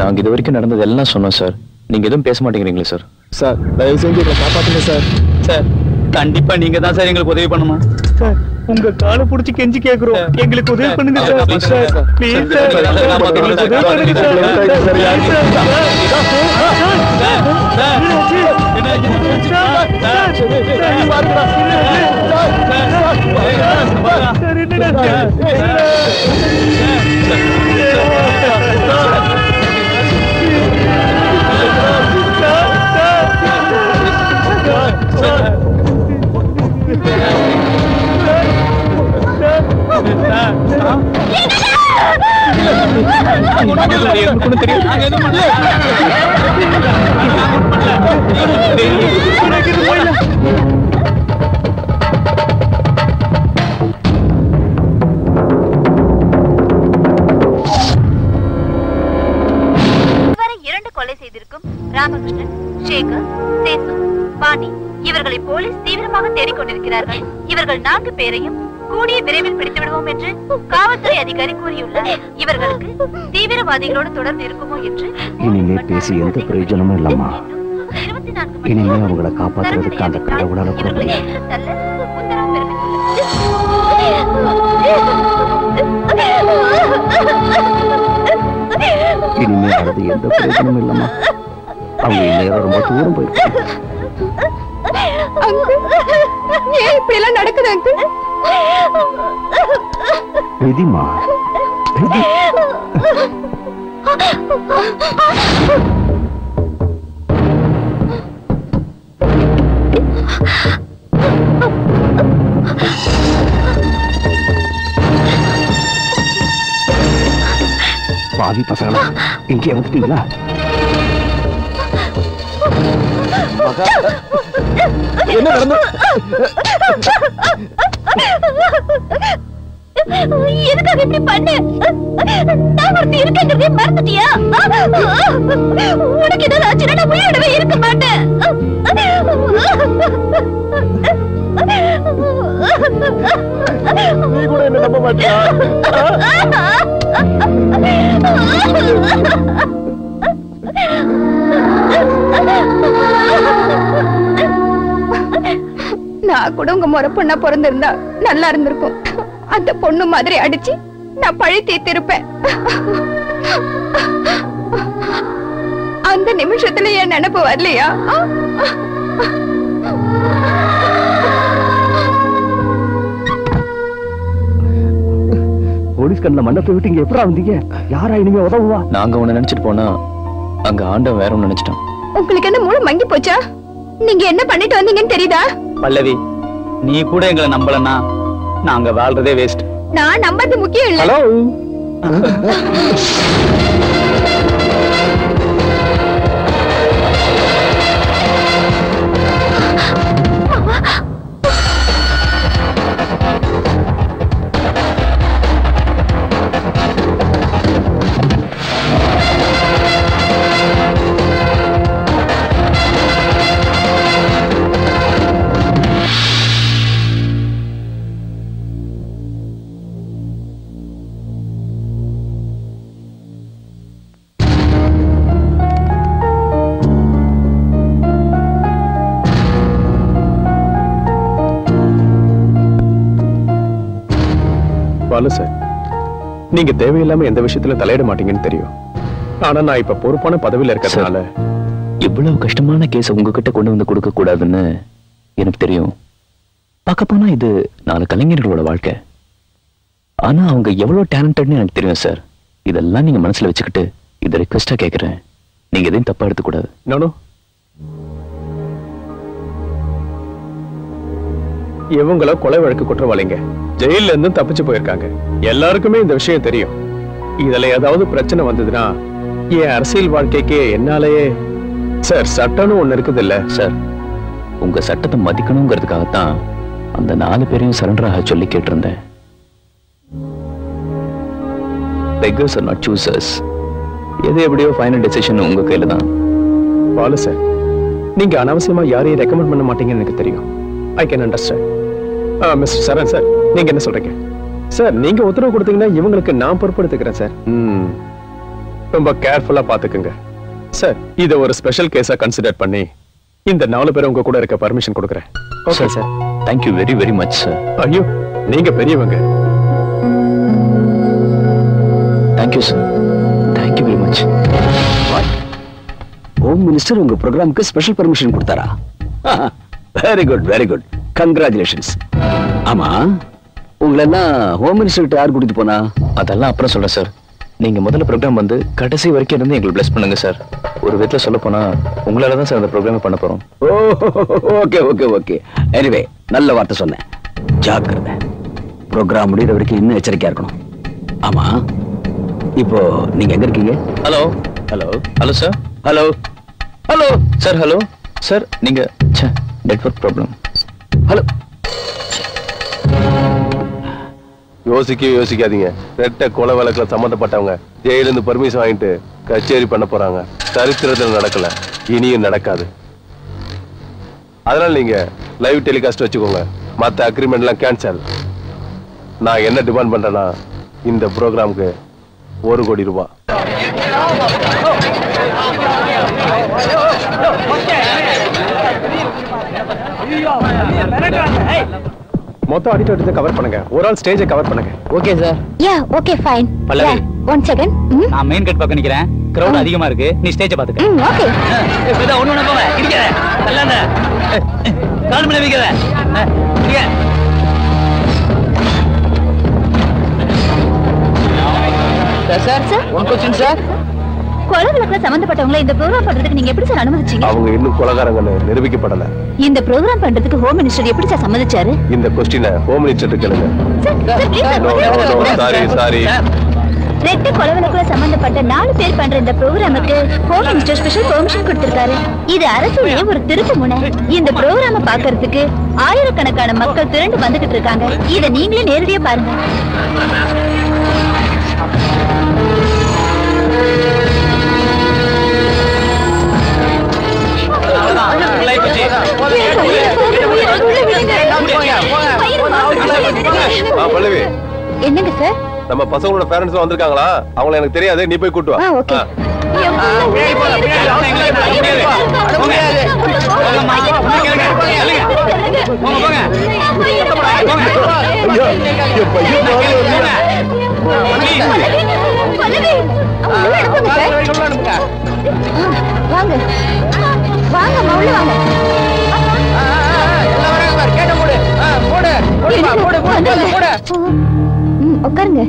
நாங்க இது வரைக்கும் நடந்தது எல்லாம் சொன்னோம் சார். நீங்க எதுவும் பேச மாட்டேங்கிறீங்களே சார். சார் தயவு செஞ்சு எங்களை காப்பாத்துங்க சார். சார் கண்டிப்பா நீங்க தான் சார் எங்களுக்கு உதவி பண்ணணும். சார் உங்க காலை புடிச்சு கெஞ்சி கேக்குறோம், எங்களுக்கு உதவி பண்ணுங்க சார். ப்ளீஸ் சார், எங்களுக்கு உதவி பண்ணுங்க கொலை செய்திருக்கும் ராமகிருஷ்ணன், சேகர், சேசு, பாணி இவர்களை போலீஸ் தீவிரமாக தேடிக்கொண்டிருக்கிறார்கள். இவர்கள் 4 பேரையும் கூடிய விரைவில் பிடித்து விடுவோம் என்று காவல்துறை அதிகாரி கூறியுள்ளார். இவர்களுக்கு தீவிரவாதிகளோடு தொடர்பு இருக்குமோ என்று இனிமே பேசி எந்த பிரயோஜனமும் இல்லம்மா. இனிமே அவங்களை காப்பாற்றுறதுக்கு அந்த கடவுளால கூட இனிமே அது எந்த பிரயோஜனமும் இல்லம்மா. அவங்க நேரம் ரொம்ப தூரம் போயிருக்காங்க. ஏன் இப்படி எல்லாம் நடக்குது அங்கிள்? விதிமா, விதி. பாவி பசங்களா, இங்கே வந்துட்டீங்களா? என்ன நடந்து? எதுக்காக இப்படி பண்ண? நான் ஒருத்தி இருக்கேங்கிறதே மறந்துட்டியா? உனக்கு ஏதாவது ஆச்சுன்னா நான் உயிரோடவே இருக்க மாட்டேன். நீ கூட என்ன நம்ப மாட்டியா? நான் கூட உங்க முறை பொண்ணா பிறந்திருந்தா நல்லா இருந்திருக்கும். அந்த பொண்ணு மாதிரி அடிச்சு நான் பழி தீர்த்திருப்பேன். அந்த நிமிஷத்துல என் நினைப்பு வரலையா? போலீஸ் கண்ணில் மண்டபத்தை விட்டு இங்க எப்படா வந்தீங்க? யாரா இனிமே உதவுவா? நாங்க உன்னை நினைச்சிட்டு போனா அங்க ஆண்டவன் வேற ஒண்ணு நினைச்சிட்டான். உங்களுக்கு என்ன மூளை மங்கி போச்சா? நீங்க என்ன பண்ணிட்டு வந்தீங்கன்னு தெரியுதா? பல்லவி, நீ கூட எங்களை நம்பலன்னா நாங்க வாழ்றதே வேஸ்ட். நான் நம்பது முக்கியம் இல்ல. ஹலோ, பாலு சார், நீங்க தேவையில்லாம எந்த விஷயத்துல தலையிட மாட்டீங்கன்னு தெரியும். ஆனா நான் இப்ப பொறுப்பான பதவியில இருக்கிறதுனால இவ்வளவு கஷ்டமான கேஸ உங்ககிட்ட கொண்டு வந்து கொடுக்க கூடாதுன்னு எனக்கு தெரியும். பார்க்க போனா இது 4 கலைஞர்களோட வாழ்க்கை. ஆனா அவங்க எவ்வளவு டேலண்டட்னு எனக்கு தெரியும் சார். இதெல்லாம் நீங்க மனசுல வச்சுக்கிட்டு இதை ரிக்வெஸ்டா கேட்கிறேன். நீங்க எதையும் தப்பா எடுத்துக்கூடாது. நானும் இவங்கள கொலை வழக்கு குற்றவாளிங்க, ஜெயில இருந்து தப்பிச்சு போயிருக்காங்க. எல்லாருக்குமே இந்த விஷயம் தெரியும். இதுல ஏதாவது பிரச்சனை வந்ததுன்னா என் அரசியல் வாழ்க்கைக்கு என்னாலேயே சார் சட்டம்னு ஒண்ணு இருக்குது இல்ல சார். உங்க சட்டத்தை மதிக்கணுங்கிறதுக்காகத்தான் அந்த 4 பேரையும் சரண்டர் ஆக சொல்லி கேட்டிருந்தேன். beggars are not choosers. எது எப்படியோ ஃபைனல் டெசிஷன் உங்க கையில தான். பாலு சார், நீங்க அனாவசியமா யாரையும் ரெக்கமெண்ட் பண்ண மாட்டீங்கன்னு எனக்கு தெரியும். I can understand. Mister Saran sir, நீங்க என்ன சொல்றீங்க? சார், நீங்க உத்தரவு கொடுத்தீங்கன்னா இவங்களுக்கு நான் பொறுப்பெடுத்துக்கிறேன் சார். ரொம்ப கேர்ஃபுல்லா பாத்துக்குங்க சார். இத ஒரு ஸ்பெஷல் கேஸா கன்சிடர் பண்ணி இந்த 4 பேர் உங்க கூட இருக்க பர்மிஷன் கொடுக்குறேன். Okay sir. Thank you very very much sir. ஐயோ, நீங்க பெரியவங்க. Thank you sir. Thank you very much. Home minister உங்க ப்ரோக்ராமுக்கு ஸ்பெஷல் பர்மிஷன் கொடுத்தாரா? Very good, very good. Congratulations. ஆமா, உங்களெல்லாம் ஹோம் மினிஸ்டர் கிட்ட யார் கூட்டிட்டு போனா? அதெல்லாம் அப்புறம் சொல்றேன் சார். நீங்க முதல்ல ப்ரோக்ராம் வந்து கடைசி வரைக்கும் இருந்து எங்களை பிளஸ் பண்ணுங்க சார். ஒரு விதத்துல சொல்ல போனா உங்களால தான் சார் அந்த ப்ரோக்ராம் பண்ண போறோம். Okay okay okay. எனிவே, நல்ல வார்த்தை சொன்னேன். ஜாக்கிரதை. ப்ரோக்ராம் முடிகிற வரைக்கும் இன்னும் எச்சரிக்கையா இருக்கணும். ஆமா, இப்போ நீங்க எங்க இருக்கீங்க? Hello hello hello sir. Hello hello sir. Hello sir. நீங்க நெட்வொர்க் ப்ராப்ளம். ஹலோ. யோசிக்காதீங்க. ரெட்ட கொலை வழக்குல சம்பந்தப்பட்டவங்க ஜெயில இருந்து பர்மிஷன் வாங்கிட்டு கச்சேரி பண்ண போறாங்க. சரித்திரத்தில் நடக்கல, இனியும் நடக்காது. அதனால நீங்க லைவ் டெலிகாஸ்ட் வச்சுக்கோங்க. மத்த அக்ரிமெண்ட் எல்லாம் கேன்சல். நான் என்ன டிமாண்ட் பண்றேன்னா, இந்த ப்ரோக்ராமுக்கு 1 கோடி ரூபாய். மொத்த ஆடிட்டோரியத்தை கவர் பண்ணுங்க. ஒரு ஆள் ஸ்டேஜை கவர் பண்ணுங்க. Okay sir. Yeah, okay fine. Pallavi, 1 second. நான் மெயின் கேட் பக்கம் நிக்கிறேன். கிரவுட் அதிகமா இருக்கு. நீ ஸ்டேஜை பாத்துக்க. ஓகே. இத ஒண்ணு போங்க. இடிக்கற. தள்ளாத. கால் மேல வைக்கற. இங்க. Sir, one question sir. கொலை வழக்குல சம்பந்தப்பட்டவங்களை இந்த ப்ரோகிராம் பண்றதுக்கு நீங்க எப்படி சார் அனுமதிச்சீங்க? அவங்க இன்னும் கொலைகாரங்கன்னு நிரூபிக்கப்படல. இந்த ப்ரோகிராம் பண்றதுக்கு ஹோம் மினிஸ்டர் எப்படி சார் சம்மதிச்சாரு? இந்த क्वेश्चனை ஹோம் மினிஸ்டர் கேளுங்க. சாரி. ரெட்ட கொலை வழக்குல சம்பந்தப்பட்ட 4 பேர் பண்ற இந்த ப்ரோகிராமுக்கு ஹோம் மினிஸ்டர் ஸ்பெஷல் பெர்மிஷன் கொடுத்திருக்காரு. இது அரசியலே ஒரு திருப்பு முனை. இந்த ப்ரோகிராம பார்க்கிறதுக்கு ஆயிரக்கணக்கான மக்கள் திரண்டு வந்துகிட்டு இருக்காங்க. இத நீங்களே நேரடியா பாருங்க. பல்லவி, என்னங்க சார்? நம்ம பசங்களோட பேரண்ட்ஸ் வந்திருக்காங்களா? அவங்கள எனக்கு தெரியாது, நீ போய் கூட்டு வா. ஓகே. வாங்க வாங்க மவுள வாங்க உட்காருங்க.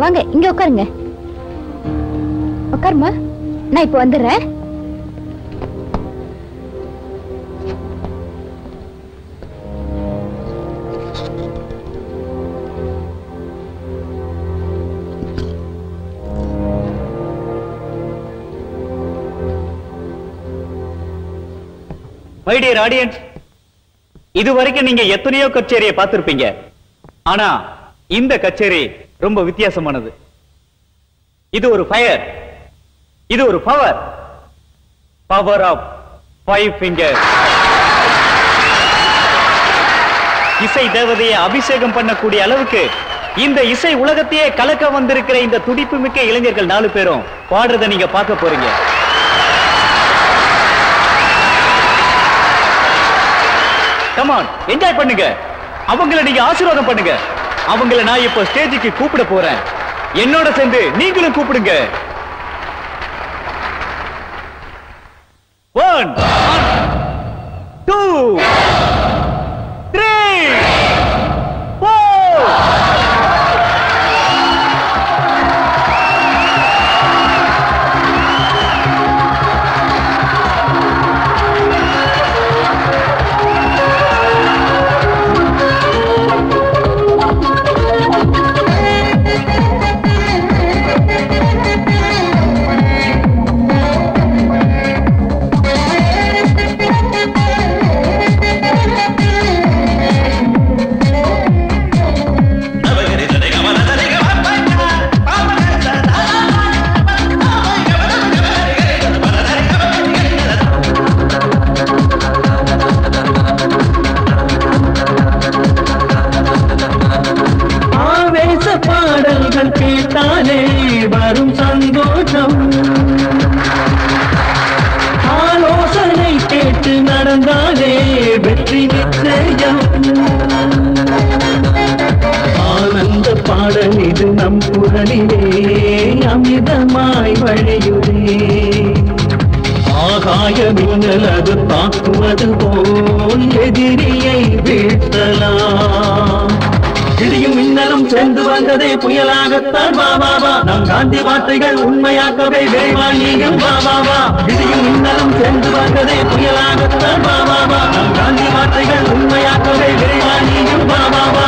வாங்க இங்க உட்காருங்க. உட்காருமா, நான் இப்ப வந்துடுறேன். மை டியர் ஆடியன்ஸ், இதுவரைக்கும் நீங்க எத்தனையோ கச்சேரியை பார்த்திருப்பீங்க. ஆனா இந்த கச்சேரி ரொம்ப வித்தியாசமானது. இது ஒரு ஃபயர், இது ஒரு பவர். Power of 5 fingers. இசை தேவதையை அபிஷேகம் பண்ணக்கூடிய அளவுக்கு இந்த இசை உலகத்தையே கலக்க வந்திருக்கிற இந்த துடிப்பு மிக்க இளைஞர்கள் 4 பேரும் பாடுறதை நீங்க பார்க்க போறீங்க. Come on, என்ஜாய் பண்ணுங்க. அவங்கள நீங்க ஆசீர்வாதம் பண்ணுங்க. அவங்கள நான் இப்ப ஸ்டேஜுக்கு கூப்பிட போறேன். என்னோட சேர்ந்து நீங்களும் கூப்பிடுங்க. 1 2 3 4 கேட்டாலே வரும் சந்தோஷம், ஆலோசனை கேட்டு நடந்தாலே வெற்றி நிச்சயம். ஆனந்த பாடல் இது நம் குரலிலே அமிதமாய் வழியுதே. ஆகாய மின்னல் அது தாக்குவது போல் எதிரியை வீழ்த்தலாம். இடியும் மின்னலும் சேர்ந்து வந்ததே புயலாகத்தான் வா வா வா. நம் காந்தி வார்த்தைகள் உண்மையாக்கவே விரைவா நீயும் வா வா வா. இடியும் மின்னலும் சேர்ந்து வந்ததே புயலாகத்தான் வா வா வா. நம் காந்தி வார்த்தைகள் உண்மையாக்கவே விரைவா நீயும் வா வா வா.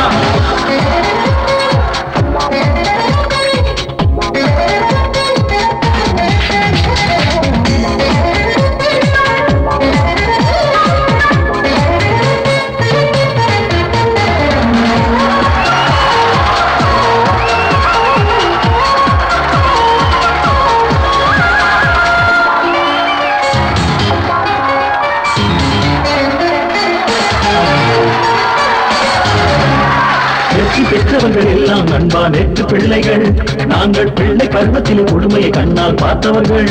பெற்றவர்கள் எல்லாம் அன்பா நேற்று பிள்ளைகள். நாங்கள் பிள்ளை பருவத்தில் கொடுமையை கண்ணால் பார்த்தவர்கள்.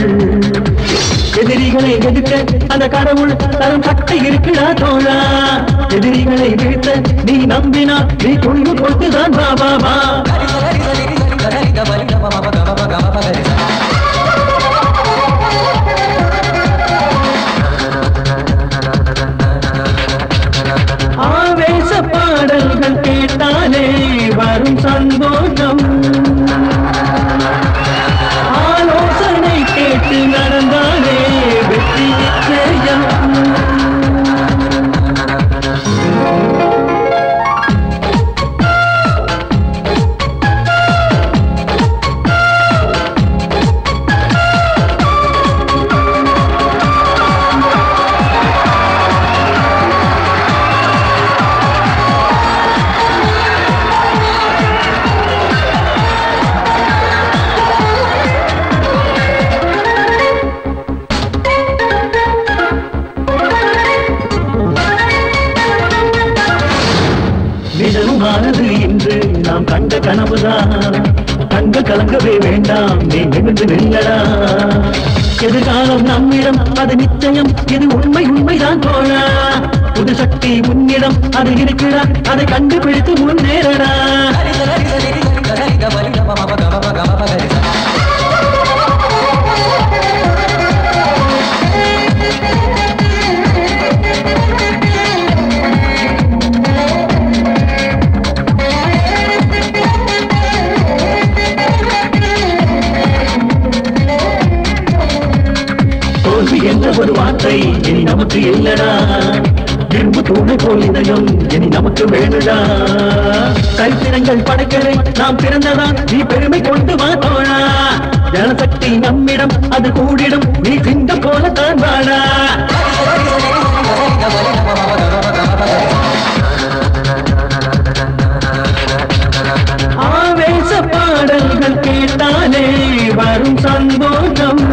எதிரிகளை எதிர்க்க அந்த கடவுள் தரும் சக்தி இருக்கிறா தோழா. எதிரிகளை வீழ்த்த நீ நம்பினா நீ துணிவு கொடுத்துதான் வா வா வா. ஆவேச பாடல்கள் கேட்டாலே வரும் சந்தோஷம், ஆலோசனை கேட்டு நடந்தாலே வெற்றி நிச்சயம். நிமிர்ந்து நில்லடா. எதிர்காலம் நம்மிடம் அது நிச்சயம், இது உண்மை உண்மைதான் தோழா. புது சக்தி உன்னிடம் அது இருக்கிறா, அதை கண்டுபிடித்து முன்னேறடா. தோல்வி என்ற ஒரு வார்த்தை இனி நமக்கு இல்லடா. இரும்பு தூணை போல் இதயம் இனி நமக்கு வேணுடா. சரித்திரங்கள் படைக்கவே நாம் பிறந்ததான், நீ பெருமை கொண்டு வா தோழா. ஜனசக்தி நம்மிடம் அது கூடிடும், நீ சிங்கம் போலத்தான் வாடா. ஆவேச பாடல்கள் கேட்டாலே வரும் சந்தோஷம்,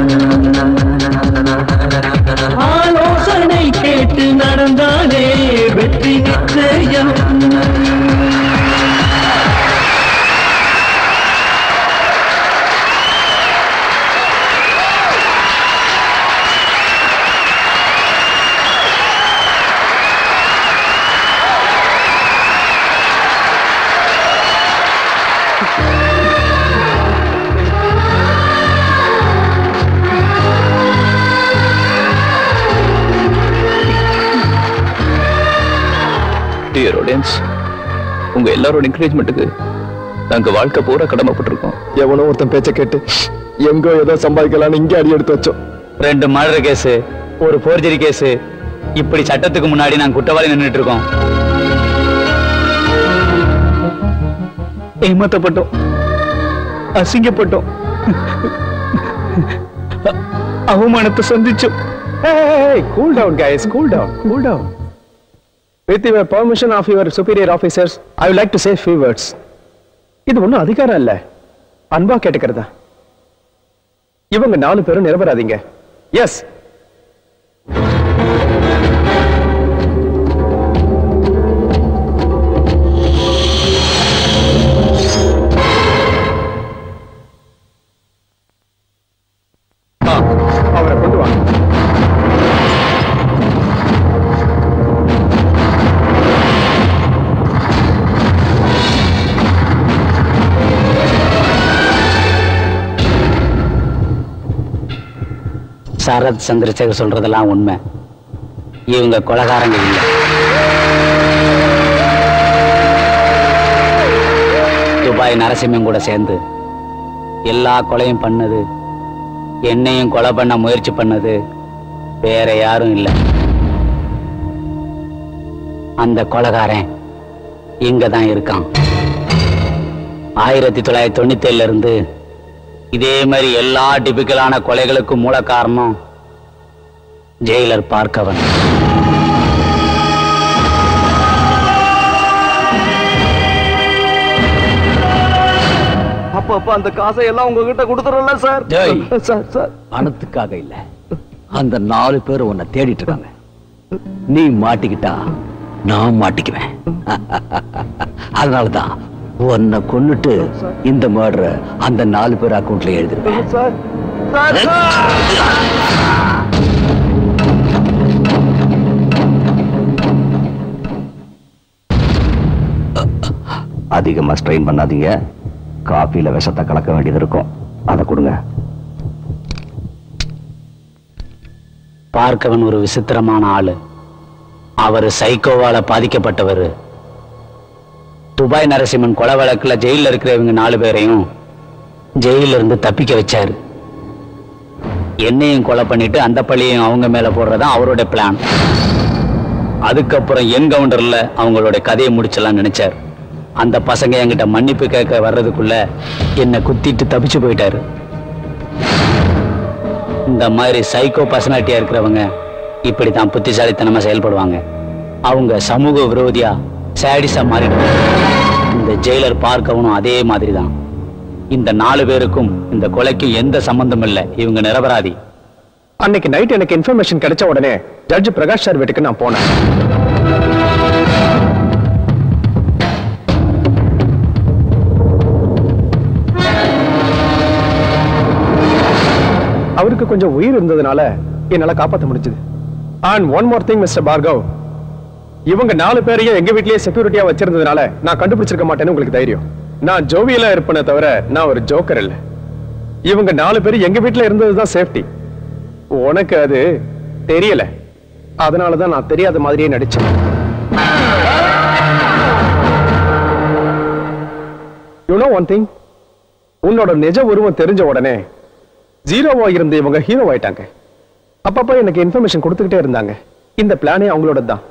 ஆலோசனை கேட்டு நடந்தாலே வெற்றி நிச்சயம். டியர் ஆடியன்ஸ், உங்க எல்லாரோட என்கரேஜ்மெண்ட்டுக்கு நாங்க வாழ்க்கை பூரா கடமைப்பட்டிருக்கோம். எவனோ ஒருத்தன் பேச்ச கேட்டு எங்கோ ஏதோ சம்பாதிக்கலாம்னு இங்கே அடி எடுத்து வச்சோம். 2 மர்டர் கேஸ், ஒரு போர்ஜரி கேஸ், இப்படி சட்டத்துக்கு முன்னாடி நாங்க குற்றவாளி நின்றுட்டு இருக்கோம். ஏமாத்தப்பட்டோம், அசிங்கப்பட்டோம், அவமானத்தை சந்திச்சோம். Cool down guys, cool down, cool down. With your permission of your superior officers, I would like to say few words. இது ஒன்றும் அதிகாரம் இல்ல, அன்பா கேட்டுக்கிறதா. இவங்க 4 பேரும் நிரபராதிங்க. எஸ், அவரை கொண்டு வாங்க. சரத் சந்திரசேகர் சொல்றதெல்லாம் உண்மை. இவங்க கொலைகாரங்க இல்லை. துபாய் நரசிம்மன் கூட சேர்ந்து எல்லா கொலையும் பண்ணது, என்னையும் கொலை பண்ண முயற்சி பண்ணது வேற யாரும் இல்லை. அந்த கொலைகாரன் இங்க தான் இருக்கான். 1997 இருந்து இதே மாதிரி எல்லா டிபிக்கலான கொலைகளுக்கும் மூல காரணம் ஜெயிலர் பார்க்கவன். அப்ப அந்த காசை எல்லாம் உங்ககிட்ட கொடுத்துறல சார். சார், பணத்துக்காக இல்ல, அந்த 4 பேர் உன்னை தேடிட்டு இருக்காங்க. நீ மாட்டிக்கிட்டா நான் மாட்டிக்குவேன். அதனாலதான் உன்னை கொன்னுட்டு இந்த மர்டர் அந்த 4 பேர் அக்கவுண்ட்ல எழுதிருப்பேன். அதிகமா ஸ்ட்ரெயின் பண்ணாதீங்க. காஃபில விஷத்தை கலக்க வேண்டியது இருக்கும், அதை கொடுங்க. பார்க்கவன் ஒரு விசித்திரமான ஆளு. அவரு சைக்கோவால பாதிக்கப்பட்டவர். துபாய் நரசிம்மன் கொலை வழக்குல ஜெயில இருக்கிறவங்க 4 பேரையும் ஜெயில இருந்து தப்பிக்க வச்சாரு. என்னையும் கொலை பண்ணிட்டு அந்த பழியையும் அவங்க மேல போடுறதான் அவரோட பிளான். அதுக்கப்புறம் என்கவுண்டர்ல அவங்களோட கதையை முடிச்சலாம் நினைச்சார். அந்த பசங்க என்கிட்ட மன்னிப்பு கேட்க வர்றதுக்குள்ள என்னை குத்திட்டு தப்பிச்சு போயிட்டாரு. இந்த மாதிரி சைக்கோ பர்சனாலிட்டியா இருக்கிறவங்க இப்படித்தான் புத்திசாலித்தனமா செயல்படுவாங்க. அவங்க சமூக விரோதியா சாடிஸா மாறிடுவாங்க. இந்த ஜெயிலர் பார்க்கவனும் அதே மாதிரிதான். இந்த 4 பேருக்கும் இந்த கொலைக்கும் எந்த சம்பந்தம் இல்லை. இவங்க நிரபராதி. அன்னைக்கு நைட் எனக்கு இன்ஃபர்மேஷன் கிடைச்ச உடனே ஜட்ஜ் பிரகாஷ் சார் வீட்டுக்கு நான் போனேன். அவருக்கு கொஞ்சம் உயிர் இருந்ததுனால என்னால காப்பாற்ற முடிஞ்சது. And one more thing mister Bhargav, இவங்க 4 பேரையும் எங்க வீட்லயே செக்யூரிட்டியா வச்சிருந்ததுனால நான் கண்டுபிடிச்சிருக்க மாட்டேன்னு உங்களுக்கு தைரியம். நான் ஜோவியலா இருப்பேனே தவிர நான் ஒரு ஜோக்கர் இல்ல. இவங்க 4 பேரும் எங்க வீட்ல இருந்ததுதான் சேஃப்டி. உனக்கு அது தெரியல, அதனாலதான் நான் தெரியாத மாதிரியே நடிச்சேன். You know one thing, உன்னோட நிஜ உருவம் தெரிஞ்ச உடனே ஜீரோவா இருந்து இவங்க ஹீரோ ஆயிட்டாங்க. அப்பப்ப எனக்கு இன்ஃபர்மேஷன் கொடுத்துக்கிட்டே இருந்தாங்க. இந்த பிளானே அவங்களோட தான்.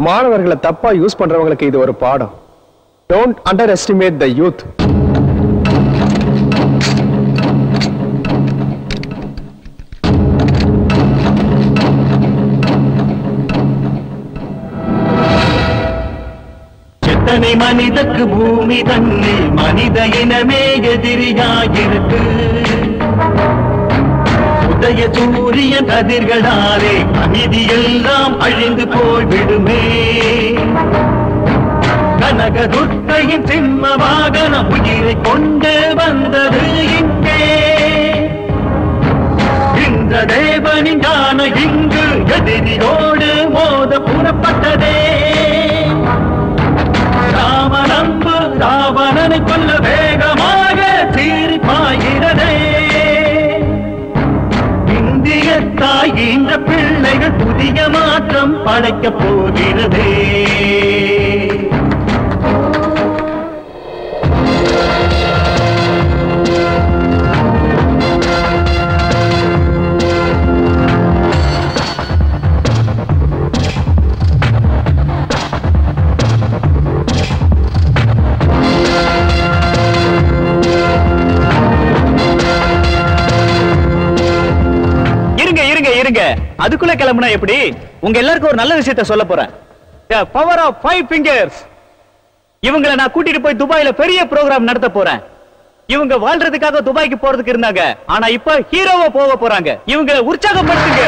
மாணவர்களை தப்பா யூஸ் பண்றவங்களுக்கு இது ஒரு பாடம். Don't underestimate the youth. எத்தனை மனிதக்கு பூமி தன்னில் மனித இனமே எதிரியாயிருக்கு. உதய சூரிய கதிர்களாலே அமைதி எல்லாம் அழிந்து போய்விடுமே. கனக துர்க்கையின் சிம்ம வாகனம் உயிரை கொண்டு வந்தது இங்கே. இந்த தேவனின் ஞான இங்கு எதிரியோடு மோத புறப்பட்டதே. ராமனம்பு ராவணனை கொல்ல வேகமாக சீறி பாய்கிறதே. இந்திய தாய் இந்த பிள்ளைகள் புதிய மாற்றம் படைக்கப் போகிறதே. அதுக்குள்ள கிளம்புனா எப்படி? உங்க எல்லாருக்கும் ஒரு நல்ல விஷயத்தை சொல்ல போறேன். The power of 5 fingers. இவங்களை நான் கூட்டிட்டு போய் துபாயில பெரிய ப்ரோகிராம் நடத்த போறேன். இவங்க வாழ்றதுக்காக துபாய்க்கு போறதுக்கு இருந்தாங்க, ஆனா இப்ப ஹீரோவா போக போறாங்க. இவங்களை உற்சாகப்படுத்துங்க.